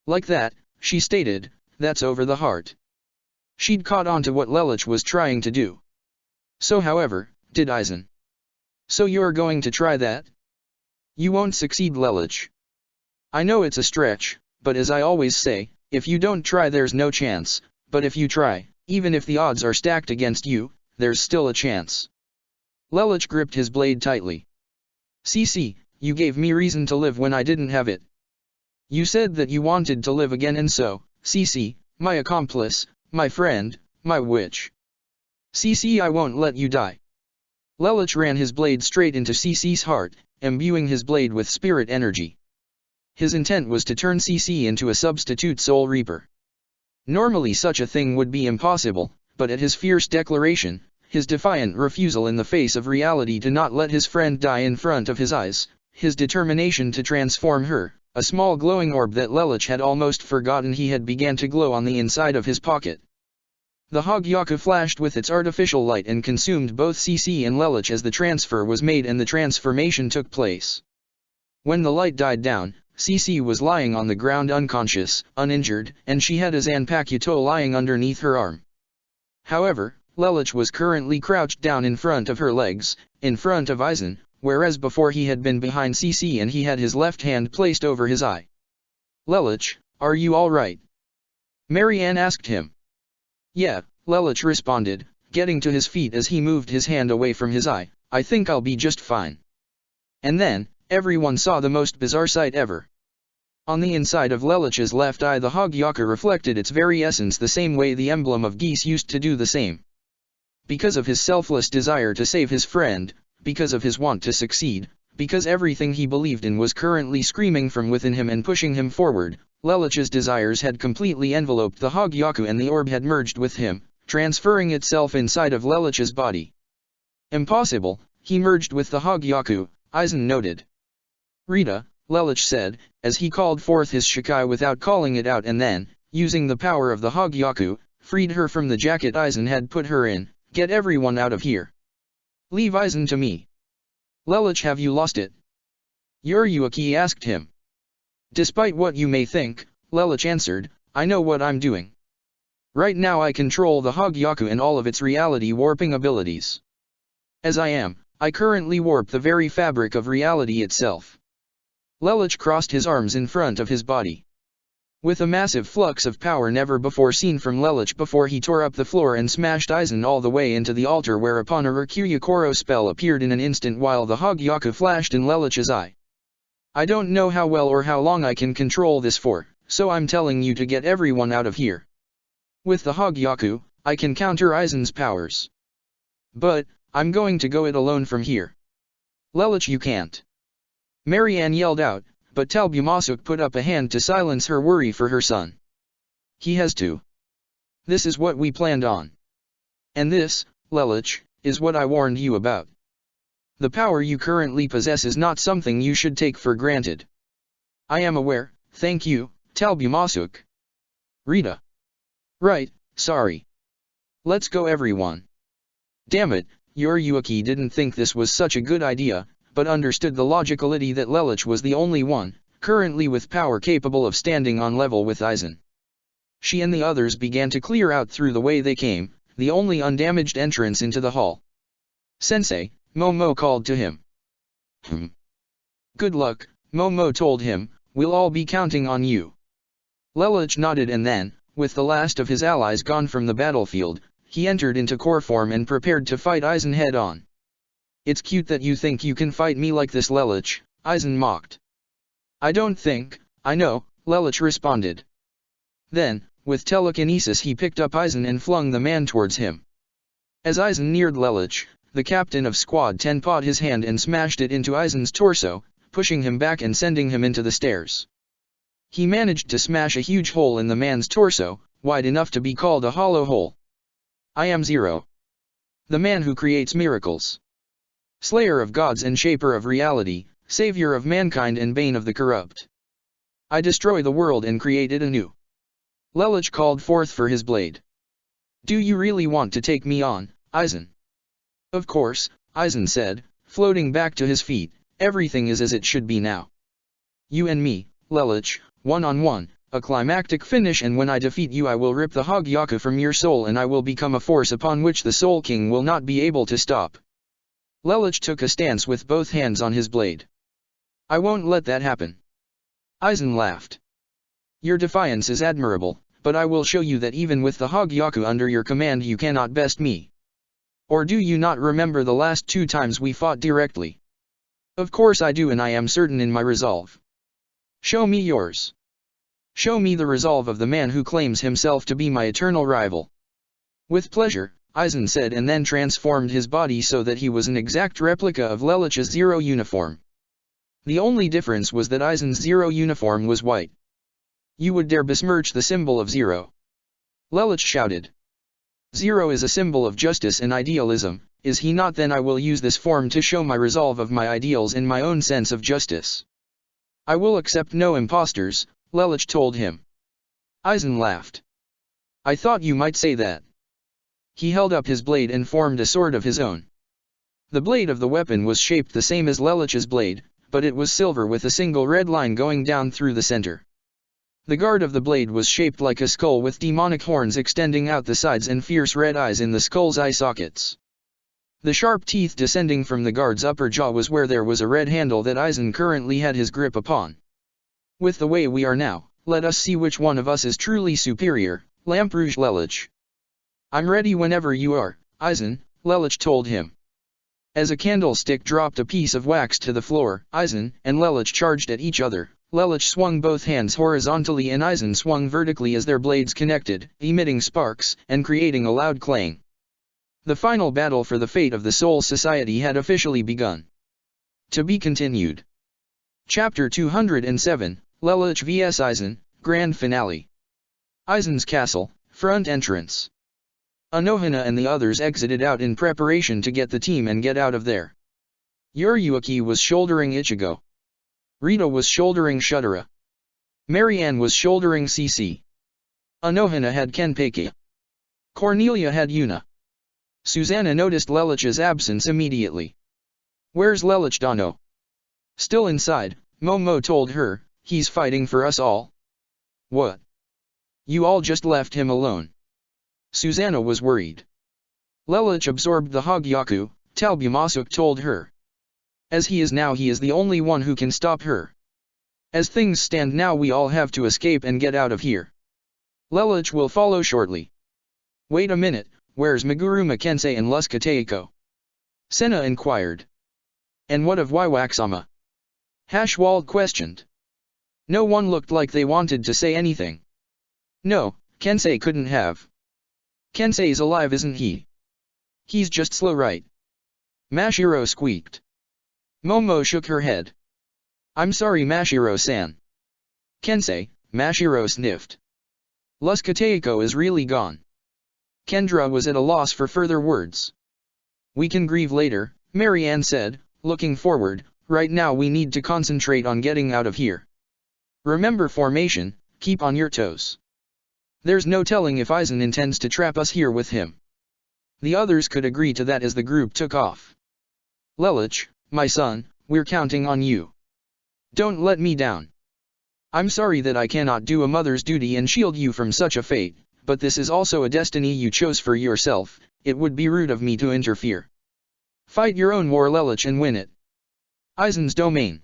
Like that, she stated, that's over the heart. She'd caught on to what Lelich was trying to do. So however, did Aizen. So you're going to try that? You won't succeed, Lelich. I know it's a stretch, but as I always say, if you don't try there's no chance, but if you try, even if the odds are stacked against you, there's still a chance. Lelich gripped his blade tightly. Cece, you gave me reason to live when I didn't have it. You said that you wanted to live again, and so, Cece, my accomplice, my friend, my witch. Cece, I won't let you die. Lelich ran his blade straight into Cece's heart, imbuing his blade with spirit energy. His intent was to turn Cece into a substitute Soul Reaper. Normally such a thing would be impossible, but at his fierce declaration, his defiant refusal in the face of reality to not let his friend die in front of his eyes, his determination to transform her, a small glowing orb that Lelich had almost forgotten he had began to glow on the inside of his pocket. The Hogyaku flashed with its artificial light and consumed both Cece and Lelich as the transfer was made and the transformation took place. When the light died down, Cece was lying on the ground unconscious, uninjured, and she had a Zanpakuto lying underneath her arm. However, Lelich was currently crouched down in front of her legs, in front of Aizen, whereas before he had been behind Cece and he had his left hand placed over his eye. Lelich, are you all right? Marianne asked him. Yeah, Lelich responded, getting to his feet as he moved his hand away from his eye, I think I'll be just fine. And then, everyone saw the most bizarre sight ever. On the inside of Lelich's left eye the Hogyaku reflected its very essence the same way the emblem of geese used to do the same. Because of his selfless desire to save his friend, because of his want to succeed, because everything he believed in was currently screaming from within him and pushing him forward, Lelich's desires had completely enveloped the Hogyaku and the orb had merged with him, transferring itself inside of Lelich's body. Impossible, he merged with the Hogyaku, Aizen noted. Rita, Lelich said, as he called forth his Shikai without calling it out and then, using the power of the Hogyaku, freed her from the jacket Aizen had put her in. Get everyone out of here. Leave Aizen to me. Lelich, have you lost it? Yuryuki asked him. Despite what you may think, Lelich answered, I know what I'm doing. Right now I control the Hogyaku and all of its reality warping abilities. As I currently warp the very fabric of reality itself. Lelich crossed his arms in front of his body. With a massive flux of power never before seen from Lelich before, he tore up the floor and smashed Aizen all the way into the altar, whereupon a Rakyukoro spell appeared in an instant while the Hogyaku flashed in Lelich's eye. I don't know how well or how long I can control this for, so I'm telling you to get everyone out of here. With the Hogyaku, I can counter Aizen's powers. But, I'm going to go it alone from here. Lelich, you can't. Marianne yelled out, but Talbumasuk put up a hand to silence her worry for her son. He has to. This is what we planned on. And this, Lelich, is what I warned you about. The power you currently possess is not something you should take for granted. I am aware, thank you, Talbumasuk. Rita. Right, sorry. Let's go everyone. Damn it, Yoriyuki didn't think this was such a good idea, but understood the logicality that Lelich was the only one, currently with power capable of standing on level with Aizen. She and the others began to clear out through the way they came, the only undamaged entrance into the hall. Sensei, Momo called to him. Good luck, Momo told him, we'll all be counting on you. Lelich nodded, and then, with the last of his allies gone from the battlefield, he entered into core form and prepared to fight Aizen head on. It's cute that you think you can fight me like this, Lelich, Aizen mocked. I don't think, I know, Lelich responded. Then, with telekinesis he picked up Aizen and flung the man towards him. As Aizen neared Lelich, the captain of Squad 10 pawed his hand and smashed it into Aizen's torso, pushing him back and sending him into the stairs. He managed to smash a huge hole in the man's torso, wide enough to be called a hollow hole. I am Zero. The man who creates miracles. Slayer of gods and shaper of reality, savior of mankind and bane of the corrupt. I destroy the world and create it anew. Lelich called forth for his blade. Do you really want to take me on, Aizen? Of course, Aizen said, floating back to his feet, everything is as it should be now. You and me, Lelich, one-on-one, a climactic finish, and when I defeat you I will rip the Hogyaku from your soul and I will become a force upon which the Soul King will not be able to stop. Lelich took a stance with both hands on his blade. I won't let that happen. Aizen laughed. Your defiance is admirable, but I will show you that even with the Hogyaku under your command you cannot best me. Or do you not remember the last 2 times we fought directly? Of course I do, and I am certain in my resolve. Show me yours. Show me the resolve of the man who claims himself to be my eternal rival. With pleasure, Aizen said, and then transformed his body so that he was an exact replica of Lelich's Zero uniform. The only difference was that Aizen's Zero uniform was white. You would dare besmirch the symbol of Zero? Lelich shouted. Zero is a symbol of justice and idealism, is he not? Then I will use this form to show my resolve of my ideals and my own sense of justice. I will accept no impostors, Lelich told him. Aizen laughed. I thought you might say that. He held up his blade and formed a sword of his own. The blade of the weapon was shaped the same as Lelich's blade, but it was silver with a single red line going down through the center. The guard of the blade was shaped like a skull with demonic horns extending out the sides and fierce red eyes in the skull's eye sockets. The sharp teeth descending from the guard's upper jaw was where there was a red handle that Aizen currently had his grip upon. With the way we are now, let us see which one of us is truly superior, Lamperouge Lelich. I'm ready whenever you are, Aizen, Lelich told him. As a candlestick dropped a piece of wax to the floor, Aizen and Lelich charged at each other. Lelich swung both hands horizontally and Aizen swung vertically as their blades connected, emitting sparks and creating a loud clang. The final battle for the fate of the Soul Society had officially begun. To be continued. Chapter 207, Lelich vs Aizen, Grand Finale. Aizen's Castle, Front Entrance. Anohana and the others exited out in preparation to get the team and get out of there. Yoriyuki was shouldering Ichigo. Rita was shouldering Shutara. Marianne was shouldering CC. Anohana had Kenpeki. Cornelia had Yuna. Susanna noticed Lelich's absence immediately. Where's Lelich Dano? Still inside, Momo told her, he's fighting for us all. What? You all just left him alone. Susanna was worried. Lelich absorbed the Hogyaku, Talbumasuk told her. As he is now, he is the only one who can stop her. As things stand now, we all have to escape and get out of here. Lelich will follow shortly. Wait a minute, where's Meguruma Kensei and Luska Teiko? Senna inquired. And what of Waiwak-sama? Haschwald questioned. No one looked like they wanted to say anything. No, Kensei couldn't have. Kensei's alive, isn't he? He's just slow, right? Mashiro squeaked. Momo shook her head. I'm sorry, Mashiro-san. Kensei, Mashiro sniffed. Luska Teiko is really gone. Kendra was at a loss for further words. We can grieve later, Marianne said, looking forward. Right now we need to concentrate on getting out of here. Remember formation, keep on your toes. There's no telling if Aizen intends to trap us here with him. The others could agree to that as the group took off. Lelich, my son, we're counting on you. Don't let me down. I'm sorry that I cannot do a mother's duty and shield you from such a fate, but this is also a destiny you chose for yourself. It would be rude of me to interfere. Fight your own war, Lelich, and win it. Aizen's domain.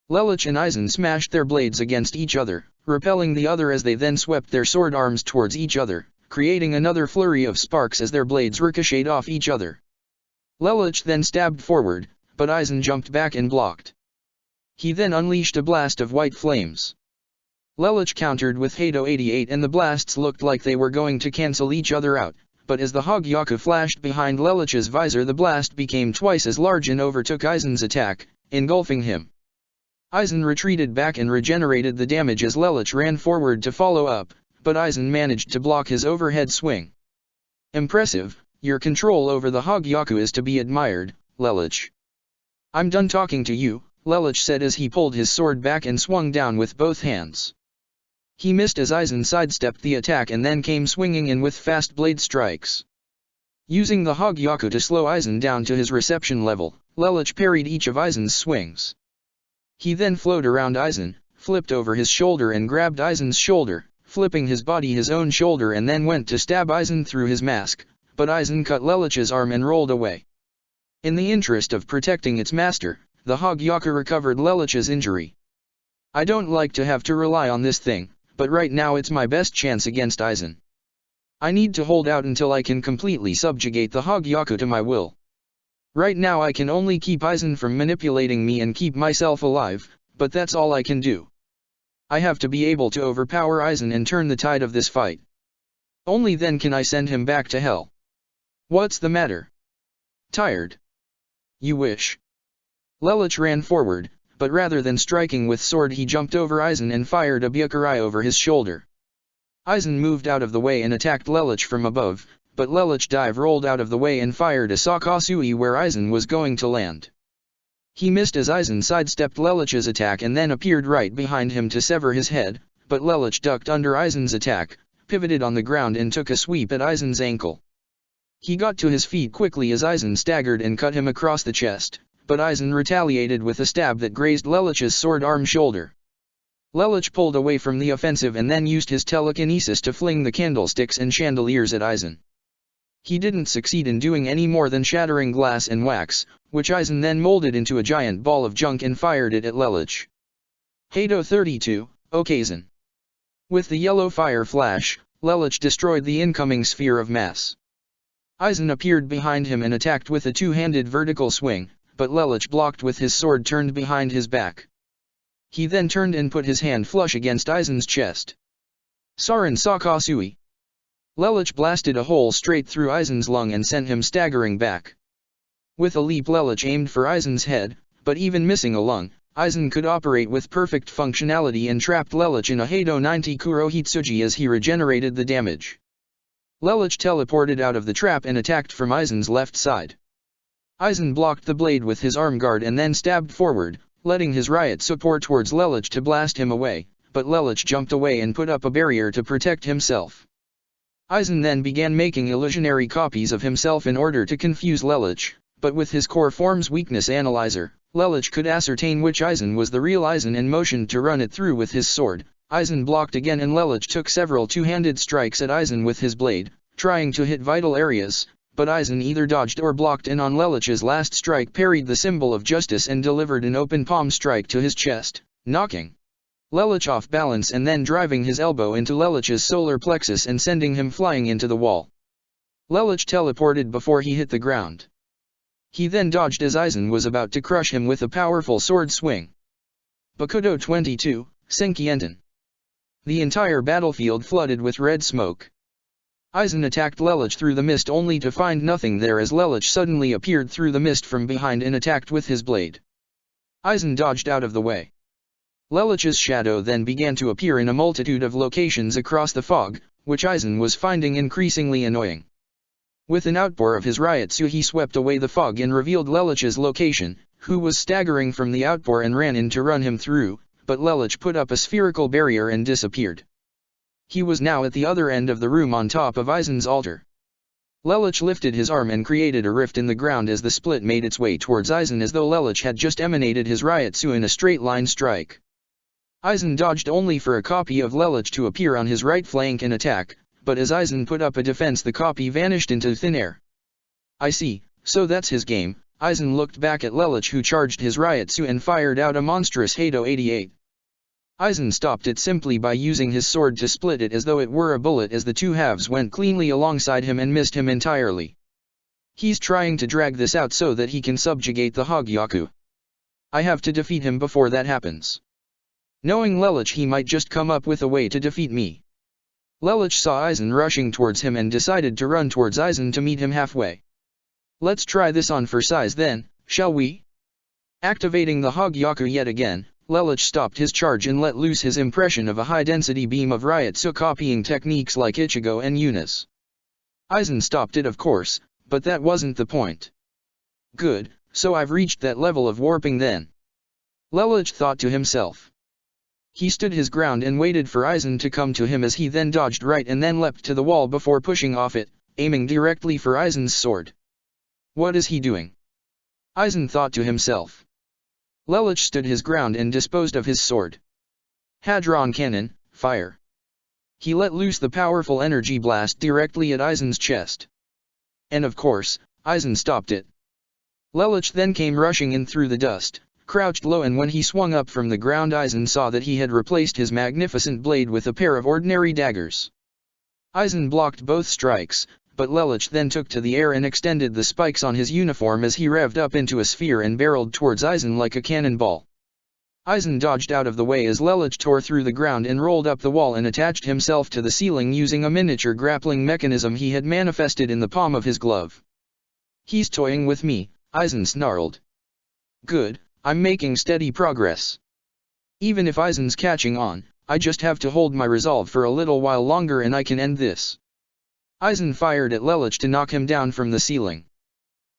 Lelich and Aizen smashed their blades against each other, repelling the other as they then swept their sword arms towards each other, creating another flurry of sparks as their blades ricocheted off each other. Lelich then stabbed forward, but Aizen jumped back and blocked. He then unleashed a blast of white flames. Lelich countered with Hado 88 and the blasts looked like they were going to cancel each other out, but as the Hogyaku flashed behind Lelich's visor, the blast became twice as large and overtook Aizen's attack, engulfing him. Aizen retreated back and regenerated the damage as Lelich ran forward to follow up, but Aizen managed to block his overhead swing. Impressive, your control over the Hogyaku is to be admired, Lelich. I'm done talking to you, Lelich said as he pulled his sword back and swung down with both hands. He missed as Aizen sidestepped the attack and then came swinging in with fast blade strikes. Using the Hogyaku to slow Aizen down to his reception level, Lelich parried each of Aizen's swings. He then flowed around Aizen, flipped over his shoulder and grabbed Aizen's shoulder, flipping his body his own shoulder, and then went to stab Aizen through his mask, but Aizen cut Lelich's arm and rolled away. In the interest of protecting its master, the Hogyaku recovered Lelich's injury. I don't like to have to rely on this thing, but right now it's my best chance against Aizen. I need to hold out until I can completely subjugate the Hogyaku to my will. Right now I can only keep Aizen from manipulating me and keep myself alive, but that's all I can do. I have to be able to overpower Aizen and turn the tide of this fight. Only then can I send him back to hell. What's the matter? Tired? You wish. Lelich ran forward, but rather than striking with sword he jumped over Aizen and fired a Byakurai over his shoulder. Aizen moved out of the way and attacked Lelich from above, but Lelich rolled out of the way and fired a Sakasui where Aizen was going to land. He missed as Aizen sidestepped Lelich's attack and then appeared right behind him to sever his head, but Lelich ducked under Aizen's attack, pivoted on the ground and took a sweep at Aizen's ankle. He got to his feet quickly as Aizen staggered and cut him across the chest, but Aizen retaliated with a stab that grazed Lelich's sword arm shoulder. Lelich pulled away from the offensive and then used his telekinesis to fling the candlesticks and chandeliers at Aizen. He didn't succeed in doing any more than shattering glass and wax, which Aizen then molded into a giant ball of junk and fired it at Lelich. Hado 32, Okazen. With the yellow fire flash, Lelich destroyed the incoming sphere of mass. Aizen appeared behind him and attacked with a two-handed vertical swing, but Lelich blocked with his sword turned behind his back. He then turned and put his hand flush against Aizen's chest. Sarin Sakasui. Lelich blasted a hole straight through Aizen's lung and sent him staggering back. With a leap Lelich aimed for Aizen's head, but even missing a lung, Aizen could operate with perfect functionality and trapped Lelich in a Hado 90 Kurohitsuji as he regenerated the damage. Lelich teleported out of the trap and attacked from Aizen's left side. Aizen blocked the blade with his arm guard and then stabbed forward, letting his riot support towards Lelich to blast him away, but Lelich jumped away and put up a barrier to protect himself. Aizen then began making illusionary copies of himself in order to confuse Lelich, but with his core form's weakness analyzer, Lelich could ascertain which Aizen was the real Aizen and motioned to run it through with his sword. Aizen blocked again and Lelich took several two-handed strikes at Aizen with his blade, trying to hit vital areas, but Aizen either dodged or blocked and on Lelich's last strike parried the symbol of justice and delivered an open palm strike to his chest, knocking Lelich off balance and then driving his elbow into Lelich's solar plexus and sending him flying into the wall. Lelich teleported before he hit the ground. He then dodged as Aizen was about to crush him with a powerful sword swing. Bakudo 22, Senkienten. The entire battlefield flooded with red smoke. Aizen attacked Lelich through the mist only to find nothing there as Lelich suddenly appeared through the mist from behind and attacked with his blade. Aizen dodged out of the way. Lelich's shadow then began to appear in a multitude of locations across the fog, which Aizen was finding increasingly annoying. With an outpour of his Ryutsu he swept away the fog and revealed Lelich's location, who was staggering from the outpour and ran in to run him through, but Lelich put up a spherical barrier and disappeared. He was now at the other end of the room on top of Aizen's altar. Lelich lifted his arm and created a rift in the ground as the split made its way towards Aizen as though Lelich had just emanated his Ryutsu in a straight line strike. Aizen dodged only for a copy of Lelich to appear on his right flank and attack, but as Aizen put up a defense the copy vanished into thin air. I see, so that's his game. Aizen looked back at Lelich who charged his Ryutsu and fired out a monstrous Hado 88. Aizen stopped it simply by using his sword to split it as though it were a bullet as the two halves went cleanly alongside him and missed him entirely. He's trying to drag this out so that he can subjugate the Hogyaku. I have to defeat him before that happens. Knowing Lelich he might just come up with a way to defeat me. Lelich saw Aizen rushing towards him and decided to run towards Aizen to meet him halfway. Let's try this on for size then, shall we? Activating the Hogyaku yet again, Lelich stopped his charge and let loose his impression of a high-density beam of Ryutsu copying techniques like Ichigo and Eunice. Aizen stopped it of course, but that wasn't the point. Good, so I've reached that level of warping then. Lelich thought to himself. He stood his ground and waited for Aizen to come to him as he then dodged right and then leapt to the wall before pushing off it, aiming directly for Aizen's sword. What is he doing? Aizen thought to himself. Lelich stood his ground and disposed of his sword. Hadron Cannon, fire. He let loose the powerful energy blast directly at Aizen's chest. And of course, Aizen stopped it. Lelich then came rushing in through the dust, crouched low, and when he swung up from the ground Aizen saw that he had replaced his magnificent blade with a pair of ordinary daggers. Aizen blocked both strikes, but Lelich then took to the air and extended the spikes on his uniform as he revved up into a sphere and barreled towards Aizen like a cannonball. Aizen dodged out of the way as Lelich tore through the ground and rolled up the wall and attached himself to the ceiling using a miniature grappling mechanism he had manifested in the palm of his glove. He's toying with me, Aizen snarled. Good, I'm making steady progress. Even if Aizen's catching on, I just have to hold my resolve for a little while longer and I can end this. Aizen fired at Lelich to knock him down from the ceiling.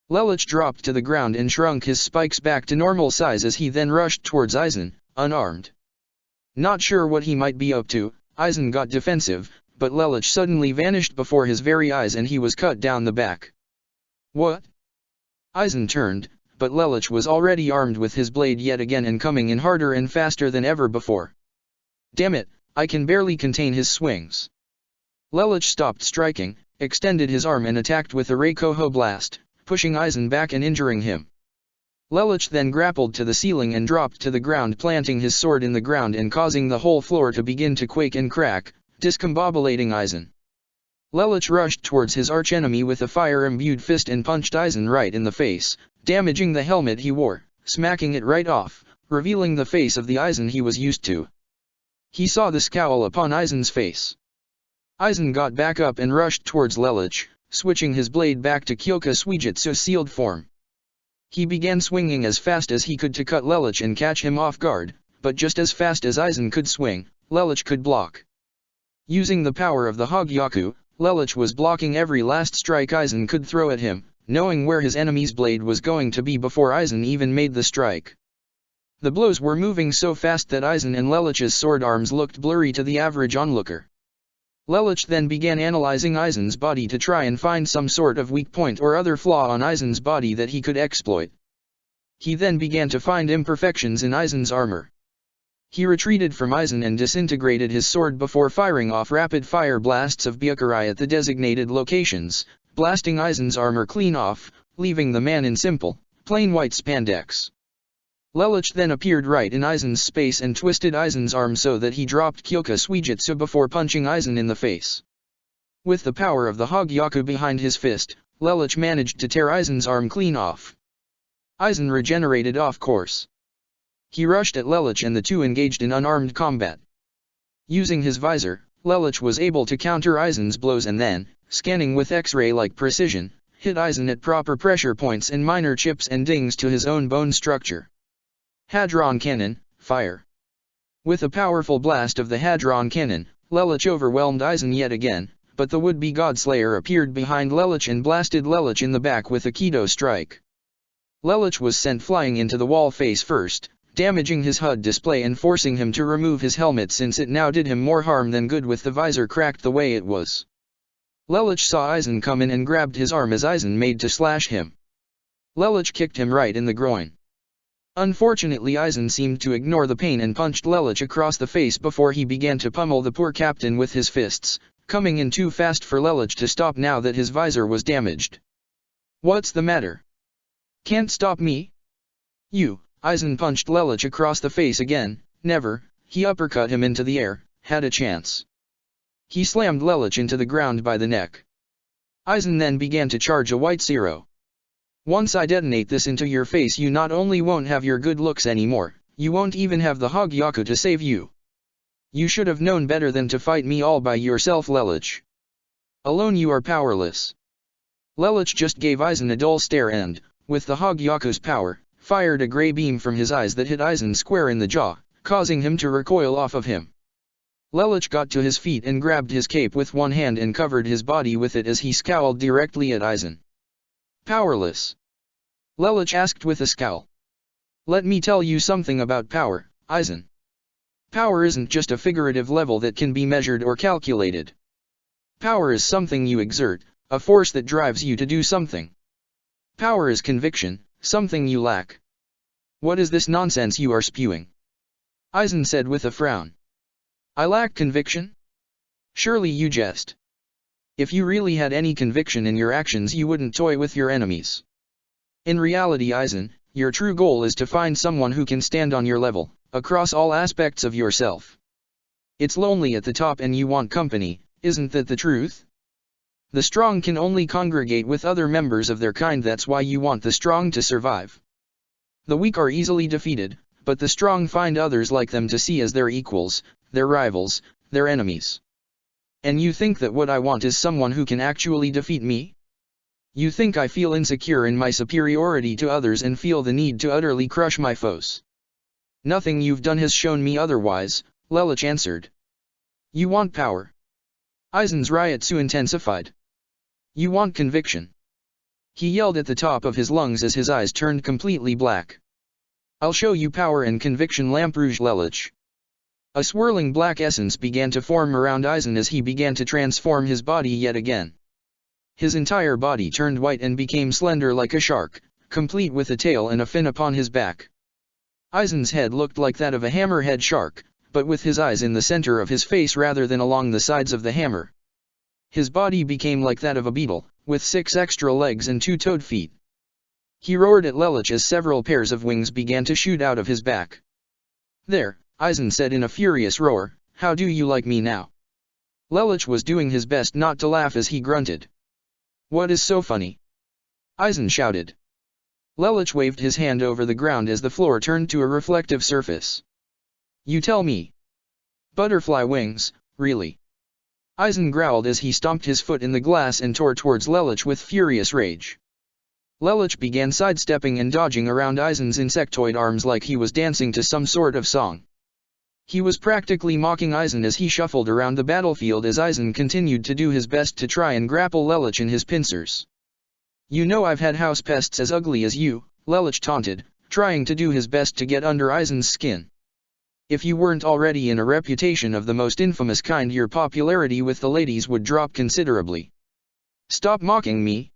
Lelich dropped to the ground and shrunk his spikes back to normal size as he then rushed towards Aizen, unarmed. Not sure what he might be up to, Aizen got defensive, but Lelich suddenly vanished before his very eyes and he was cut down the back. What? Aizen turned, but Lelich was already armed with his blade yet again and coming in harder and faster than ever before. Damn it, I can barely contain his swings. Lelich stopped striking, extended his arm and attacked with a Reikoho blast, pushing Aizen back and injuring him. Lelich then grappled to the ceiling and dropped to the ground, planting his sword in the ground and causing the whole floor to begin to quake and crack, discombobulating Aizen. Lelich rushed towards his archenemy with a fire-imbued fist and punched Aizen right in the face, damaging the helmet he wore, smacking it right off, revealing the face of the Aizen he was used to. He saw the scowl upon Aizen's face. Aizen got back up and rushed towards Lelich, switching his blade back to Kyoka Suijutsu sealed form. He began swinging as fast as he could to cut Lelich and catch him off guard, but just as fast as Aizen could swing, Lelich could block. Using the power of the Hogyaku, Lelich was blocking every last strike Aizen could throw at him, knowing where his enemy's blade was going to be before Aizen even made the strike. The blows were moving so fast that Aizen and Lelich's sword arms looked blurry to the average onlooker. Lelich then began analyzing Aizen's body to try and find some sort of weak point or other flaw on Aizen's body that he could exploit. He then began to find imperfections in Aizen's armor. He retreated from Aizen and disintegrated his sword before firing off rapid-fire blasts of Byakurai at the designated locations, blasting Aizen's armor clean off, leaving the man in simple, plain white spandex. Lelich then appeared right in Aizen's space and twisted Aizen's arm so that he dropped Kyoka Suijutsu before punching Aizen in the face. With the power of the Hogyaku behind his fist, Lelich managed to tear Aizen's arm clean off. Aizen regenerated off course. He rushed at Lelich and the two engaged in unarmed combat. Using his visor, Lelich was able to counter Aizen's blows and then, scanning with X-ray-like precision, hit Aizen at proper pressure points and minor chips and dings to his own bone structure. Hadron Cannon, fire. With a powerful blast of the Hadron Cannon, Lelich overwhelmed Aizen yet again, but the would-be Godslayer appeared behind Lelich and blasted Lelich in the back with a Kido strike. Lelich was sent flying into the wall face first, damaging his HUD display and forcing him to remove his helmet since it now did him more harm than good with the visor cracked the way it was. Lelich saw Aizen come in and grabbed his arm as Aizen made to slash him. Lelich kicked him right in the groin. Unfortunately Aizen seemed to ignore the pain and punched Lelich across the face before he began to pummel the poor captain with his fists, coming in too fast for Lelich to stop now that his visor was damaged. "What's the matter? Can't stop me?" "You." Aizen punched Lelich across the face again. "Never." He uppercut him into the air. "Had a chance." He slammed Lelich into the ground by the neck. Aizen then began to charge a white zero. "Once I detonate this into your face you not only won't have your good looks anymore, you won't even have the Hogyaku to save you. You should have known better than to fight me all by yourself, Lelich. Alone you are powerless." Lelich just gave Aizen a dull stare and, with the Hogyaku's power, fired a grey beam from his eyes that hit Aizen square in the jaw, causing him to recoil off of him. Lelich got to his feet and grabbed his cape with one hand and covered his body with it as he scowled directly at Aizen. "Powerless?" Lelich asked with a scowl. "Let me tell you something about power, Aizen. Power isn't just a figurative level that can be measured or calculated. Power is something you exert, a force that drives you to do something. Power is conviction, something you lack." "What is this nonsense you are spewing?" Aizen said with a frown. "I lack conviction? Surely you jest. If you really had any conviction in your actions you wouldn't toy with your enemies. In reality, Aizen, your true goal is to find someone who can stand on your level, across all aspects of yourself. It's lonely at the top and you want company, isn't that the truth? The strong can only congregate with other members of their kind, that's why you want the strong to survive. The weak are easily defeated, but the strong find others like them to see as their equals, their rivals, their enemies. And you think that what I want is someone who can actually defeat me? You think I feel insecure in my superiority to others and feel the need to utterly crush my foes? Nothing you've done has shown me otherwise," Lelich answered. "You want power." Aizen's Ryutsu intensified. "You want conviction." He yelled at the top of his lungs as his eyes turned completely black. "I'll show you power and conviction, Lamp-Rouge Lelich." A swirling black essence began to form around Aizen as he began to transform his body yet again. His entire body turned white and became slender like a shark, complete with a tail and a fin upon his back. Aizen's head looked like that of a hammerhead shark, but with his eyes in the center of his face rather than along the sides of the hammer. His body became like that of a beetle, with 6 extra legs and 2 toed feet. He roared at Lelich as several pairs of wings began to shoot out of his back. "There," Aizen said in a furious roar, "how do you like me now?" Lelich was doing his best not to laugh as he grunted. "What is so funny?" Aizen shouted. Lelich waved his hand over the ground as the floor turned to a reflective surface. "You tell me. Butterfly wings, really?" Aizen growled as he stomped his foot in the glass and tore towards Lelich with furious rage. Lelich began sidestepping and dodging around Aizen's insectoid arms like he was dancing to some sort of song. He was practically mocking Aizen as he shuffled around the battlefield as Aizen continued to do his best to try and grapple Lelich in his pincers. "You know I've had house pests as ugly as you," Lelich taunted, trying to do his best to get under Aizen's skin. "If you weren't already in a reputation of the most infamous kind, your popularity with the ladies would drop considerably. Stop mocking me!"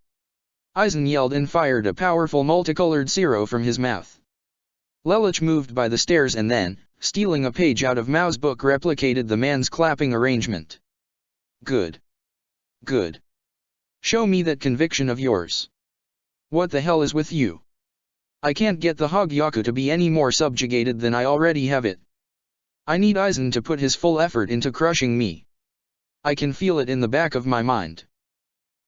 Aizen yelled and fired a powerful multicolored zero from his mouth. Lelich moved by the stairs and then, stealing a page out of Mao's book, replicated the man's clapping arrangement. "Good. Good. Show me that conviction of yours. What the hell is with you? I can't get the Hogyaku to be any more subjugated than I already have it. I need Aizen to put his full effort into crushing me. I can feel it in the back of my mind.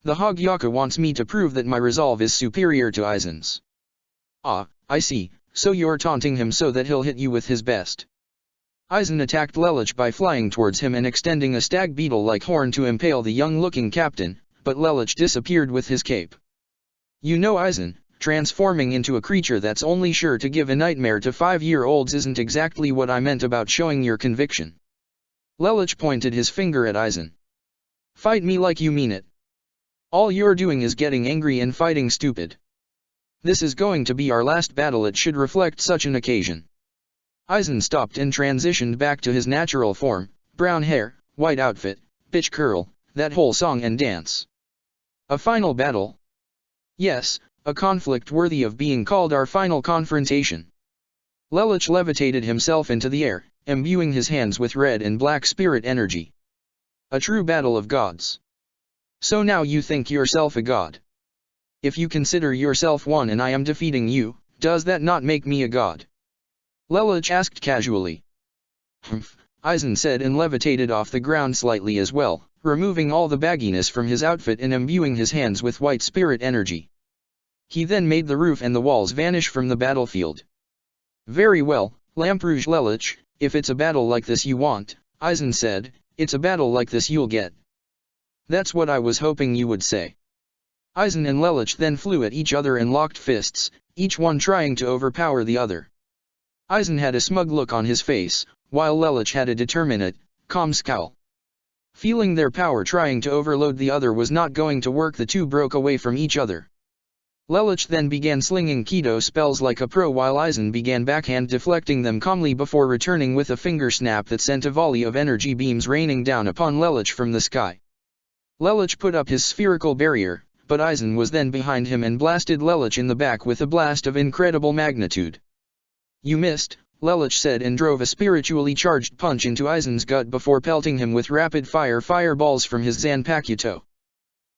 The Hogyaku wants me to prove that my resolve is superior to Aizen's. Ah, I see, so you're taunting him so that he'll hit you with his best. Aizen attacked Lelouch by flying towards him and extending a stag beetle-like horn to impale the young-looking captain, but Lelouch disappeared with his cape. You know, Aizen, transforming into a creature that's only sure to give a nightmare to 5-year-olds isn't exactly what I meant about showing your conviction. Lelouch pointed his finger at Aizen. Fight me like you mean it. All you're doing is getting angry and fighting stupid. This is going to be our last battle. It should reflect such an occasion. Aizen stopped and transitioned back to his natural form, brown hair, white outfit, bitch curl, that whole song and dance. A final battle? Yes, a conflict worthy of being called our final confrontation. Lelouch levitated himself into the air, imbuing his hands with red and black spirit energy. A true battle of gods. So now you think yourself a god. If you consider yourself one and I am defeating you, does that not make me a god? Lelouch asked casually. Humph, Aizen said and levitated off the ground slightly as well, removing all the bagginess from his outfit and imbuing his hands with white spirit energy. He then made the roof and the walls vanish from the battlefield. Very well, Lamperouge Lelouch, if it's a battle like this you want, Aizen said, it's a battle like this you'll get. That's what I was hoping you would say. Aizen and Lelouch then flew at each other and locked fists, each one trying to overpower the other. Aizen had a smug look on his face, while Lelouch had a determinate, calm scowl. Feeling their power trying to overload the other was not going to work, the two broke away from each other. Lelouch then began slinging Kido spells like a pro while Aizen began backhand deflecting them calmly before returning with a finger snap that sent a volley of energy beams raining down upon Lelouch from the sky. Lelouch put up his spherical barrier, but Aizen was then behind him and blasted Lelouch in the back with a blast of incredible magnitude. You missed, Lelouch said and drove a spiritually charged punch into Aizen's gut before pelting him with rapid-fire fireballs from his Zanpakuto.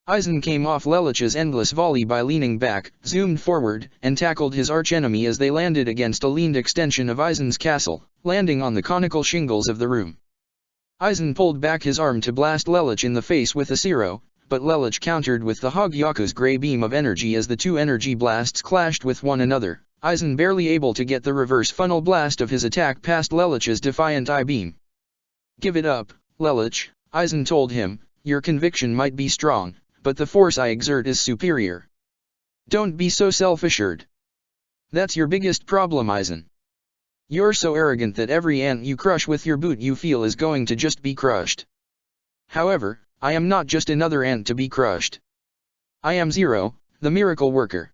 Aizen came off Lelouch's endless volley by leaning back, zoomed forward, and tackled his archenemy as they landed against a leaned extension of Aizen's castle, landing on the conical shingles of the room. Aizen pulled back his arm to blast Lelouch in the face with a Zero, but Lelouch countered with the Hogyaku's grey beam of energy as the two energy blasts clashed with one another, Aizen barely able to get the reverse funnel blast of his attack past Lelouch's defiant I-beam. Give it up, Lelouch, Aizen told him, your conviction might be strong, but the force I exert is superior. Don't be so self-assured. That's your biggest problem, Aizen. You're so arrogant that every ant you crush with your boot you feel is going to just be crushed. However, I am not just another ant to be crushed. I am Zero, the miracle worker.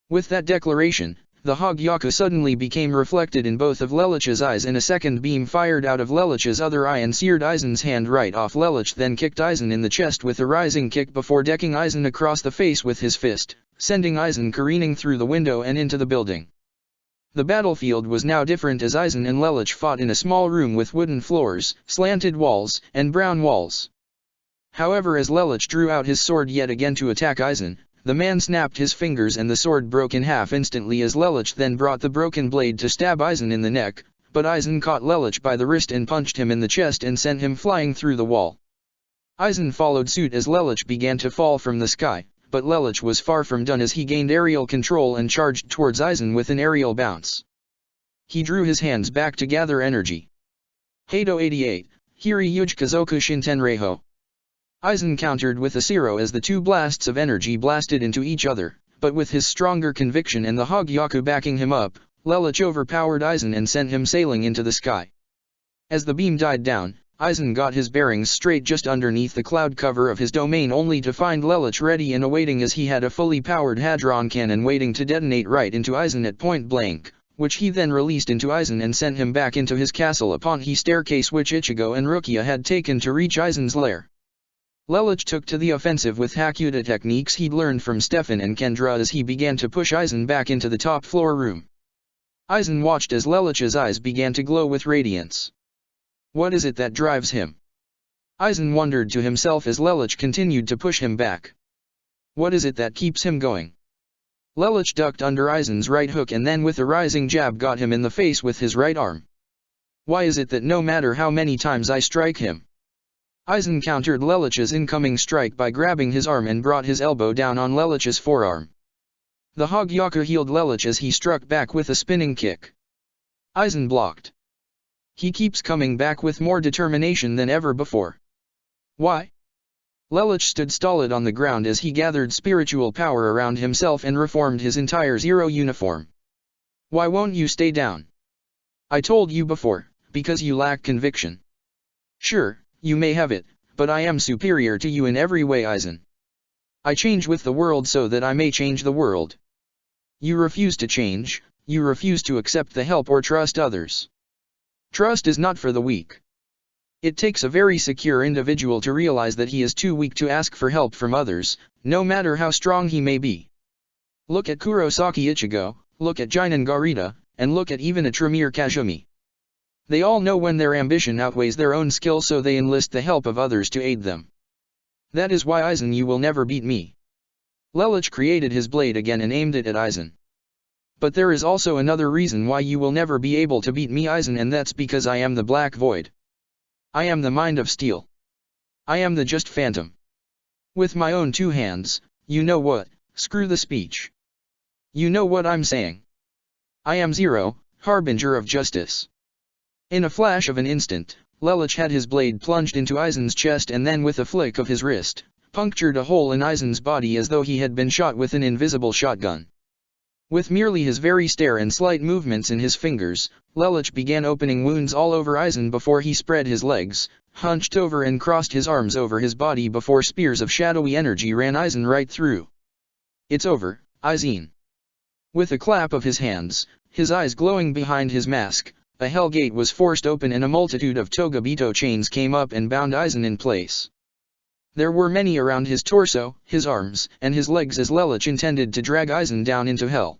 With that declaration, the Hogyaku suddenly became reflected in both of Lelouch's eyes and a second beam fired out of Lelouch's other eye and seared Aizen's hand right off. Lelouch then kicked Aizen in the chest with a rising kick before decking Aizen across the face with his fist, sending Aizen careening through the window and into the building. The battlefield was now different as Aizen and Lelouch fought in a small room with wooden floors, slanted walls, and brown walls. However, as Lelouch drew out his sword yet again to attack Aizen, the man snapped his fingers and the sword broke in half instantly as Lelouch then brought the broken blade to stab Aizen in the neck, but Aizen caught Lelouch by the wrist and punched him in the chest and sent him flying through the wall. Aizen followed suit as Lelouch began to fall from the sky, but Lelouch was far from done as he gained aerial control and charged towards Aizen with an aerial bounce. He drew his hands back to gather energy. Heido 88, Hiri Yuj Kazoku Shintenreiho. Aizen countered with a Zero as the two blasts of energy blasted into each other, but with his stronger conviction and the Hogyaku backing him up, Lelouch overpowered Aizen and sent him sailing into the sky. As the beam died down, Aizen got his bearings straight just underneath the cloud cover of his domain only to find Lelouch ready and awaiting as he had a fully powered Hadron cannon waiting to detonate right into Aizen at point blank, which he then released into Aizen and sent him back into his castle upon the staircase which Ichigo and Rukia had taken to reach Aizen's lair. Lelouch took to the offensive with Hakuda techniques he'd learned from Stefan and Kendra as he began to push Aizen back into the top floor room. Aizen watched as Lelouch's eyes began to glow with radiance. What is it that drives him? Aizen wondered to himself as Lelouch continued to push him back. What is it that keeps him going? Lelich ducked under Aizen's right hook and then with a rising jab got him in the face with his right arm. Why is it that no matter how many times I strike him? Aizen countered Lelich's incoming strike by grabbing his arm and brought his elbow down on Lelich's forearm. The Hogyaka healed Lelich as he struck back with a spinning kick. Aizen blocked. He keeps coming back with more determination than ever before. Why? Lelich stood stolid on the ground as he gathered spiritual power around himself and reformed his entire Zero uniform. Why won't you stay down? I told you before, because you lack conviction. Sure, you may have it, but I am superior to you in every way, Aizen. I change with the world so that I may change the world. You refuse to change, you refuse to accept the help or trust others. Trust is not for the weak. It takes a very secure individual to realize that he is too weak to ask for help from others, no matter how strong he may be. Look at Kurosaki Ichigo, look at Jinin Garita, and look at even a Tremere Kazumi. They all know when their ambition outweighs their own skill, so they enlist the help of others to aid them. That is why, Aizen, you will never beat me. Lelich created his blade again and aimed it at Aizen. But there is also another reason why you will never be able to beat me, Aizen, and that's because I am the Black Void. I am the Mind of Steel. I am the Just Phantom. With my own two hands, you know what, screw the speech. You know what I'm saying. I am Zero, Harbinger of Justice. In a flash of an instant, Lelich had his blade plunged into Aizen's chest and then with a flick of his wrist, punctured a hole in Aizen's body as though he had been shot with an invisible shotgun. With merely his very stare and slight movements in his fingers, Lelich began opening wounds all over Aizen before he spread his legs, hunched over and crossed his arms over his body before spears of shadowy energy ran Aizen right through. It's over, Aizen. With a clap of his hands, his eyes glowing behind his mask, a hell gate was forced open and a multitude of Togabito chains came up and bound Aizen in place. There were many around his torso, his arms, and his legs as Lelich intended to drag Aizen down into hell.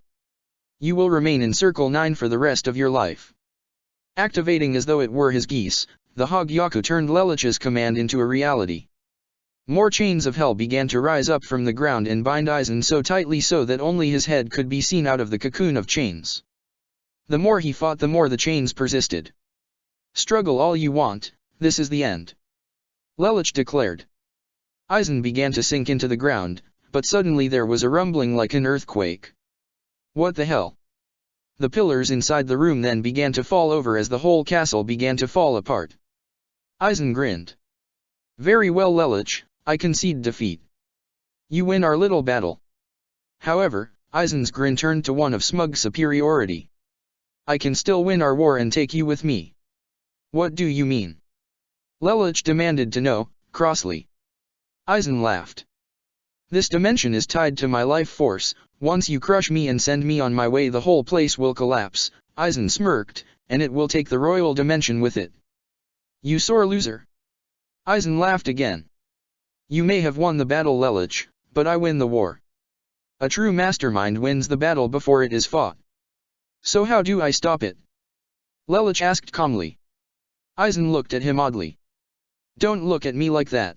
You will remain in Circle 9 for the rest of your life. Activating as though it were his geese, the Hogyaku turned Lelich's command into a reality. More chains of hell began to rise up from the ground and bind Aizen so tightly so that only his head could be seen out of the cocoon of chains. The more he fought, the more the chains persisted. Struggle all you want, this is the end. Lelich declared. Aizen began to sink into the ground, but suddenly there was a rumbling like an earthquake. What the hell? The pillars inside the room then began to fall over as the whole castle began to fall apart. Aizen grinned. Very well, Lelich, I concede defeat. You win our little battle. However, Aizen's grin turned to one of smug superiority. I can still win our war and take you with me. What do you mean? Lelich demanded to know, crossly. Aizen laughed. This dimension is tied to my life force. Once you crush me and send me on my way, the whole place will collapse. Aizen smirked, and it will take the royal dimension with it. You sore loser. Aizen laughed again. You may have won the battle, Lelich, but I win the war. A true mastermind wins the battle before it is fought. So how do I stop it? Lelich asked calmly. Aizen looked at him oddly. Don't look at me like that.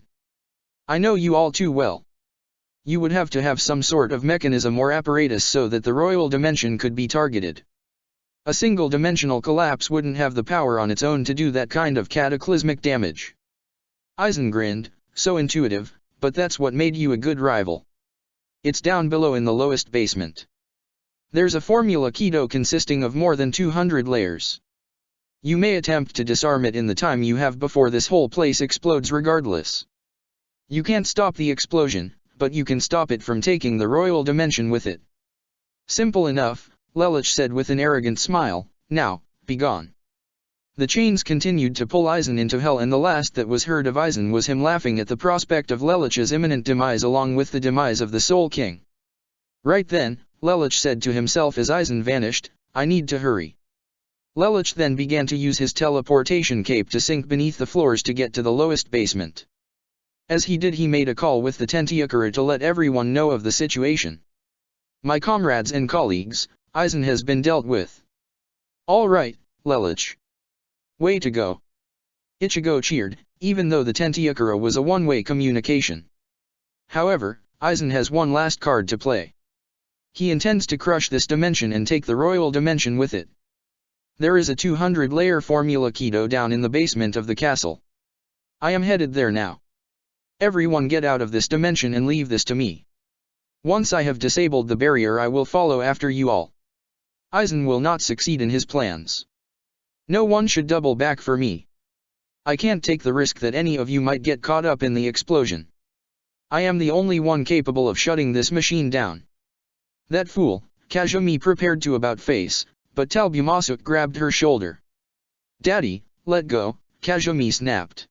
I know you all too well. You would have to have some sort of mechanism or apparatus so that the royal dimension could be targeted. A single-dimensional collapse wouldn't have the power on its own to do that kind of cataclysmic damage. Aizen grinned, so intuitive, but that's what made you a good rival. It's down below in the lowest basement. There's a formula Kido consisting of more than 200 layers. You may attempt to disarm it in the time you have before this whole place explodes regardless. You can't stop the explosion, but you can stop it from taking the royal dimension with it. Simple enough, Lelich said with an arrogant smile. Now, be gone. The chains continued to pull Aizen into hell, and the last that was heard of Aizen was him laughing at the prospect of Lelich's imminent demise along with the demise of the Soul King. Right then, Lelich said to himself as Aizen vanished, I need to hurry. Lelich then began to use his teleportation cape to sink beneath the floors to get to the lowest basement. As he did, he made a call with the Tentiakura to let everyone know of the situation. My comrades and colleagues, Aizen has been dealt with. All right, Lelich. Way to go. Ichigo cheered, even though the Tentiakura was a one-way communication. However, Aizen has one last card to play. He intends to crush this dimension and take the royal dimension with it. There is a 200-layer Formula Kido down in the basement of the castle. I am headed there now. Everyone get out of this dimension and leave this to me. Once I have disabled the barrier, I will follow after you all. Aizen will not succeed in his plans. No one should double back for me. I can't take the risk that any of you might get caught up in the explosion. I am the only one capable of shutting this machine down. That fool, Kazumi prepared to about face, but Talbumasuk grabbed her shoulder. Daddy, let go, Kazumi snapped.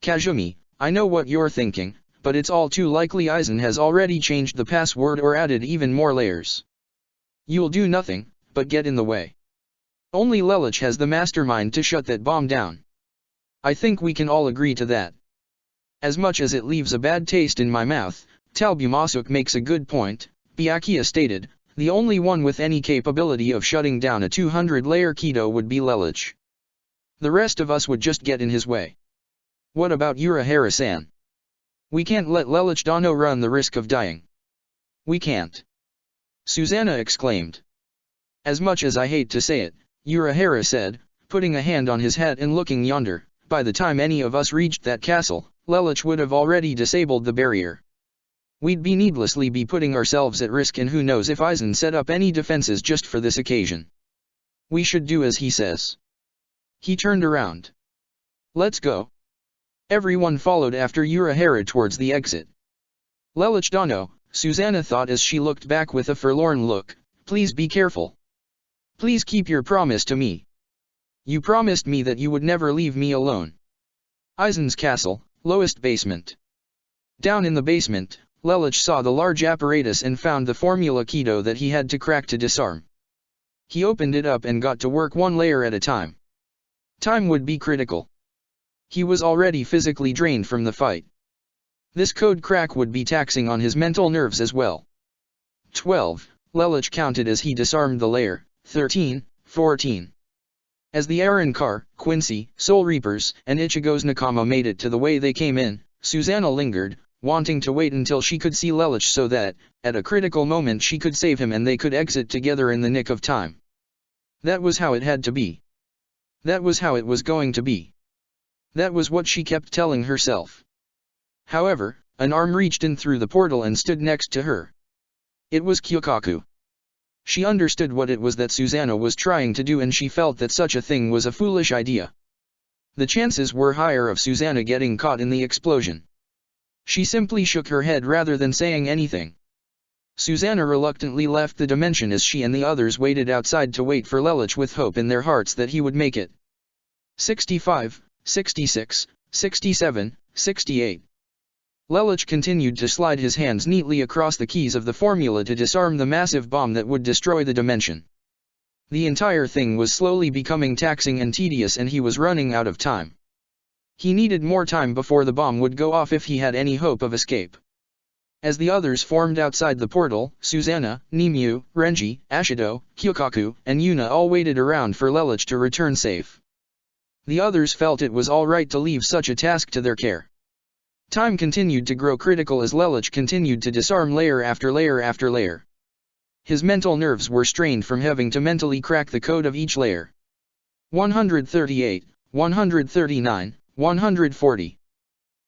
Kazumi, I know what you're thinking, but it's all too likely Aizen has already changed the password or added even more layers. You'll do nothing, but get in the way. Only Lelouch has the mastermind to shut that bomb down. I think we can all agree to that. As much as it leaves a bad taste in my mouth, Talbumasuk makes a good point, Byakuya stated. The only one with any capability of shutting down a 200-layer Kido would be Lelouch. The rest of us would just get in his way. What about Urahara-san? We can't let Lelouch Dano run the risk of dying. We can't. Susanna exclaimed. As much as I hate to say it, Urahara said, putting a hand on his head and looking yonder, by the time any of us reached that castle, Lelouch would have already disabled the barrier. We'd be needlessly putting ourselves at risk, and who knows if Aizen set up any defenses just for this occasion. We should do as he says. He turned around. Let's go. Everyone followed after Urahara towards the exit. Lelouch Dano, Susanna thought as she looked back with a forlorn look, please be careful. Please keep your promise to me. You promised me that you would never leave me alone. Aizen's castle, lowest basement. Down in the basement, Lelouch saw the large apparatus and found the Formula Kido that he had to crack to disarm. He opened it up and got to work one layer at a time. Time would be critical. He was already physically drained from the fight. This code crack would be taxing on his mental nerves as well. 12, Lelouch counted as he disarmed the layer, 13, 14. As the Aaron car, Quincy, Soul Reapers, and Ichigo's Nakama made it to the way they came in, Susanna lingered, wanting to wait until she could see Lelouch so that, at a critical moment, she could save him and they could exit together in the nick of time. That was how it had to be. That was how it was going to be. That was what she kept telling herself. However, an arm reached in through the portal and stood next to her. It was Kyokaku. She understood what it was that Susanna was trying to do, and she felt that such a thing was a foolish idea. The chances were higher of Susanna getting caught in the explosion. She simply shook her head rather than saying anything. Susanna reluctantly left the dimension as she and the others waited outside to wait for Lelouch with hope in their hearts that he would make it. 65, 66, 67, 68. Lelouch continued to slide his hands neatly across the keys of the formula to disarm the massive bomb that would destroy the dimension. The entire thing was slowly becoming taxing and tedious, and he was running out of time. He needed more time before the bomb would go off if he had any hope of escape. As the others formed outside the portal, Susanna, Nimue, Renji, Ashido, Kyokaku, and Yuna all waited around for Lelouch to return safe. The others felt it was all right to leave such a task to their care. Time continued to grow critical as Lelouch continued to disarm layer after layer after layer. His mental nerves were strained from having to mentally crack the code of each layer. 138, 139, 140.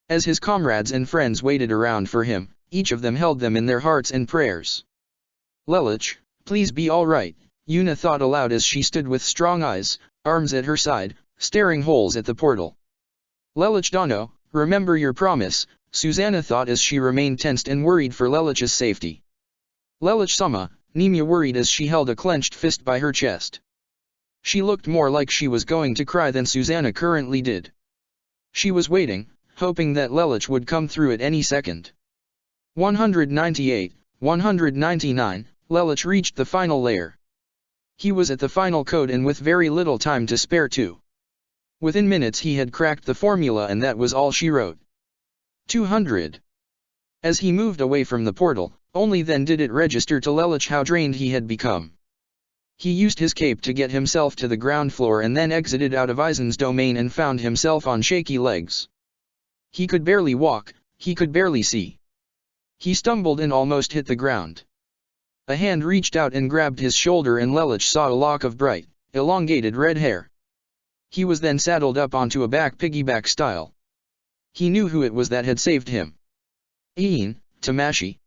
As his comrades and friends waited around for him, each of them held them in their hearts and prayers. Lelouch, please be all right, Yuna thought aloud as she stood with strong eyes, arms at her side, staring holes at the portal. Lelouch Dano, remember your promise, Susanna thought as she remained tensed and worried for Lelouch's safety. Lelouch-sama, Nimue worried as she held a clenched fist by her chest. She looked more like she was going to cry than Susanna currently did. She was waiting, hoping that Lelouch would come through at any second. 198, 199, Lelouch reached the final layer. He was at the final code and with very little time to spare too. Within minutes he had cracked the formula, and that was all she wrote. 200. As he moved away from the portal, only then did it register to Lelouch how drained he had become. He used his cape to get himself to the ground floor and then exited out of Aizen's domain and found himself on shaky legs. He could barely walk, he could barely see. He stumbled and almost hit the ground. A hand reached out and grabbed his shoulder and Lelich saw a lock of bright, elongated red hair. He was then saddled up onto a back piggyback style. He knew who it was that had saved him. "Ian, Tamashii,"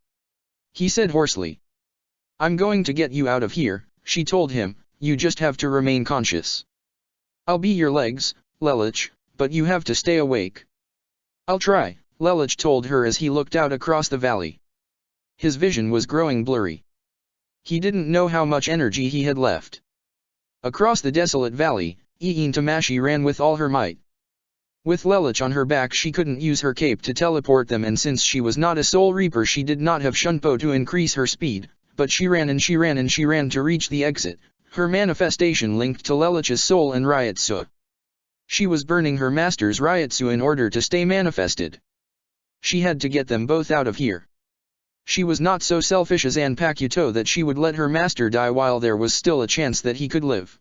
he said hoarsely. "I'm going to get you out of here," she told him, "you just have to remain conscious. I'll be your legs, Lelich, but you have to stay awake." "I'll try," Lelich told her as he looked out across the valley. His vision was growing blurry. He didn't know how much energy he had left. Across the desolate valley, Ian Tamashii ran with all her might. With Lelich on her back she couldn't use her cape to teleport them, and since she was not a Soul Reaper she did not have Shunpo to increase her speed, but she ran and she ran and she ran to reach the exit, her manifestation linked to Lelich's soul and Ryotsu. She was burning her master's Ryotsu in order to stay manifested. She had to get them both out of here. She was not so selfish as Zanpakuto that she would let her master die while there was still a chance that he could live.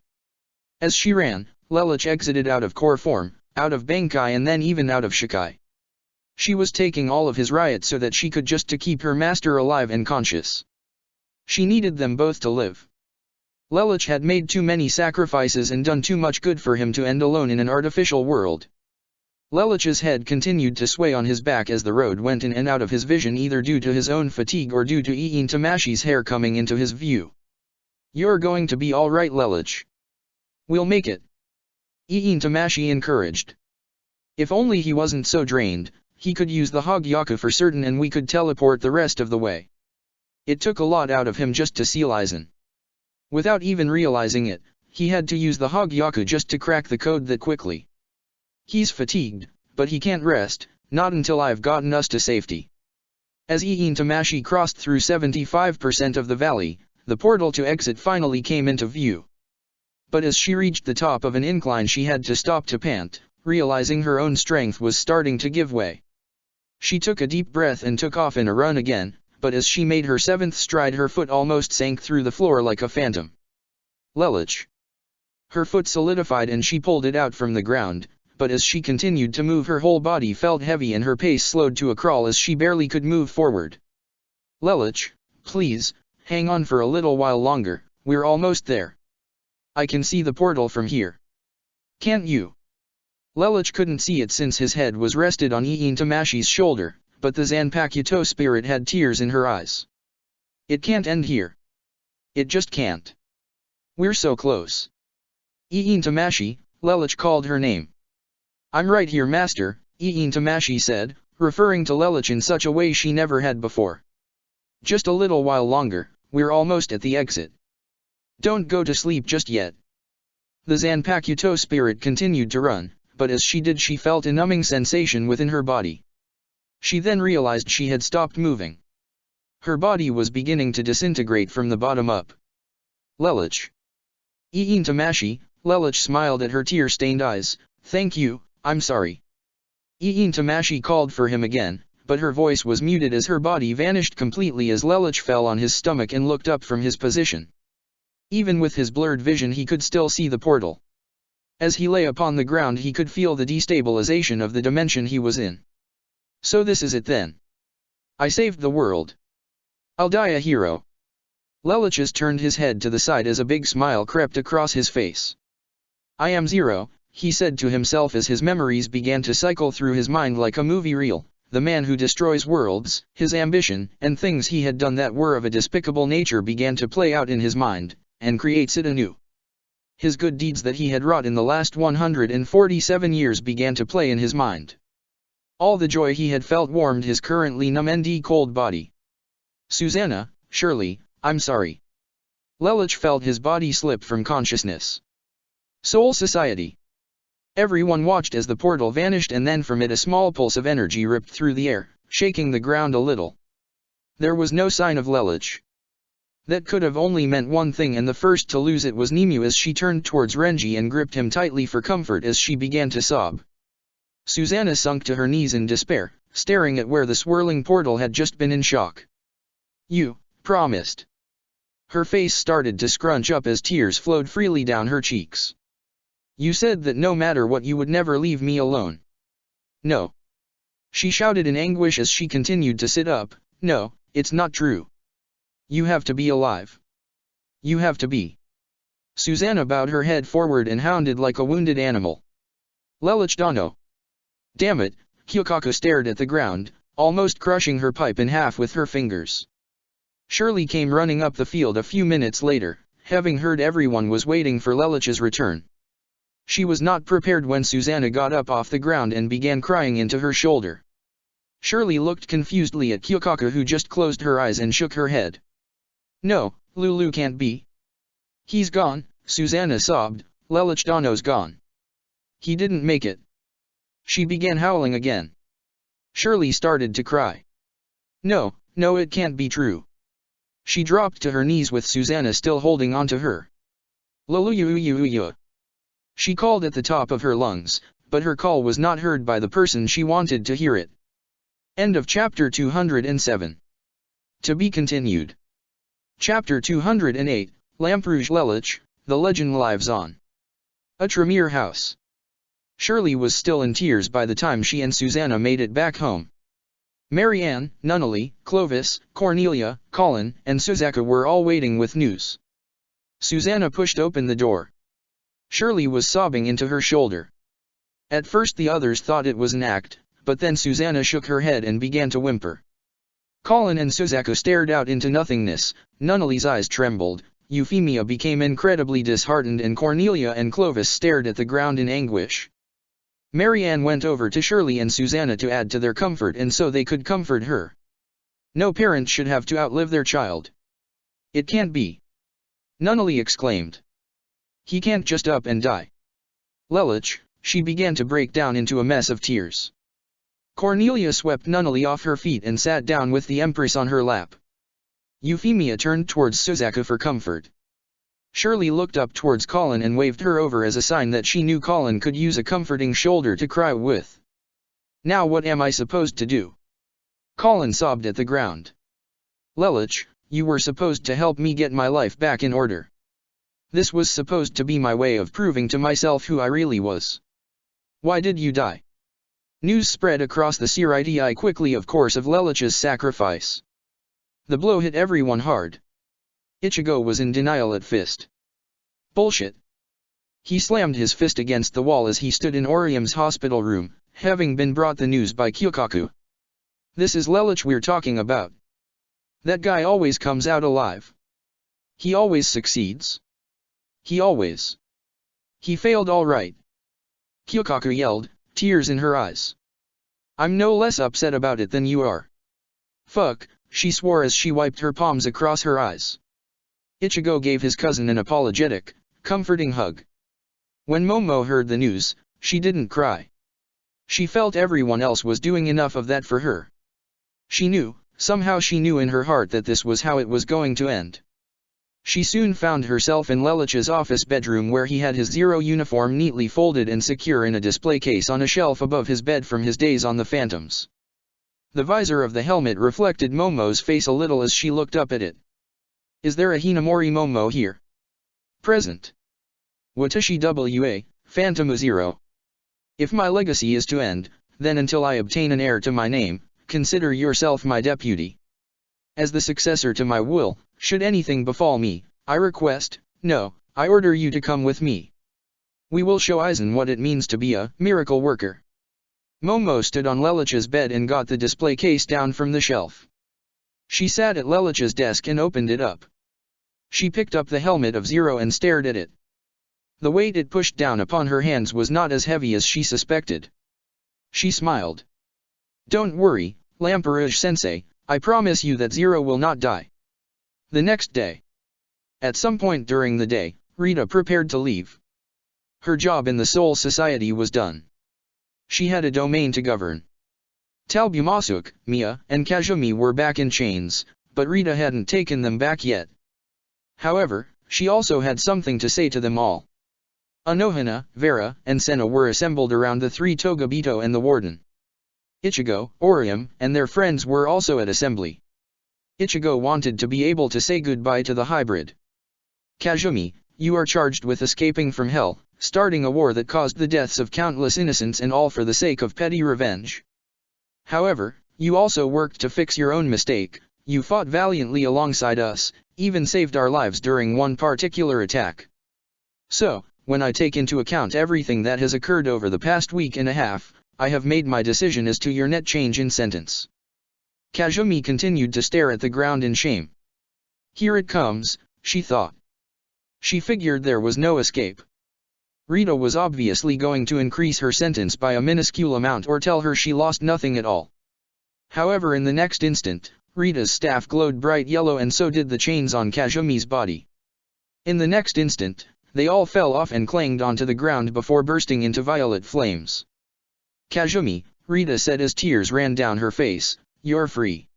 As she ran, Lelich exited out of core form, out of Bankai and then even out of Shikai. She was taking all of his Ryotsu so that she could just to keep her master alive and conscious. She needed them both to live. Lelich had made too many sacrifices and done too much good for him to end alone in an artificial world. Lelich's head continued to sway on his back as the road went in and out of his vision, either due to his own fatigue or due to Ian Tamashii's hair coming into his view. "You're going to be all right, Lelich. We'll make it," Ian Tamashii encouraged. "If only he wasn't so drained, he could use the Hogyaku for certain and we could teleport the rest of the way." It took a lot out of him just to seal Aizen. Without even realizing it, he had to use the Hogyaku just to crack the code that quickly. "He's fatigued, but he can't rest, not until I've gotten us to safety." As Ian Tamashii crossed through 75% of the valley, the portal to exit finally came into view. But as she reached the top of an incline she had to stop to pant, realizing her own strength was starting to give way. She took a deep breath and took off in a run again, but as she made her 7th stride her foot almost sank through the floor like a phantom. "Lelich." Her foot solidified and she pulled it out from the ground, but as she continued to move her whole body felt heavy and her pace slowed to a crawl as she barely could move forward. "Lelich, please, hang on for a little while longer, we're almost there. I can see the portal from here. Can't you?" Lelich couldn't see it since his head was rested on Ian Tamashii's shoulder, but the Zanpakuto spirit had tears in her eyes. "It can't end here. It just can't. We're so close." "Ian Tamashii," Lelich called her name. "I'm right here, master," Ian Tamashii said, referring to Lelich in such a way she never had before. "Just a little while longer, we're almost at the exit. Don't go to sleep just yet." The Zanpakuto spirit continued to run, but as she did she felt a numbing sensation within her body. She then realized she had stopped moving. Her body was beginning to disintegrate from the bottom up. "Lelich." "Ian Tamashii," Lelich smiled at her tear-stained eyes, "Thank you, I'm sorry." Ian Tamashii called for him again, but her voice was muted as her body vanished completely as Lelich fell on his stomach and looked up from his position. Even with his blurred vision he could still see the portal. As he lay upon the ground he could feel the destabilization of the dimension he was in. "So this is it then. I saved the world. I'll die a hero." Lelich's turned his head to the side as a big smile crept across his face. "I am Zero," he said to himself as his memories began to cycle through his mind like a movie reel, the man who destroys worlds, his ambition, and things he had done that were of a despicable nature began to play out in his mind, and creates it anew. His good deeds that he had wrought in the last 147 years began to play in his mind. All the joy he had felt warmed his currently numb and cold body. "Susanna, Shirley, I'm sorry." Lelich felt his body slip from consciousness. Soul Society. Everyone watched as the portal vanished and then from it a small pulse of energy ripped through the air, shaking the ground a little. There was no sign of Lelich. That could have only meant one thing, and the first to lose it was Nimue as she turned towards Renji and gripped him tightly for comfort as she began to sob. Susanna sunk to her knees in despair, staring at where the swirling portal had just been in shock. "You promised." Her face started to scrunch up as tears flowed freely down her cheeks. "You said that no matter what you would never leave me alone." "No." She shouted in anguish as she continued to sit up. "No, it's not true. You have to be alive. You have to be. Susanna bowed her head forward and hounded like a wounded animal. Lelich Dano. Damn it, Kyokako stared at the ground, almost crushing her pipe in half with her fingers. Shirley came running up the field a few minutes later, having heard everyone was waiting for Lelich's return. She was not prepared when Susanna got up off the ground and began crying into her shoulder. Shirley looked confusedly at Kyokako, who just closed her eyes and shook her head. No, Lulu can't be. He's gone, Susanna sobbed. Lelich Dano's gone. He didn't make it. She began howling again. Shirley started to cry. No, it can't be true. She dropped to her knees with Susanna still holding onto her. Lulu. She called at the top of her lungs, but her call was not heard by the person she wanted to hear it. End of chapter 207. To be continued. Chapter 208, Lamperouge Lelich, The Legend Lives On. A Tremere House. Shirley was still in tears by the time she and Susanna made it back home. Marianne, Nunnally, Clovis, Cornelia, Colin, and Suzaku were all waiting with news. Susanna pushed open the door. Shirley was sobbing into her shoulder. At first the others thought it was an act, but then Susanna shook her head and began to whimper. Colin and Suzaku stared out into nothingness. Nunnally's eyes trembled, Euphemia became incredibly disheartened, and Cornelia and Clovis stared at the ground in anguish. Marianne went over to Shirley and Susanna to add to their comfort, and so they could comfort her. No parent should have to outlive their child. It can't be. Nunnally exclaimed. He can't just up and die. Lelich, she began to break down into a mess of tears. Cornelia swept Nunnally off her feet and sat down with the Empress on her lap. Euphemia turned towards Suzaku for comfort. Shirley looked up towards Colin and waved her over as a sign that she knew Colin could use a comforting shoulder to cry with. Now what am I supposed to do? Colin sobbed at the ground. Lelich, you were supposed to help me get my life back in order. This was supposed to be my way of proving to myself who I really was. Why did you die? News spread across the Siriti quickly, of course, of Lelich's sacrifice. The blow hit everyone hard. Ichigo was in denial at first. Bullshit. He slammed his fist against the wall as he stood in Orium's hospital room, having been brought the news by Kyokako. This is Lelich we're talking about. That guy always comes out alive. He always succeeds. He failed all right. Kyokako yelled, tears in her eyes. I'm no less upset about it than you are. Fuck, she swore as she wiped her palms across her eyes. Ichigo gave his cousin an apologetic, comforting hug. When Momo heard the news, she didn't cry. She felt everyone else was doing enough of that for her. Somehow she knew in her heart that this was how it was going to end. She soon found herself in Lelich's office bedroom, where he had his Zero uniform neatly folded and secure in a display case on a shelf above his bed from his days on the Phantoms. The visor of the helmet reflected Momo's face a little as she looked up at it. Is there a Hinamori Momo here? Present. Watashi wa, Phantom Zero. If my legacy is to end, then until I obtain an heir to my name, consider yourself my deputy. As the successor to my will, should anything befall me, I order you to come with me. We will show Aizen what it means to be a miracle worker. Momo stood on Lelich's bed and got the display case down from the shelf. She sat at Lelich's desk and opened it up. She picked up the helmet of Zero and stared at it. The weight it pushed down upon her hands was not as heavy as she suspected. She smiled. Don't worry, Lamperouge-sensei, I promise you that Zero will not die. The next day. At some point during the day, Rita prepared to leave. Her job in the Soul Society was done. She had a domain to govern. Talbumasuk, Mia, and Kazumi were back in chains, but Rita hadn't taken them back yet. However, she also had something to say to them all. Anohana, Vera, and Senna were assembled around the three Togabito and the warden. Ichigo, Orium, and their friends were also at assembly. Ichigo wanted to be able to say goodbye to the hybrid. Kazumi, you are charged with escaping from hell, starting a war that caused the deaths of countless innocents, and all for the sake of petty revenge. However, you also worked to fix your own mistake. You fought valiantly alongside us, even saved our lives during one particular attack. So, when I take into account everything that has occurred over the past week and a half, I have made my decision as to your net change in sentence. Kazumi continued to stare at the ground in shame. Here it comes, she thought. She figured there was no escape. Rita was obviously going to increase her sentence by a minuscule amount or tell her she lost nothing at all. However, in the next instant, Rita's staff glowed bright yellow and so did the chains on Kazumi's body. In the next instant, they all fell off and clanged onto the ground before bursting into violet flames. Kazumi, Rita said as tears ran down her face, "You're free."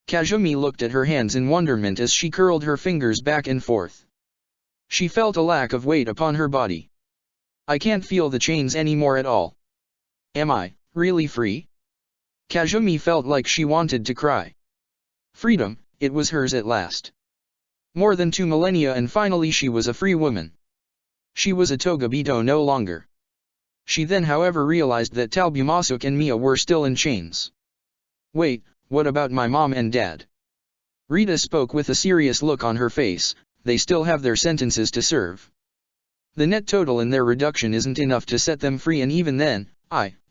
Kazumi looked at her hands in wonderment as she curled her fingers back and forth. She felt a lack of weight upon her body. I can't feel the chains anymore at all. Am I really free? Kazumi felt like she wanted to cry. Freedom, it was hers at last. More than 2 millennia and finally she was a free woman. She was a Togabito no longer. She then however realized that Talbumasuk and Mia were still in chains. Wait, what about my mom and dad? Rita spoke with a serious look on her face. They still have their sentences to serve. The net total in their reduction isn't enough to set them free, and even then,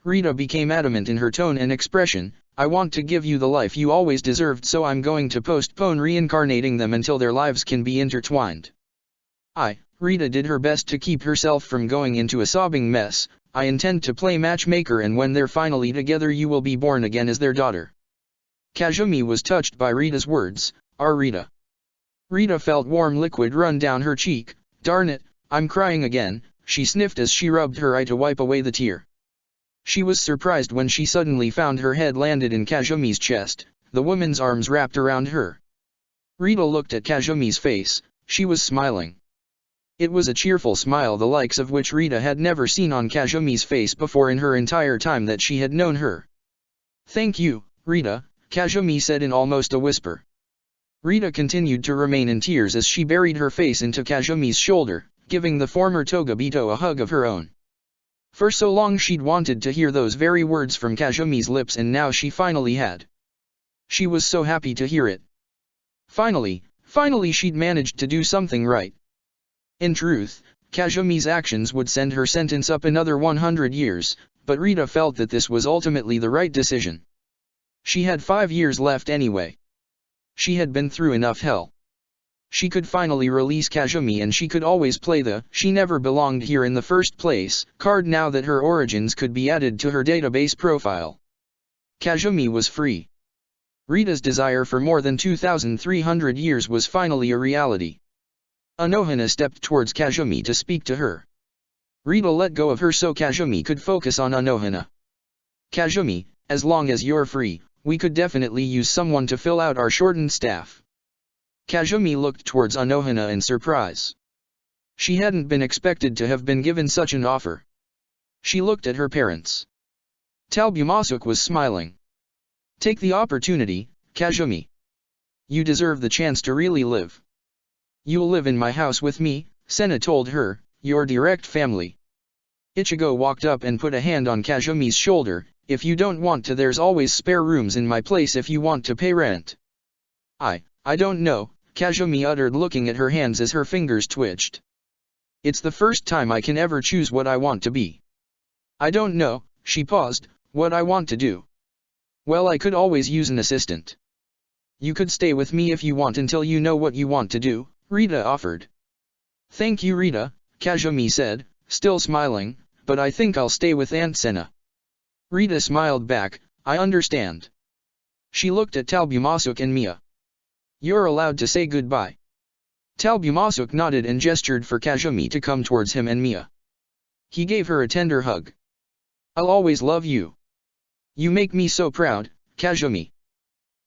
Rita became adamant in her tone and expression, I want to give you the life you always deserved, so I'm going to postpone reincarnating them until their lives can be intertwined. Rita did her best to keep herself from going into a sobbing mess. I intend to play matchmaker, and when they're finally together you will be born again as their daughter. Kazumi was touched by Rita's words. Rita. Rita felt warm liquid run down her cheek. Darn it, I'm crying again, she sniffed as she rubbed her eye to wipe away the tear. She was surprised when she suddenly found her head landed in Kazumi's chest, the woman's arms wrapped around her. Rita looked at Kazumi's face. She was smiling. It was a cheerful smile, the likes of which Rita had never seen on Kazumi's face before in her entire time that she had known her. Thank you, Rita, Kazumi said in almost a whisper. Rita continued to remain in tears as she buried her face into Kazumi's shoulder, giving the former Togabito a hug of her own. For so long she'd wanted to hear those very words from Kazumi's lips, and now she finally had. She was so happy to hear it. Finally she'd managed to do something right. In truth, Kazumi's actions would send her sentence up another 100 years, but Rita felt that this was ultimately the right decision. She had 5 years left anyway. She had been through enough hell. She could finally release Kazumi, and she could always play the "she never belonged here in the first place" card now that her origins could be added to her database profile. Kazumi was free. Rita's desire for more than 2,300 years was finally a reality. Anohana stepped towards Kazumi to speak to her. Rita let go of her so Kazumi could focus on Anohana. Kazumi, as long as you're free, we could definitely use someone to fill out our shortened staff. Kazumi looked towards Anohana in surprise. She hadn't been expected to have been given such an offer. She looked at her parents. Talbumasuk was smiling. Take the opportunity, Kazumi. You deserve the chance to really live. You'll live in my house with me, Sena told her, your direct family. Ichigo walked up and put a hand on Kazumi's shoulder. If you don't want to, there's always spare rooms in my place if you want to pay rent. I don't know, Kazumi uttered, looking at her hands as her fingers twitched. It's the first time I can ever choose what I want to be. I don't know, she paused, what I want to do. Well, I could always use an assistant. You could stay with me if you want until you know what you want to do, Rita offered. Thank you, Rita, Kazumi said, still smiling, but I think I'll stay with Aunt Sena. Rita smiled back, I understand. She looked at Talbumasuk and Mia. You're allowed to say goodbye. Talbumasuk nodded and gestured for Kazumi to come towards him and Mia. He gave her a tender hug. I'll always love you. You make me so proud, Kazumi.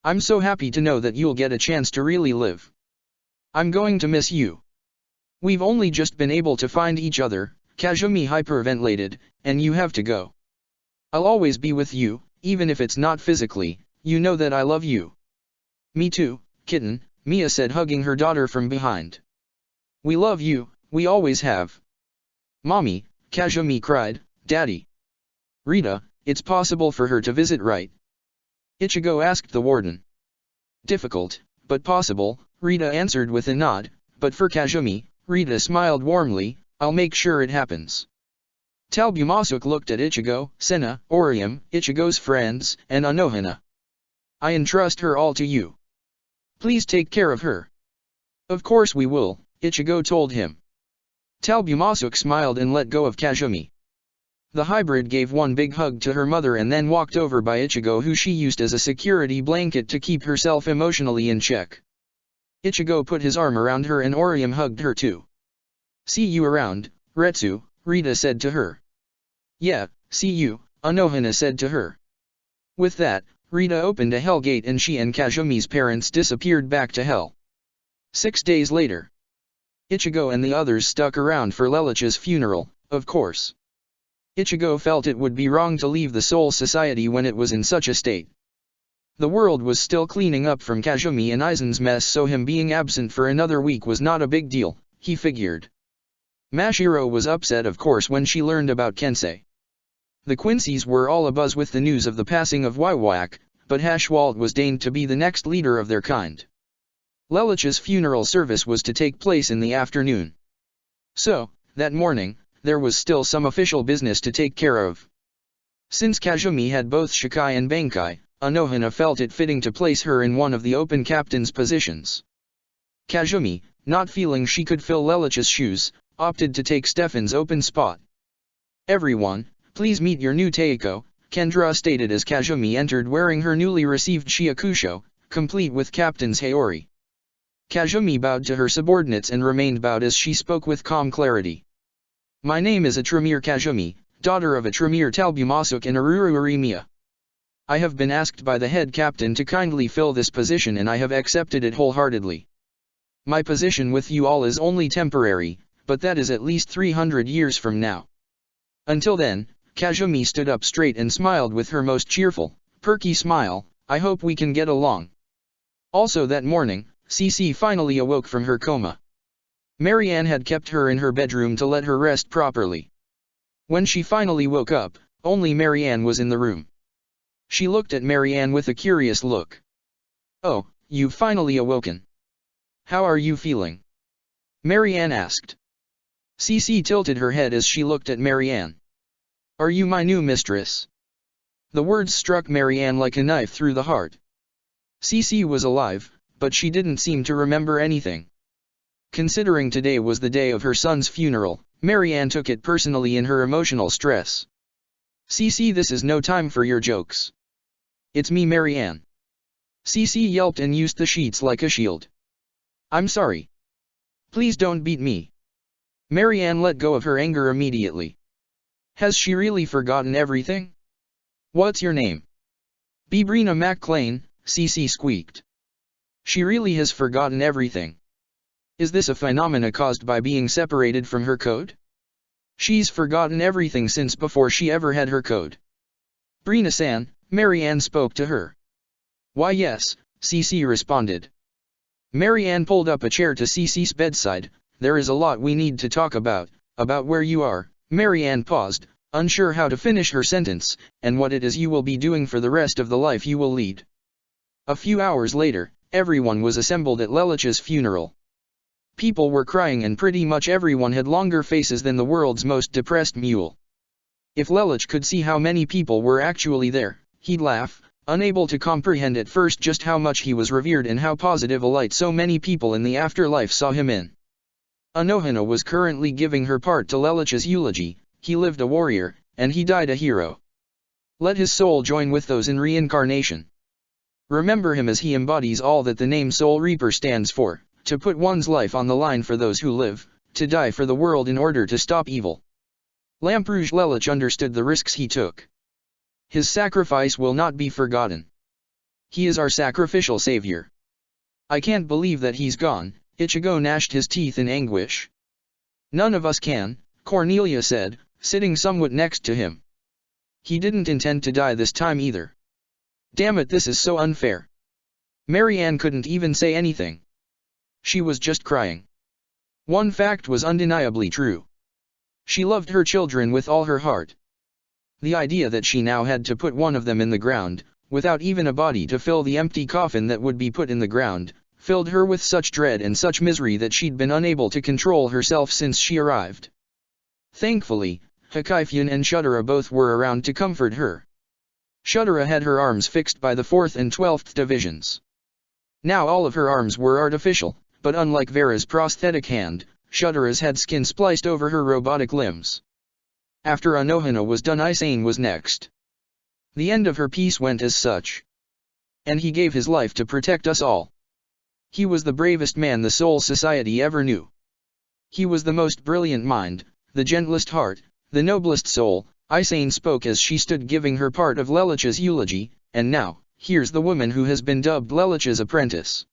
I'm so happy to know that you'll get a chance to really live. I'm going to miss you. We've only just been able to find each other, Kazumi hyperventilated, and you have to go. I'll always be with you, even if it's not physically, you know that I love you. Me too, kitten, Mia said, hugging her daughter from behind. We love you, we always have. Mommy, Kazumi cried, Daddy. Rita, it's possible for her to visit, right? Ichigo asked the warden. Difficult, but possible, Rita answered with a nod, but for Kazumi, Rita smiled warmly, I'll make sure it happens. Talbumasuk looked at Ichigo, Senna, Orium, Ichigo's friends, and Anohana. I entrust her all to you. Please take care of her. Of course we will, Ichigo told him. Talbumasuk smiled and let go of Kazumi. The hybrid gave one big hug to her mother and then walked over by Ichigo, who she used as a security blanket to keep herself emotionally in check. Ichigo put his arm around her and Orium hugged her too. See you around, Retsu, Rita said to her. Yeah, see you, Anohana said to her. With that, Rita opened a hell gate and she and Kazumi's parents disappeared back to hell. 6 days later. Ichigo and the others stuck around for Lelich's funeral, of course. Ichigo felt it would be wrong to leave the Soul Society when it was in such a state. The world was still cleaning up from Kazumi and Aizen's mess, so him being absent for another week was not a big deal, he figured. Mashiro was upset of course when she learned about Kensei. The Quincy's were all abuzz with the news of the passing of Waiwak, but Haschwald was deigned to be the next leader of their kind. Lelich's funeral service was to take place in the afternoon. So, that morning, there was still some official business to take care of. Since Kazumi had both Shikai and Bankai, Anohana felt it fitting to place her in one of the open captain's positions. Kazumi, not feeling she could fill Lelich's shoes, opted to take Stefan's open spot. Everyone, please meet your new Teiko, Kendra stated as Kazumi entered wearing her newly received Shiakusho, complete with captain's Haori. Kazumi bowed to her subordinates and remained bowed as she spoke with calm clarity. My name is Atremir Kazumi, daughter of Atremir Talbumasuk and Aruru Arimiya. I have been asked by the head captain to kindly fill this position and I have accepted it wholeheartedly. My position with you all is only temporary, but that is at least 300 years from now. Until then, Kazumi stood up straight and smiled with her most cheerful, perky smile, I hope we can get along. Also that morning, Cici finally awoke from her coma. Marianne had kept her in her bedroom to let her rest properly. When she finally woke up, only Marianne was in the room. She looked at Marianne with a curious look. Oh, you've finally awoken. How are you feeling? Marianne asked. Cici tilted her head as she looked at Marianne. Are you my new mistress? The words struck Marianne like a knife through the heart. Cici was alive, but she didn't seem to remember anything. Considering today was the day of her son's funeral, Marianne took it personally in her emotional stress. Cici, this is no time for your jokes. It's me, Marianne. Cici yelped and used the sheets like a shield. I'm sorry. Please don't beat me. Marianne let go of her anger immediately. Has she really forgotten everything? What's your name? Bibrina MacLean, Cici squeaked. She really has forgotten everything. Is this a phenomena caused by being separated from her code? She's forgotten everything since before she ever had her code. Brina-san, Marianne spoke to her. Why yes, Cici responded. Marianne pulled up a chair to Cici's bedside. There is a lot we need to talk about where you are. Marianne paused, unsure how to finish her sentence, and what it is you will be doing for the rest of the life you will lead. A few hours later, everyone was assembled at Lelich's funeral. People were crying and pretty much everyone had longer faces than the world's most depressed mule. If Lelich could see how many people were actually there, he'd laugh, unable to comprehend at first just how much he was revered and how positive a light so many people in the afterlife saw him in. Anohana was currently giving her part to Lelich's eulogy. He lived a warrior, and he died a hero. Let his soul join with those in reincarnation. Remember him as he embodies all that the name Soul Reaper stands for, to put one's life on the line for those who live, to die for the world in order to stop evil. Lamperouge Lelich understood the risks he took. His sacrifice will not be forgotten. He is our sacrificial savior. I can't believe that he's gone, Ichigo gnashed his teeth in anguish. None of us can, Cornelia said, sitting somewhat next to him. He didn't intend to die this time either. Damn it, this is so unfair. Marianne couldn't even say anything. She was just crying. One fact was undeniably true. She loved her children with all her heart. The idea that she now had to put one of them in the ground, without even a body to fill the empty coffin that would be put in the ground, filled her with such dread and such misery that she'd been unable to control herself since she arrived. Thankfully, Hakaifian and Shudera both were around to comfort her. Shudera had her arms fixed by the 4th and 12th Divisions. Now all of her arms were artificial, but unlike Vera's prosthetic hand, Shudera's had skin spliced over her robotic limbs. After Anohana was done, Isane was next. The end of her piece went as such. And he gave his life to protect us all. He was the bravest man the Soul Society ever knew. He was the most brilliant mind, the gentlest heart, the noblest soul. Isane spoke as she stood giving her part of Lelich's eulogy, and now, here's the woman who has been dubbed Lelich's apprentice.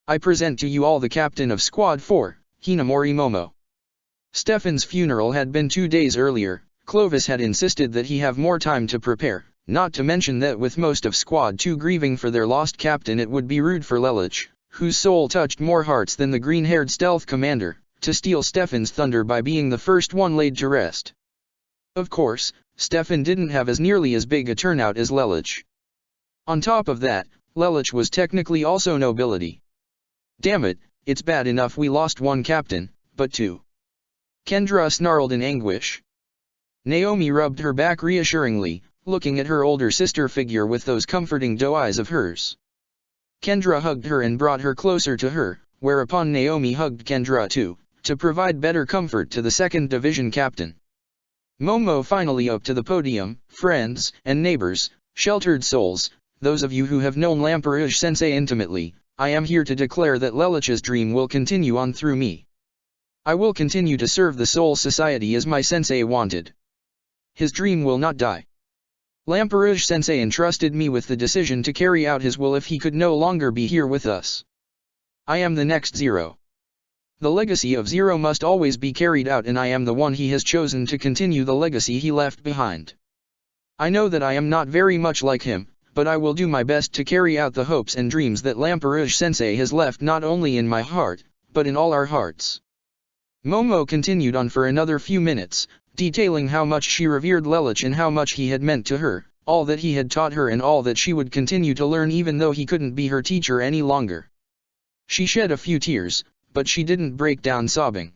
I present to you all the captain of Squad 4, Hinamori Momo. Stefan's funeral had been 2 days earlier. Clovis had insisted that he have more time to prepare, not to mention that with most of Squad 2 grieving for their lost captain, it would be rude for Lelich, whose soul touched more hearts than the green-haired stealth commander, to steal Stefan's thunder by being the first one laid to rest. Of course, Stefan didn't have as nearly as big a turnout as Lelich. On top of that, Lelich was technically also nobility. Damn it, it's bad enough we lost one captain, but two. Kendra snarled in anguish. Naomi rubbed her back reassuringly, looking at her older sister figure with those comforting doe eyes of hers. Kendra hugged her and brought her closer to her, whereupon Naomi hugged Kendra too, to provide better comfort to the 2nd Division captain. Momo finally up to the podium. Friends and neighbors, sheltered souls, those of you who have known Lamperouge Sensei intimately, I am here to declare that Lelich's dream will continue on through me. I will continue to serve the Soul Society as my sensei wanted. His dream will not die. Lamperouge Sensei entrusted me with the decision to carry out his will if he could no longer be here with us. I am the next Zero. The legacy of Zero must always be carried out, and I am the one he has chosen to continue the legacy he left behind. I know that I am not very much like him, but I will do my best to carry out the hopes and dreams that Lamperouge Sensei has left not only in my heart, but in all our hearts. Momo continued on for another few minutes, detailing how much she revered Lelich and how much he had meant to her, all that he had taught her and all that she would continue to learn even though he couldn't be her teacher any longer. She shed a few tears, but she didn't break down sobbing.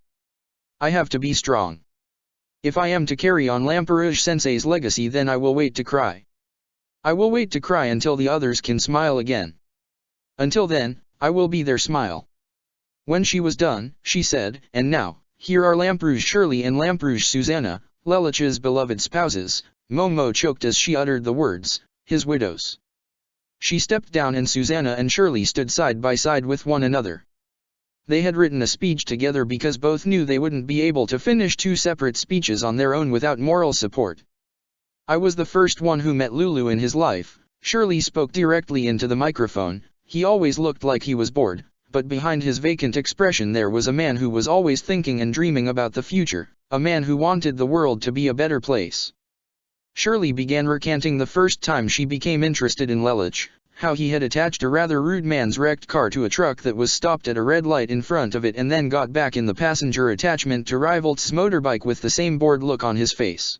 I have to be strong. If I am to carry on Lamperouge Sensei's legacy, then I will wait to cry. I will wait to cry until the others can smile again. Until then, I will be their smile. When she was done, she said, and now, here are Lamperouge Shirley and Lamperouge Susanna, Lelich's beloved spouses. Momo choked as she uttered the words, his widows. She stepped down and Susanna and Shirley stood side by side with one another. They had written a speech together because both knew they wouldn't be able to finish 2 separate speeches on their own without moral support. I was the first one who met Lulu in his life. Shirley spoke directly into the microphone. He always looked like he was bored, but behind his vacant expression there was a man who was always thinking and dreaming about the future, a man who wanted the world to be a better place. Shirley began recanting the first time she became interested in Lelich, how he had attached a rather rude man's wrecked car to a truck that was stopped at a red light in front of it and then got back in the passenger attachment to Rivalt's motorbike with the same bored look on his face.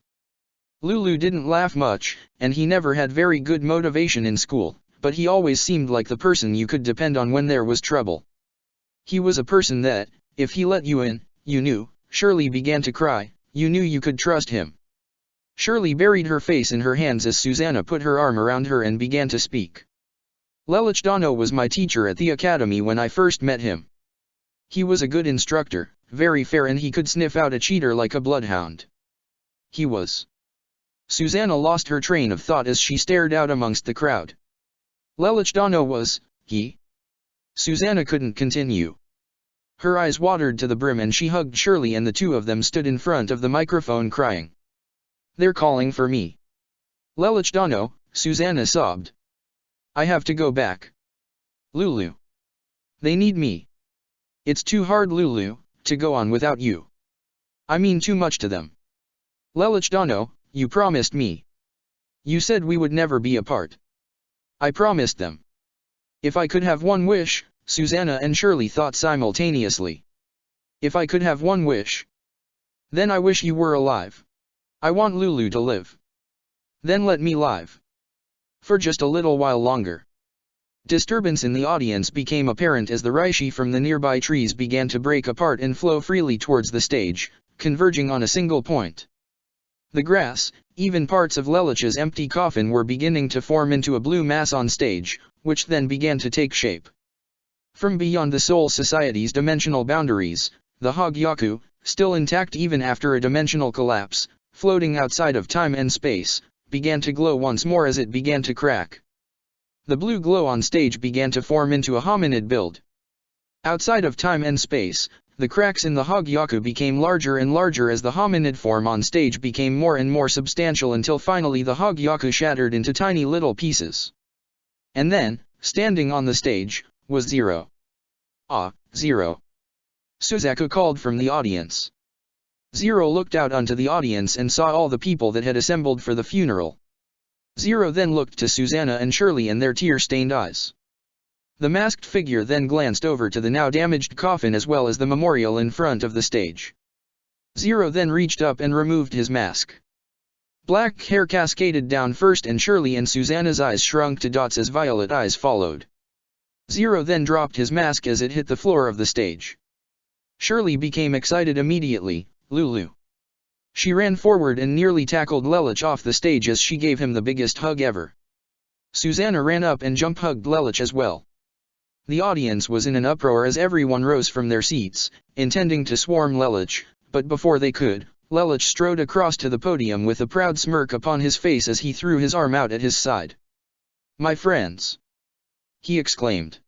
Lulu didn't laugh much, and he never had very good motivation in school, but he always seemed like the person you could depend on when there was trouble. He was a person that, if he let you in, you knew. Shirley began to cry, you knew you could trust him. Shirley buried her face in her hands as Susanna put her arm around her and began to speak. Lelich Dono was my teacher at the academy when I first met him. He was a good instructor, very fair, and he could sniff out a cheater like a bloodhound. He was. Susanna lost her train of thought as she stared out amongst the crowd. Lelich Dono was, he? Susanna couldn't continue. Her eyes watered to the brim and she hugged Shirley and the two of them stood in front of the microphone crying. They're calling for me. Lelich Dono, Susanna sobbed. I have to go back. Lulu. They need me. It's too hard, Lulu, to go on without you. I mean too much to them. Lelich Dono, you promised me. You said we would never be apart. I promised them. If I could have one wish, Susanna and Shirley thought simultaneously. If I could have one wish. Then I wish you were alive. I want Lulu to live. Then let me live. for just a little while longer. Disturbance in the audience became apparent as the reishi from the nearby trees began to break apart and flow freely towards the stage, converging on a single point. The grass, even parts of Lelich's empty coffin were beginning to form into a blue mass on stage, which then began to take shape. From beyond the Soul Society's dimensional boundaries, the Hogyaku, still intact even after a dimensional collapse, floating outside of time and space, began to glow once more as it began to crack. The blue glow on stage began to form into a hominid build. Outside of time and space, the cracks in the Hogyaku became larger and larger as the hominid form on stage became more and more substantial until finally the Hogyaku shattered into tiny little pieces. And then, standing on the stage, was Zero. Ah, Zero! Suzaku called from the audience. Zero looked out onto the audience and saw all the people that had assembled for the funeral. Zero then looked to Susanna and Shirley in their tear-stained eyes. The masked figure then glanced over to the now damaged coffin as well as the memorial in front of the stage. Zero then reached up and removed his mask. Black hair cascaded down first and Shirley and Susanna's eyes shrunk to dots as violet eyes followed. Zero then dropped his mask as it hit the floor of the stage. Shirley became excited immediately. Lulu. She ran forward and nearly tackled Lelich off the stage as she gave him the biggest hug ever. Susanna ran up and jump-hugged Lelich as well. The audience was in an uproar as everyone rose from their seats, intending to swarm Lelich, but before they could, Lelich strode across to the podium with a proud smirk upon his face as he threw his arm out at his side. "My friends!" he exclaimed.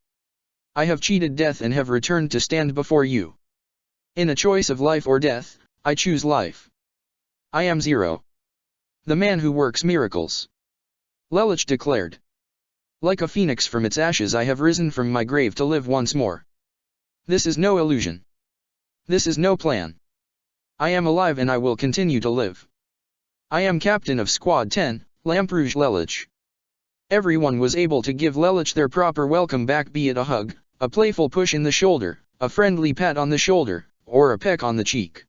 "I have cheated death and have returned to stand before you. In a choice of life or death, I choose life. I am Zero. The man who works miracles," Lelich declared. "Like a phoenix from its ashes I have risen from my grave to live once more. This is no illusion. This is no plan. I am alive and I will continue to live. I am captain of Squad 10, Lamperouge Lelich." Everyone was able to give Lelich their proper welcome back, be it a hug, a playful push in the shoulder, a friendly pat on the shoulder, or a peck on the cheek.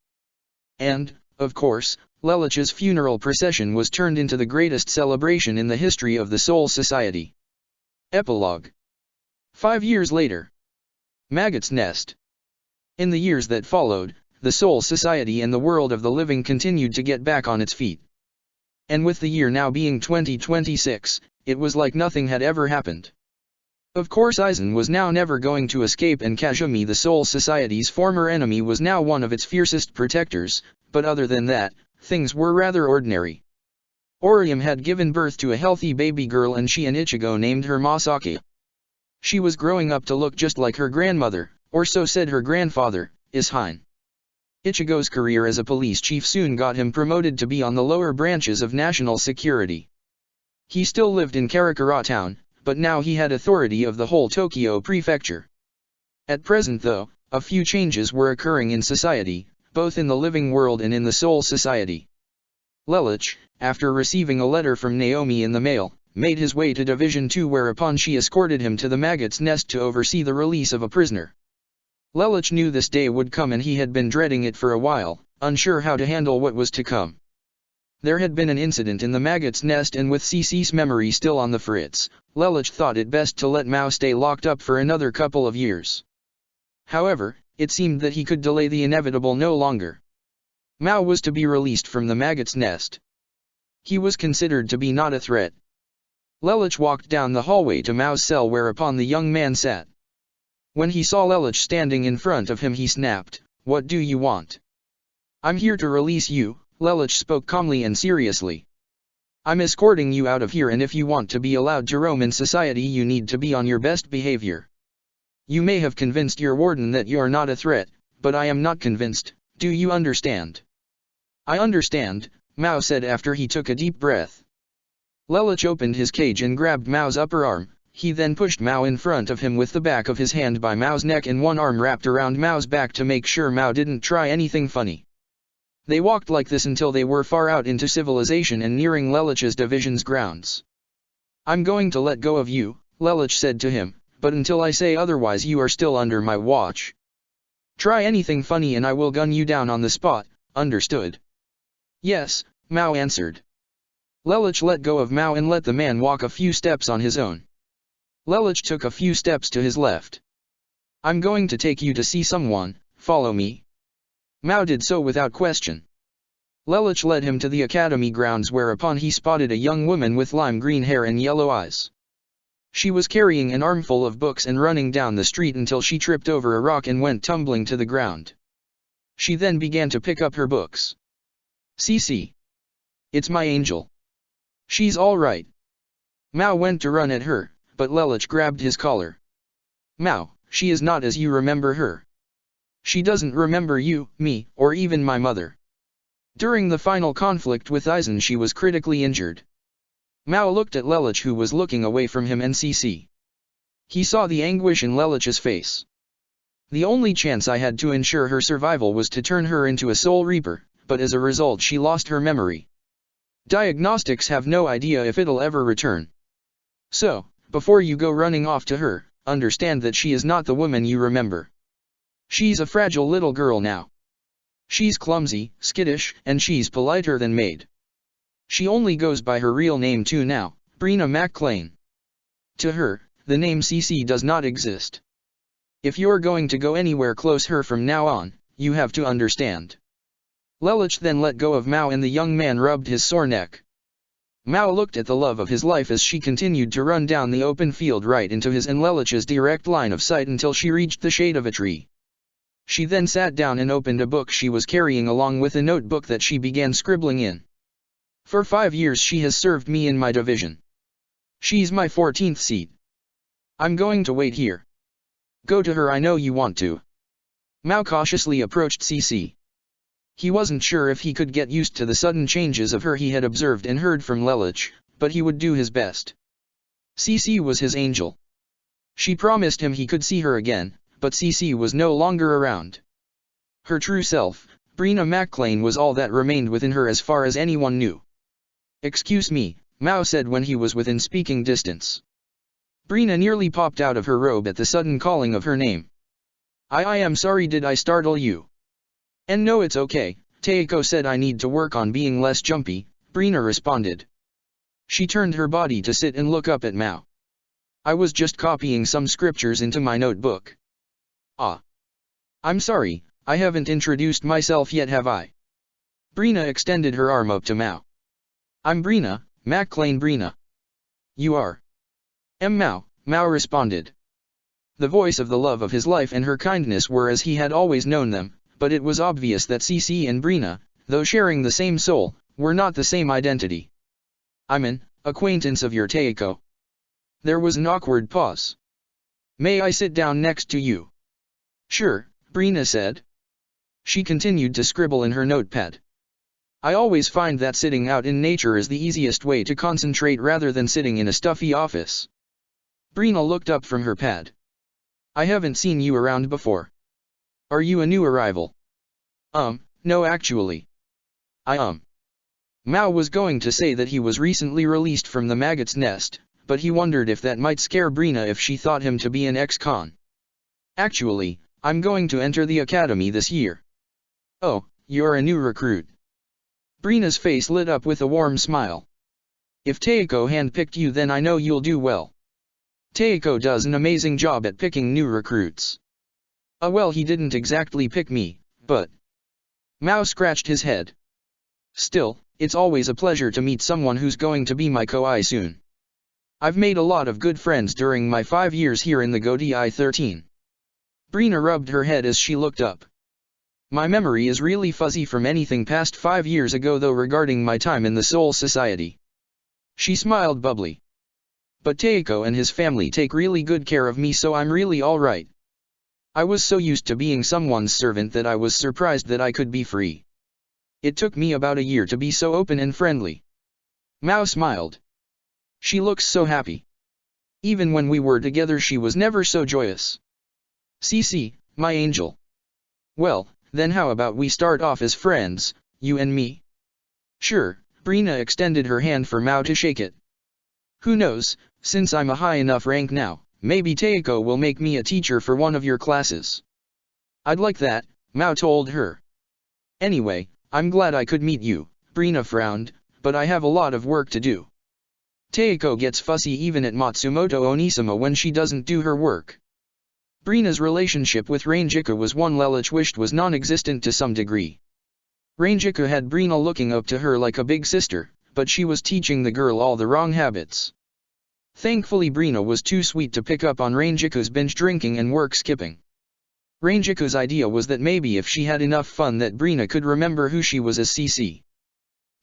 And, of course, Lelich's funeral procession was turned into the greatest celebration in the history of the Soul Society. Epilogue. 5 years later. Maggot's Nest. In the years that followed, the Soul Society and the world of the living continued to get back on its feet. And with the year now being 2026, it was like nothing had ever happened. Of course Aizen was now never going to escape and Kazumi, the Soul Society's former enemy, was now one of its fiercest protectors, but other than that, things were rather ordinary. Orium had given birth to a healthy baby girl and she and Ichigo named her Masaki. She was growing up to look just like her grandmother, or so said her grandfather, Ishine. Ichigo's career as a police chief soon got him promoted to be on the lower branches of national security. He still lived in Karakura town, but now he had authority of the whole Tokyo prefecture. At present though, a few changes were occurring in society, both in the living world and in the Soul Society. Lelich, after receiving a letter from Naomi in the mail, made his way to Division 2 whereupon she escorted him to the Maggot's Nest to oversee the release of a prisoner. Lelich knew this day would come and he had been dreading it for a while, unsure how to handle what was to come. There had been an incident in the Maggot's Nest and with Cece's memory still on the fritz, Lelich thought it best to let Mao stay locked up for another couple of years. However, it seemed that he could delay the inevitable no longer. Mao was to be released from the Maggot's Nest. He was considered to be not a threat. Lelich walked down the hallway to Mao's cell whereupon the young man sat. When he saw Lelich standing in front of him he snapped, "What do you want?" "I'm here to release you," Lelich spoke calmly and seriously. "I'm escorting you out of here and if you want to be allowed to roam in society you need to be on your best behavior. You may have convinced your warden that you're not a threat, but I am not convinced, do you understand?" "I understand," Mao said after he took a deep breath. Lelich opened his cage and grabbed Mao's upper arm, he then pushed Mao in front of him with the back of his hand by Mao's neck and one arm wrapped around Mao's back to make sure Mao didn't try anything funny. They walked like this until they were far out into civilization and nearing Lelich's division's grounds. "I'm going to let go of you," Lelich said to him, "but until I say otherwise you are still under my watch. Try anything funny and I will gun you down on the spot, understood?" "Yes," Mao answered. Lelich let go of Mao and let the man walk a few steps on his own. Lelich took a few steps to his left. I'm going to take you to see someone, follow me. Mao did so without question. Lelich led him to the academy grounds, whereupon he spotted a young woman with lime green hair and yellow eyes. She was carrying an armful of books and running down the street until she tripped over a rock and went tumbling to the ground. She then began to pick up her books. Cici. It's my angel. She's all right. Mao went to run at her, but Lelich grabbed his collar. Mao, she is not as you remember her. She doesn't remember you, me, or even my mother. During the final conflict with Aizen, she was critically injured. Mao looked at Lelich, who was looking away from him, and Cici. He saw the anguish in Lelich's face. The only chance I had to ensure her survival was to turn her into a Soul Reaper, but as a result she lost her memory. Diagnostics have no idea if it'll ever return. So, before you go running off to her, understand that she is not the woman you remember. She's a fragile little girl now. She's clumsy, skittish, and she's politer than maid. She only goes by her real name too now, Brina McClane. To her, the name Cici does not exist. If you're going to go anywhere close her from now on, you have to understand. Lelich then let go of Mao and the young man rubbed his sore neck. Mao looked at the love of his life as she continued to run down the open field right into his and Lelich's direct line of sight until she reached the shade of a tree. She then sat down and opened a book she was carrying along with a notebook that she began scribbling in. For 5 years she has served me in my division. She's my 14th seat. I'm going to wait here. Go to her, I know you want to. Mao cautiously approached Cici. He wasn't sure if he could get used to the sudden changes of her he had observed and heard from Lelich, but he would do his best. Cici was his angel. She promised him he could see her again, but Cici was no longer around. Her true self, Brina McClane, was all that remained within her as far as anyone knew. Excuse me, Mao said when he was within speaking distance. Brina nearly popped out of her robe at the sudden calling of her name. I am sorry, did I startle you? And no, it's okay, Teiko said. I need to work on being less jumpy, Brina responded. She turned her body to sit and look up at Mao. I was just copying some scriptures into my notebook. Ah. I'm sorry, I haven't introduced myself yet, have I? Brina extended her arm up to Mao. I'm Brina, McClane Brina. You are? Mao, Mao responded. The voice of the love of his life and her kindness were as he had always known them, but it was obvious that Cici and Brina, though sharing the same soul, were not the same identity. I'm an acquaintance of your Teiko. There was an awkward pause. May I sit down next to you? Sure, Brina said. She continued to scribble in her notepad. I always find that sitting out in nature is the easiest way to concentrate rather than sitting in a stuffy office. Brina looked up from her pad. I haven't seen you around before. Are you a new arrival? No actually. Mao was going to say that he was recently released from the maggot's nest, but he wondered if that might scare Brina if she thought him to be an ex-con. Actually, I'm going to enter the academy this year. Oh, you're a new recruit. Brina's face lit up with a warm smile. If Teiko handpicked you, then I know you'll do well. Teiko does an amazing job at picking new recruits. Well, he didn't exactly pick me, but... Mao scratched his head. Still, it's always a pleasure to meet someone who's going to be my Koi soon. I've made a lot of good friends during my 5 years here in the Godai 13. Brina rubbed her head as she looked up. My memory is really fuzzy from anything past 5 years ago though regarding my time in the Soul Society. She smiled bubbly. But Teiko and his family take really good care of me, so I'm really alright. I was so used to being someone's servant that I was surprised that I could be free. It took me about a year to be so open and friendly. Mao smiled. She looks so happy. Even when we were together she was never so joyous. Cici, my angel. Well, then how about we start off as friends, you and me? Sure, Brina extended her hand for Mao to shake it. Who knows, since I'm a high enough rank now, maybe Teiko will make me a teacher for one of your classes. I'd like that, Mao told her. Anyway, I'm glad I could meet you, Brina frowned, but I have a lot of work to do. Teiko gets fussy even at Matsumoto Onisama when she doesn't do her work. Brina's relationship with Ranjika was one Lelich wished was non-existent to some degree. Ranjika had Brina looking up to her like a big sister, but she was teaching the girl all the wrong habits. Thankfully Brina was too sweet to pick up on Ranjika's binge drinking and work skipping. Ranjika's idea was that maybe if she had enough fun that Brina could remember who she was as CC.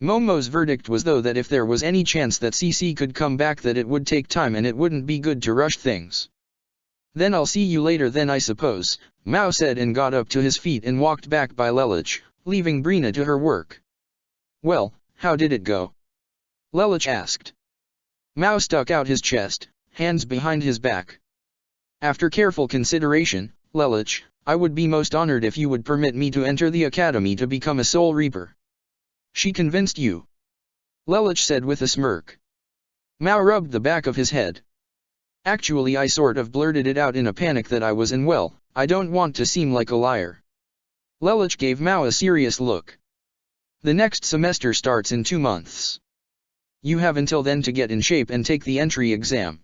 Momo's verdict was though that if there was any chance that CC could come back that it would take time and it wouldn't be good to rush things. Then I'll see you later then I suppose, Mao said and got up to his feet and walked back by Lelich, leaving Brina to her work. Well, how did it go? Lelich asked. Mao stuck out his chest, hands behind his back. After careful consideration, Lelich, I would be most honored if you would permit me to enter the academy to become a Soul Reaper. She convinced you? Lelich said with a smirk. Mao rubbed the back of his head. Actually I sort of blurted it out in a panic that I was unwell, I don't want to seem like a liar. Lelich gave Mao a serious look. The next semester starts in 2 months. You have until then to get in shape and take the entry exam.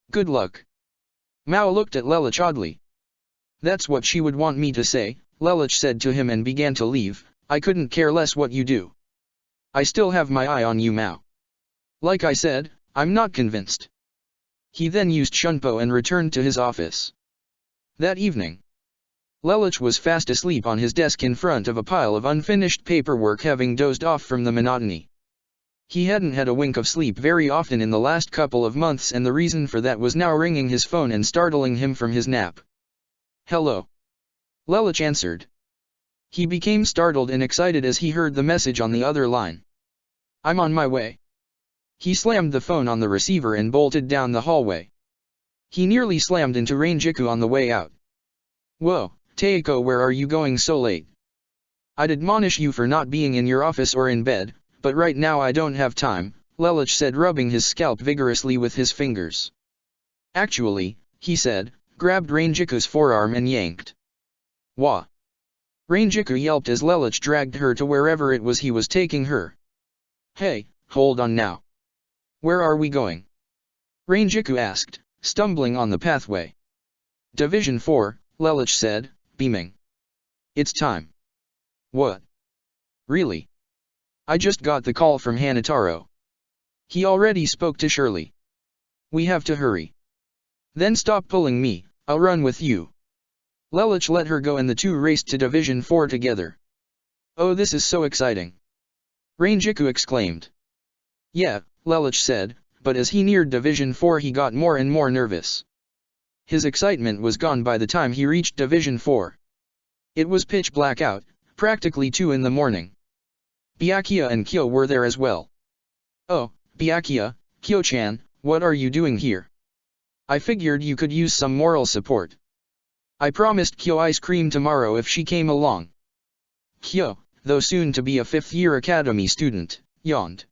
Good luck. Mao looked at Lelich oddly. That's what she would want me to say, Lelich said to him and began to leave. I couldn't care less what you do. I still have my eye on you Mao. Like I said, I'm not convinced. He then used Shunpo and returned to his office. That evening, Lelich was fast asleep on his desk in front of a pile of unfinished paperwork having dozed off from the monotony. He hadn't had a wink of sleep very often in the last couple of months and the reason for that was now ringing his phone and startling him from his nap. Hello. Lelich answered. He became startled and excited as he heard the message on the other line. I'm on my way. He slammed the phone on the receiver and bolted down the hallway. He nearly slammed into Ranjika on the way out. Whoa, Teiko, where are you going so late? I'd admonish you for not being in your office or in bed, but right now I don't have time, Lelich said, rubbing his scalp vigorously with his fingers. Actually, he said, grabbed Ranjika's forearm and yanked. Wah! Ranjika yelped as Lelich dragged her to wherever it was he was taking her. Hey, hold on now. Where are we going? Ranjika asked, stumbling on the pathway. Division 4, Lelich said, beaming. It's time. What? Really? I just got the call from Hanataro. He already spoke to Shirley. We have to hurry. Then stop pulling me, I'll run with you. Lelich let her go and the two raced to Division 4 together. Oh, this is so exciting. Ranjika exclaimed. Yeah, Lelich said, but as he neared Division 4 he got more and more nervous. His excitement was gone by the time he reached Division 4. It was pitch black out, practically 2 in the morning. Byakuya and Kyo were there as well. Oh, Byakuya, Kyo-chan, what are you doing here? I figured you could use some moral support. I promised Kyo ice cream tomorrow if she came along. Kyo, though soon to be a 5th-year academy student, yawned.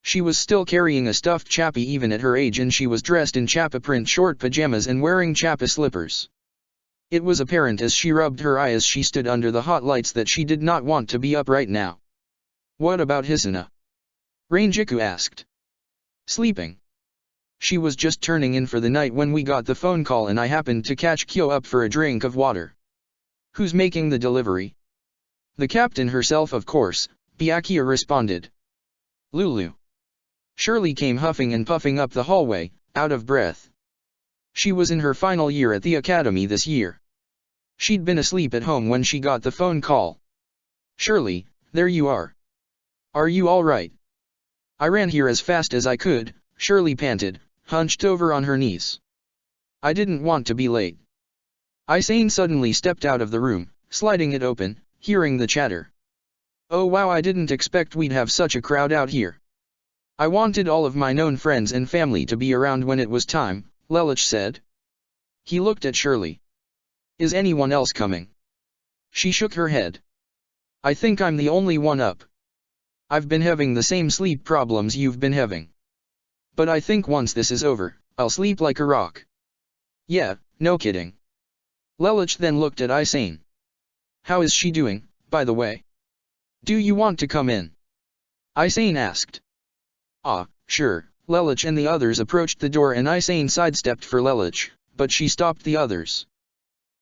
She was still carrying a stuffed chappie even at her age and she was dressed in chappa print short pajamas and wearing chappa slippers. It was apparent as she rubbed her eye as she stood under the hot lights that she did not want to be up right now. What about Hisuna? Ranjika asked. Sleeping. She was just turning in for the night when we got the phone call and I happened to catch Kyo up for a drink of water. Who's making the delivery? The captain herself, of course, Byakuya responded. Lulu. Shirley came huffing and puffing up the hallway, out of breath. She was in her final year at the academy this year. She'd been asleep at home when she got the phone call. Shirley, there you are. Are you all right? I ran here as fast as I could, Shirley panted, hunched over on her knees. I didn't want to be late. Isane suddenly stepped out of the room, sliding it open, hearing the chatter. Oh wow, I didn't expect we'd have such a crowd out here. I wanted all of my known friends and family to be around when it was time, Lelich said. He looked at Shirley. Is anyone else coming? She shook her head. I think I'm the only one up. I've been having the same sleep problems you've been having. But I think once this is over, I'll sleep like a rock. Yeah, no kidding. Lelich then looked at Isane. How is she doing, by the way? Do you want to come in? Isane asked. Ah, sure. Lelich and the others approached the door and Isane sidestepped for Lelich, but she stopped the others.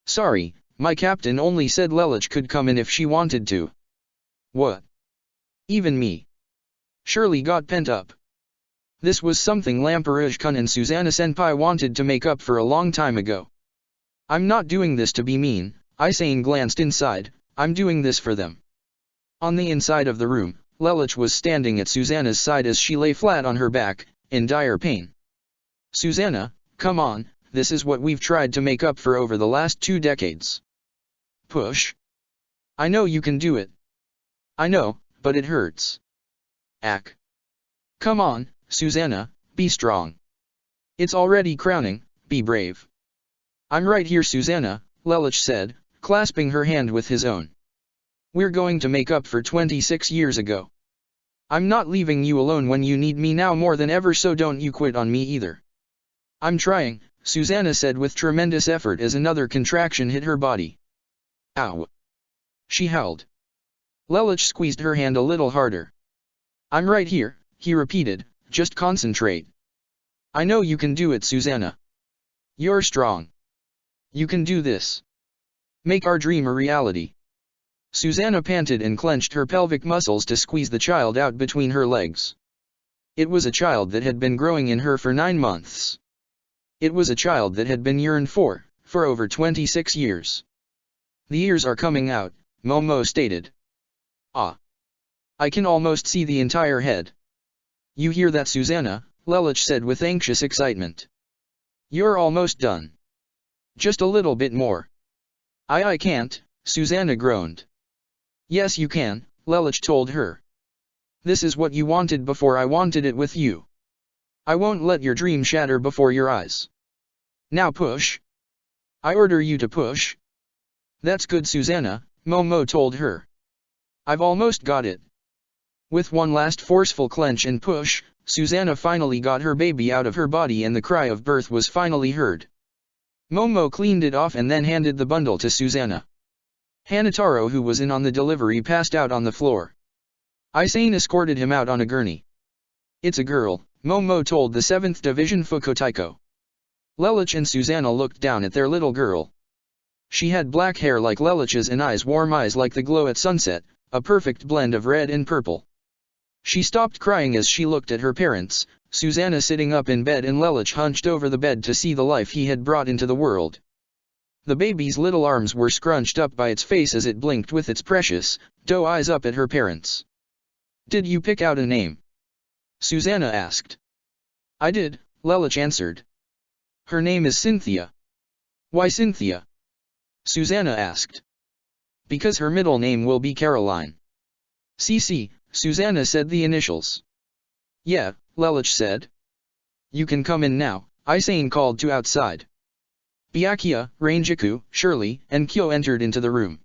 Sorry, my captain only said Lelich could come in if she wanted to. What? Even me. Shirley got pent up. This was something Lamperouge-kun and Susanna-senpai wanted to make up for a long time ago. I'm not doing this to be mean, Isane glanced inside, I'm doing this for them. On the inside of the room, Lelich was standing at Susanna's side as she lay flat on her back, in dire pain. Susanna, come on, this is what we've tried to make up for over the last 2 decades. Push. I know you can do it. I know, but it hurts. Ack. Come on, Susanna, be strong. It's already crowning, be brave. I'm right here, Susanna, Lelich said, clasping her hand with his own. We're going to make up for 26 years ago. I'm not leaving you alone when you need me now more than ever, so don't you quit on me either. I'm trying, Susanna said with tremendous effort as another contraction hit her body. Ow! She howled. Lelich squeezed her hand a little harder. I'm right here, he repeated, just concentrate. I know you can do it, Susanna. You're strong. You can do this. Make our dream a reality. Susanna panted and clenched her pelvic muscles to squeeze the child out between her legs. It was a child that had been growing in her for 9 months. It was a child that had been yearned for over 26 years. The ears are coming out, Momo stated. Ah. I can almost see the entire head. You hear that, Susanna? Lelich said with anxious excitement. You're almost done. Just a little bit more. I can't, Susanna groaned. Yes you can, Lelich told her. This is what you wanted before I wanted it with you. I won't let your dream shatter before your eyes. Now push. I order you to push. That's good, Susanna, Momo told her. I've almost got it. With one last forceful clench and push, Susanna finally got her baby out of her body and the cry of birth was finally heard. Momo cleaned it off and then handed the bundle to Susanna. Hanataro, who was in on the delivery, passed out on the floor. Isane escorted him out on a gurney. It's a girl, Momo told the 7th Division Fukotaiko. Lelich and Susanna looked down at their little girl. She had black hair like Lelich's and warm eyes like the glow at sunset, a perfect blend of red and purple. She stopped crying as she looked at her parents, Susanna sitting up in bed and Lelich hunched over the bed to see the life he had brought into the world. The baby's little arms were scrunched up by its face as it blinked with its precious, doe eyes up at her parents. Did you pick out a name? Susanna asked. I did, Lelich answered. Her name is Cynthia. Why Cynthia? Susanna asked. Because her middle name will be Caroline. CC, Susanna said the initials. Yeah, Lelich said. You can come in now, Isane called to outside. Byakuya, Rangiku, Shirley, and Kyo entered into the room.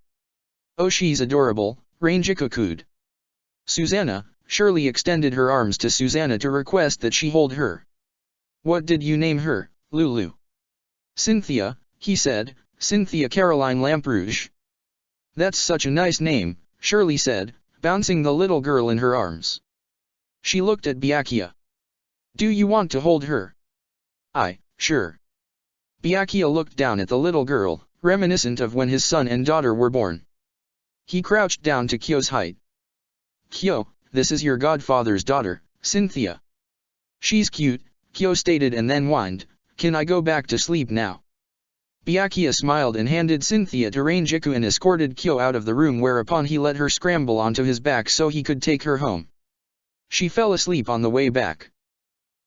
Oh, she's adorable, Rangiku cooed. Susanna, Shirley extended her arms to Susanna to request that she hold her. What did you name her, Lulu? Cynthia, he said, Cynthia Caroline Lamperouge. That's such a nice name, Shirley said, bouncing the little girl in her arms. She looked at Byakuya. Do you want to hold her? Sure. Byakuya looked down at the little girl, reminiscent of when his son and daughter were born. He crouched down to Kyo's height. Kyo, this is your godfather's daughter, Cynthia. She's cute, Kyo stated and then whined, can I go back to sleep now? Byakuya smiled and handed Cynthia to Rangiku and escorted Kyo out of the room, whereupon he let her scramble onto his back so he could take her home. She fell asleep on the way back.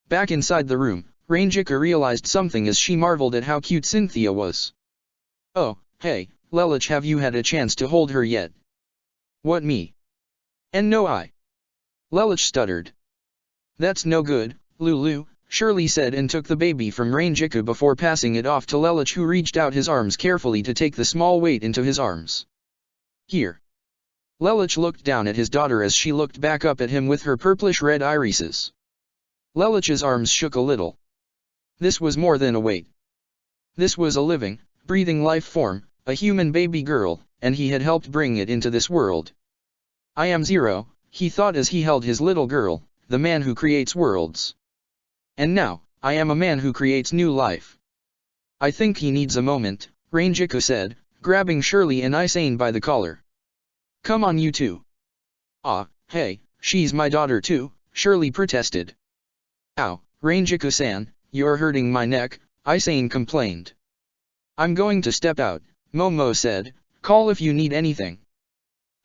Back inside the room, Rangiku realized something as she marveled at how cute Cynthia was. Oh, hey, Lelich, have you had a chance to hold her yet? What, me? And no, I. Lelich stuttered. That's no good, Lulu, Shirley said and took the baby from Rangiku before passing it off to Lelich, who reached out his arms carefully to take the small weight into his arms. Here. Lelich looked down at his daughter as she looked back up at him with her purplish-red irises. Lelich's arms shook a little. This was more than a weight. This was a living, breathing life form, a human baby girl, and he had helped bring it into this world. I am Zero, he thought as he held his little girl, the man who creates worlds. And now, I am a man who creates new life. I think he needs a moment, Rangiku said, grabbing Shirley and Isane by the collar. Come on you two. Ah, hey, she's my daughter too, Shirley protested. Ow, Rangiku-san, you're hurting my neck, Isane complained. I'm going to step out, Momo said, call if you need anything.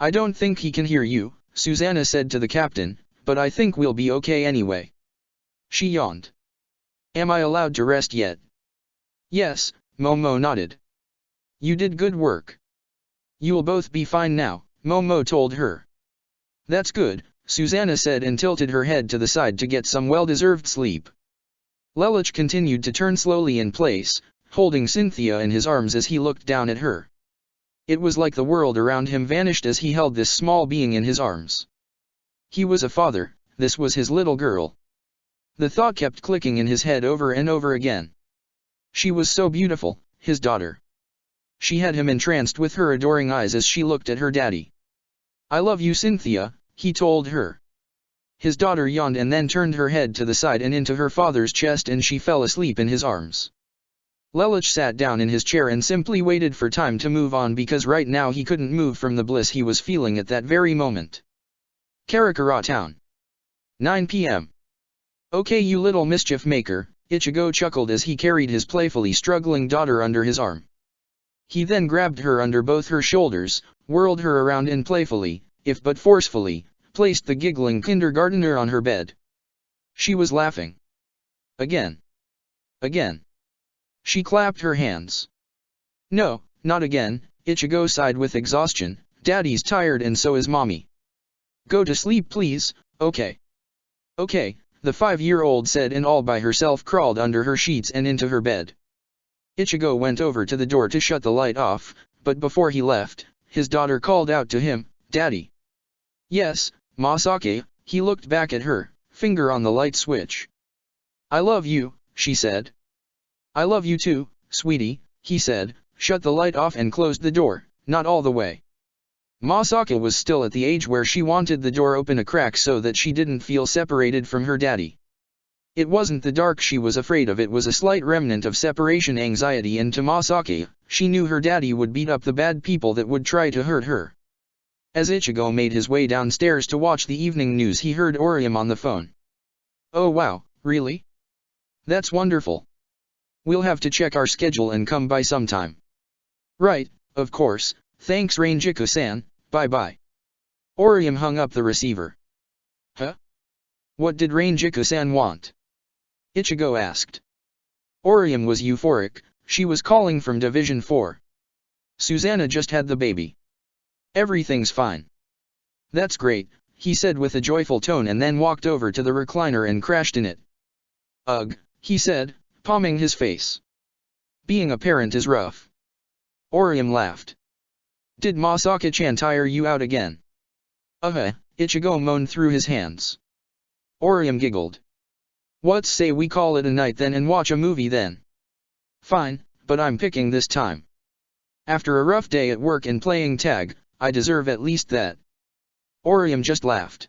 I don't think he can hear you, Susanna said to the captain, but I think we'll be okay anyway. She yawned. Am I allowed to rest yet? Yes, Momo nodded. You did good work. You'll both be fine now, Momo told her. That's good, Susanna said and tilted her head to the side to get some well-deserved sleep. Lelich continued to turn slowly in place, holding Cynthia in his arms as he looked down at her. It was like the world around him vanished as he held this small being in his arms. He was a father, this was his little girl. The thought kept clicking in his head over and over again. She was so beautiful, his daughter. She had him entranced with her adoring eyes as she looked at her daddy. I love you Cynthia, he told her. His daughter yawned and then turned her head to the side and into her father's chest and she fell asleep in his arms. Lelich sat down in his chair and simply waited for time to move on because right now he couldn't move from the bliss he was feeling at that very moment. Karakura Town. 9 p.m. Okay you little mischief maker, Ichigo chuckled as he carried his playfully struggling daughter under his arm. He then grabbed her under both her shoulders, whirled her around and playfully, if but forcefully, placed the giggling kindergartner on her bed. She was laughing. Again. Again. She clapped her hands. No, not again, Ichigo sighed with exhaustion, Daddy's tired and so is Mommy. Go to sleep please, okay. Okay, the 5-year-old said and all by herself crawled under her sheets and into her bed. Ichigo went over to the door to shut the light off, but before he left, his daughter called out to him, Daddy. Yes, Masaki, he looked back at her, finger on the light switch. I love you, she said. I love you too, sweetie, he said, shut the light off and closed the door, not all the way. Masaki was still at the age where she wanted the door open a crack so that she didn't feel separated from her daddy. It wasn't the dark she was afraid of, it was a slight remnant of separation anxiety, and to Masaki, she knew her daddy would beat up the bad people that would try to hurt her. As Ichigo made his way downstairs to watch the evening news he heard Orium on the phone. Oh wow, really? That's wonderful. We'll have to check our schedule and come by sometime. Right, of course, thanks Rangiku-san, bye-bye. Orium hung up the receiver. Huh? What did Rangiku-san want? Ichigo asked. Orium was euphoric, she was calling from Division 4. Susanna just had the baby. Everything's fine. That's great, he said with a joyful tone and then walked over to the recliner and crashed in it. Ugh, he said, palming his face. Being a parent is rough. Orium laughed. Did Masaki-chan tire you out again? Ichigo moaned through his hands. Orium giggled. What say we call it a night then and watch a movie then? Fine, but I'm picking this time. After a rough day at work and playing tag, I deserve at least that. Orium just laughed.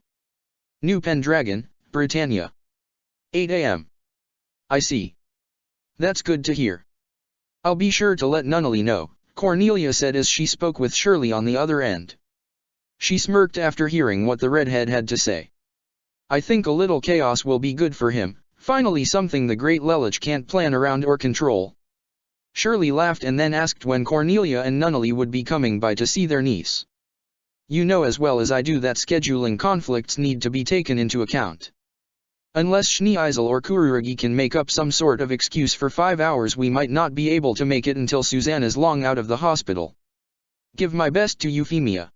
New Pendragon, Britannia. 8 a.m. I see. That's good to hear. I'll be sure to let Nunnally know, Cornelia said as she spoke with Shirley on the other end. She smirked after hearing what the redhead had to say. I think a little chaos will be good for him, finally something the great Lelich can't plan around or control. Shirley laughed and then asked when Cornelia and Nunnally would be coming by to see their niece. You know as well as I do that scheduling conflicts need to be taken into account. Unless Schneeisel or Kurugi can make up some sort of excuse for 5 hours, we might not be able to make it until Susanna's long out of the hospital. Give my best to Euphemia.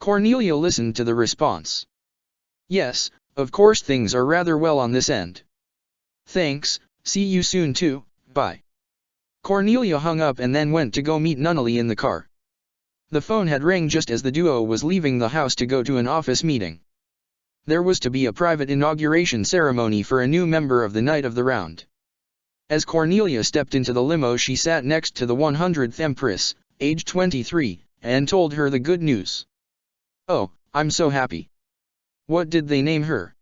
Cornelia listened to the response. Yes, of course things are rather well on this end. Thanks, see you soon too, bye. Cornelia hung up and then went to go meet Nunnally in the car. The phone had rang just as the duo was leaving the house to go to an office meeting. There was to be a private inauguration ceremony for a new member of the Knight of the Round. As Cornelia stepped into the limo, she sat next to the 100th Empress, age 23, and told her the good news. Oh, I'm so happy. What did they name her?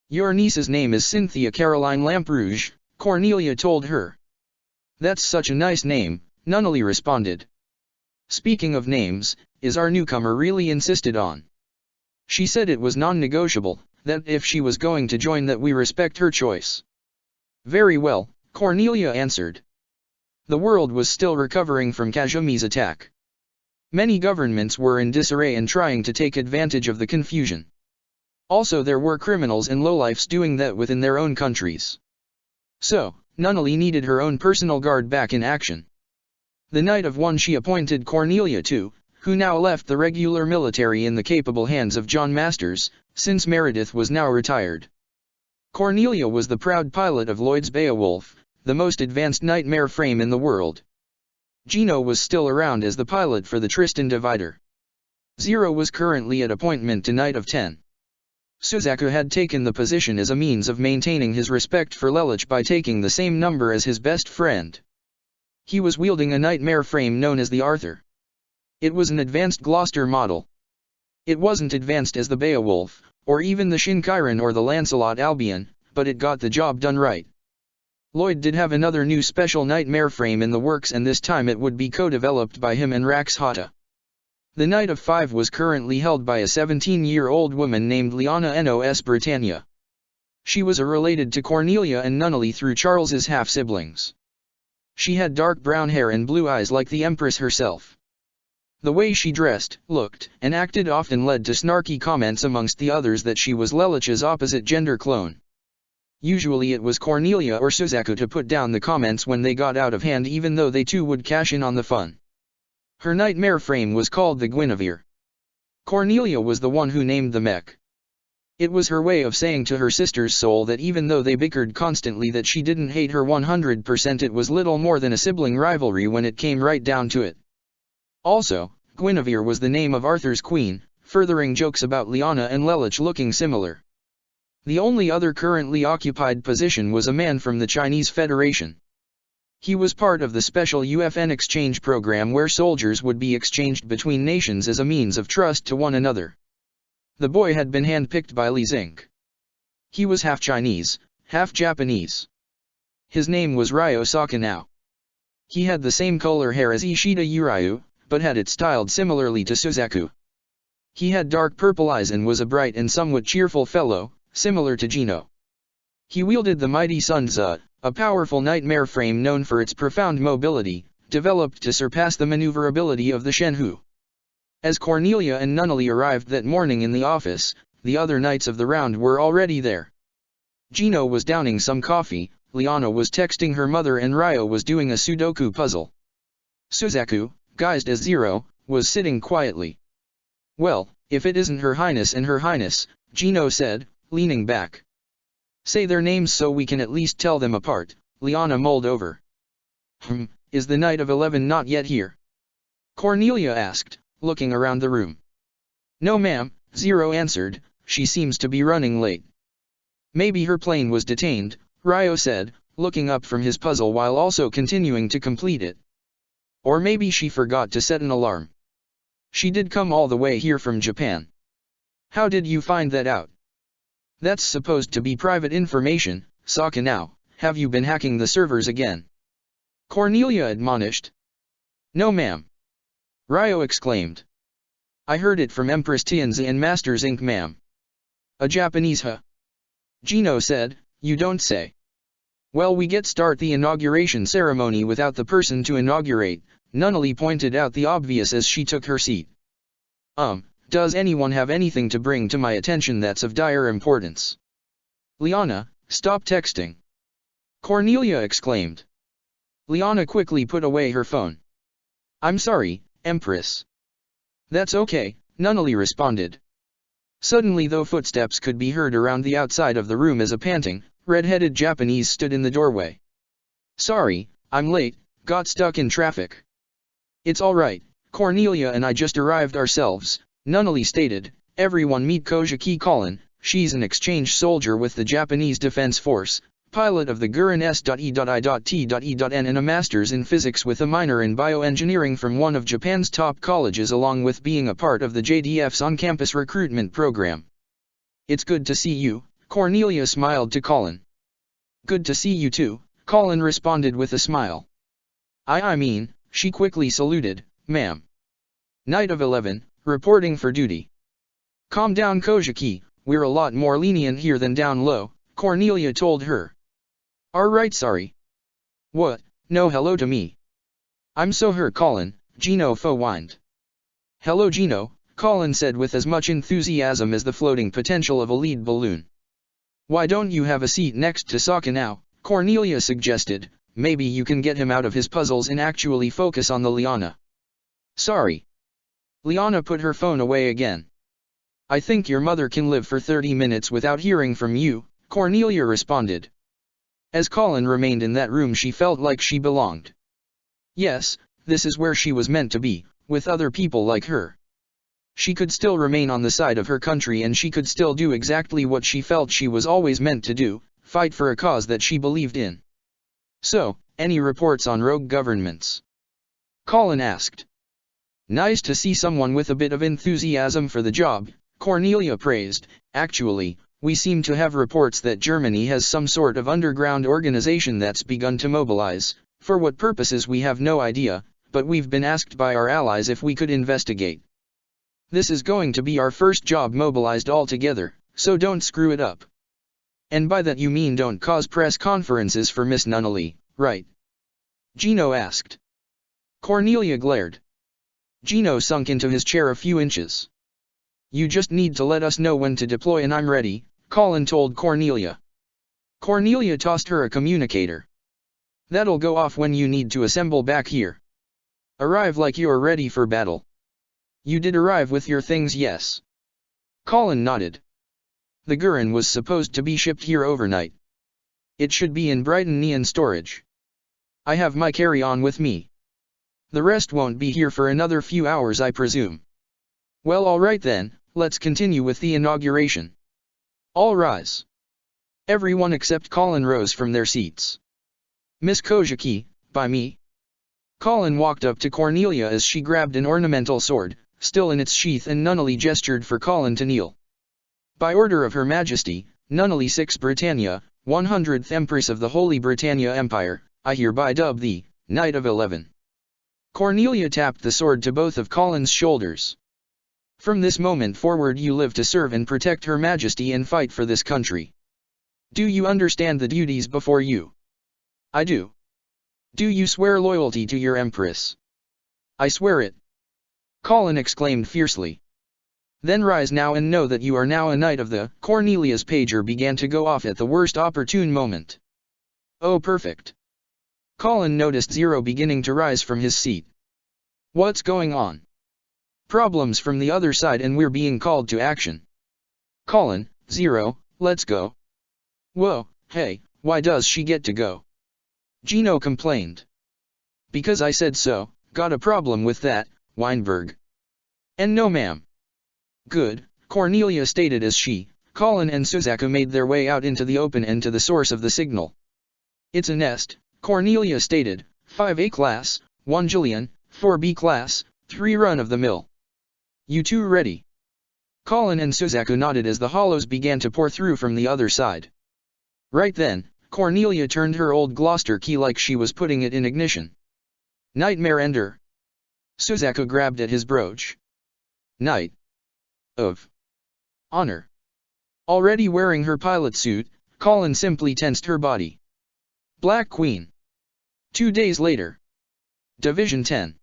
Your niece's name is Cynthia Caroline Lamperouge, Cornelia told her. That's such a nice name, Nunnally responded. Speaking of names, is our newcomer really insisted on? She said it was non-negotiable, that if she was going to join that we respect her choice. Very well, Cornelia answered. The world was still recovering from Kazumi's attack. Many governments were in disarray and trying to take advantage of the confusion. Also there were criminals and lowlifes doing that within their own countries. So, Nunnally needed her own personal guard back in action. The night of one she appointed Cornelia to, who now left the regular military in the capable hands of John Masters, since Meredith was now retired. Cornelia was the proud pilot of Lloyd's Beowulf, the most advanced nightmare frame in the world. Gino was still around as the pilot for the Tristan Divider. Zero was currently at appointment to Knight of 10. Suzaku had taken the position as a means of maintaining his respect for Lelich by taking the same number as his best friend. He was wielding a nightmare frame known as the Arthur. It was an advanced Gloucester model. It wasn't advanced as the Beowulf, or even the Shinkiren or the Lancelot Albion, but it got the job done right. Lloyd did have another new special nightmare frame in the works, and this time it would be co-developed by him and Rax Hata. The Knight of 5 was currently held by a 17-year-old woman named Liana Nos Britannia. She was related to Cornelia and Nunnally through Charles's half-siblings. She had dark brown hair and blue eyes like the Empress herself. The way she dressed, looked, and acted often led to snarky comments amongst the others that she was Lelich's opposite gender clone. Usually it was Cornelia or Suzaku to put down the comments when they got out of hand, even though they too would cash in on the fun. Her nightmare frame was called the Guinevere. Cornelia was the one who named the mech. It was her way of saying to her sister's soul that even though they bickered constantly that she didn't hate her 100%, it was little more than a sibling rivalry when it came right down to it. Also, Guinevere was the name of Arthur's queen, furthering jokes about Liana and Lelich looking similar. The only other currently occupied position was a man from the Chinese Federation. He was part of the special UFN exchange program where soldiers would be exchanged between nations as a means of trust to one another. The boy had been handpicked by Li Zink. He was half Chinese, half Japanese. His name was Ryo Sakanao. He had the same color hair as Ishida Uryu, but had it styled similarly to Suzaku. He had dark purple eyes and was a bright and somewhat cheerful fellow, similar to Gino. He wielded the mighty Sunza, a powerful nightmare frame known for its profound mobility, developed to surpass the maneuverability of the Shenhu. As Cornelia and Nunnally arrived that morning in the office, the other knights of the round were already there. Gino was downing some coffee, Liana was texting her mother, and Ryo was doing a Sudoku puzzle. Suzaku, guised as Zero, was sitting quietly. Well, if it isn't Her Highness and Her Highness, Gino said, leaning back. Say their names so we can at least tell them apart, Liana mulled over. Is the Knight of 11 not yet here? Cornelia asked, looking around the room. No ma'am, Zero answered, she seems to be running late. Maybe her plane was detained, Ryo said, looking up from his puzzle while also continuing to complete it. Or maybe she forgot to set an alarm. She did come all the way here from Japan. How did you find that out? That's supposed to be private information, Sakanao, have you been hacking the servers again? Cornelia admonished. No ma'am. Ryo exclaimed. I heard it from Empress Tianzi and Masters Inc. ma'am. A Japanese huh? Gino said, you don't say. Well, we start the inauguration ceremony without the person to inaugurate, Nunnally pointed out the obvious as she took her seat. Does anyone have anything to bring to my attention that's of dire importance? Liana, stop texting. Cornelia exclaimed. Liana quickly put away her phone. I'm sorry, Empress. That's okay, Nunnally responded. Suddenly though footsteps could be heard around the outside of the room as a panting, red-headed Japanese stood in the doorway. Sorry, I'm late, got stuck in traffic. It's alright, Cornelia and I just arrived ourselves, Nunnally stated. Everyone meet Kojiki Colin, she's an exchange soldier with the Japanese Defense Force, pilot of the Gurin S.E.I.T.N and a master's in physics with a minor in bioengineering from one of Japan's top colleges, along with being a part of the JDF's on-campus recruitment program. It's good to see you, Cornelia smiled to Colin. Good to see you too, Colin responded with a smile. I mean, she quickly saluted, ma'am. Night of 11, reporting for duty. Calm down Kojaki, we're a lot more lenient here than down low, Cornelia told her. Alright sorry. What, no hello to me. I'm so hurt Colin, Gino whined. Hello Gino, Colin said with as much enthusiasm as the floating potential of a lead balloon. Why don't you have a seat next to Sokka now, Cornelia suggested, maybe you can get him out of his puzzles and actually focus on the Liana. Sorry. Liana put her phone away again. I think your mother can live for 30 minutes without hearing from you, Cornelia responded. As Colin remained in that room she felt like she belonged. Yes, this is where she was meant to be, with other people like her. She could still remain on the side of her country and she could still do exactly what she felt she was always meant to do, fight for a cause that she believed in. So, any reports on rogue governments? Colin asked. Nice to see someone with a bit of enthusiasm for the job, Cornelia praised. Actually, we seem to have reports that Germany has some sort of underground organization that's begun to mobilize. For what purposes we have no idea, but we've been asked by our allies if we could investigate. This is going to be our first job mobilized all together, so don't screw it up. And by that you mean don't cause press conferences for Miss Nunnally, right? Gino asked. Cornelia glared. Gino sunk into his chair a few inches. You just need to let us know when to deploy and I'm ready, Colin told Cornelia. Cornelia tossed her a communicator. That'll go off when you need to assemble back here. Arrive like you're ready for battle. You did arrive with your things, yes? Colin nodded. The Gurren was supposed to be shipped here overnight. It should be in Brighton Neon storage. I have my carry-on with me. The rest won't be here for another few hours I presume. Well alright then, let's continue with the inauguration. All rise. Everyone except Colin rose from their seats. Miss Kojaki, by me. Colin walked up to Cornelia as she grabbed an ornamental sword, still in its sheath, and Nunnally gestured for Colin to kneel. By order of Her Majesty, Nunnally 6 Britannia, 100th Empress of the Holy Britannia Empire, I hereby dub thee, Knight of 11. Cornelia tapped the sword to both of Colin's shoulders. From this moment forward you live to serve and protect Her Majesty and fight for this country. Do you understand the duties before you? I do. Do you swear loyalty to your Empress? I swear it. Colin exclaimed fiercely. Then rise now and know that you are now a knight of the. Cornelia's pager began to go off at the worst opportune moment. Oh perfect. Colin noticed Zero beginning to rise from his seat. What's going on? Problems from the other side and we're being called to action. Colin, Zero, let's go. Whoa, hey, why does she get to go? Gino complained. Because I said so, got a problem with that, Weinberg. And no ma'am. Good, Cornelia stated as she, Colin and Suzaku made their way out into the open and to the source of the signal. It's a nest, Cornelia stated, 5A class, 1 Julian, 4B class, 3 run-of-the-mill. You two ready? Colin and Suzaku nodded as the hollows began to pour through from the other side. Right then, Cornelia turned her old Gloucester key like she was putting it in ignition. Nightmare Ender. Suzaku grabbed at his brooch. Knight of Honor. Already wearing her pilot suit, Colin simply tensed her body. Black Queen. 2 days later. Division 10.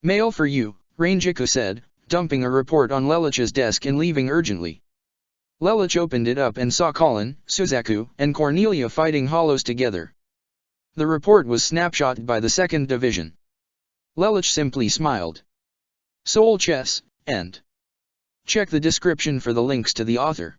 Mail for you, Rangiku said, dumping a report on Lelich's desk and leaving urgently. Lelich opened it up and saw Colin, Suzaku, and Cornelia fighting hollows together. The report was snapshotted by the 2nd Division. Lelich simply smiled. Soul Chess, end. Check the description for the links to the author.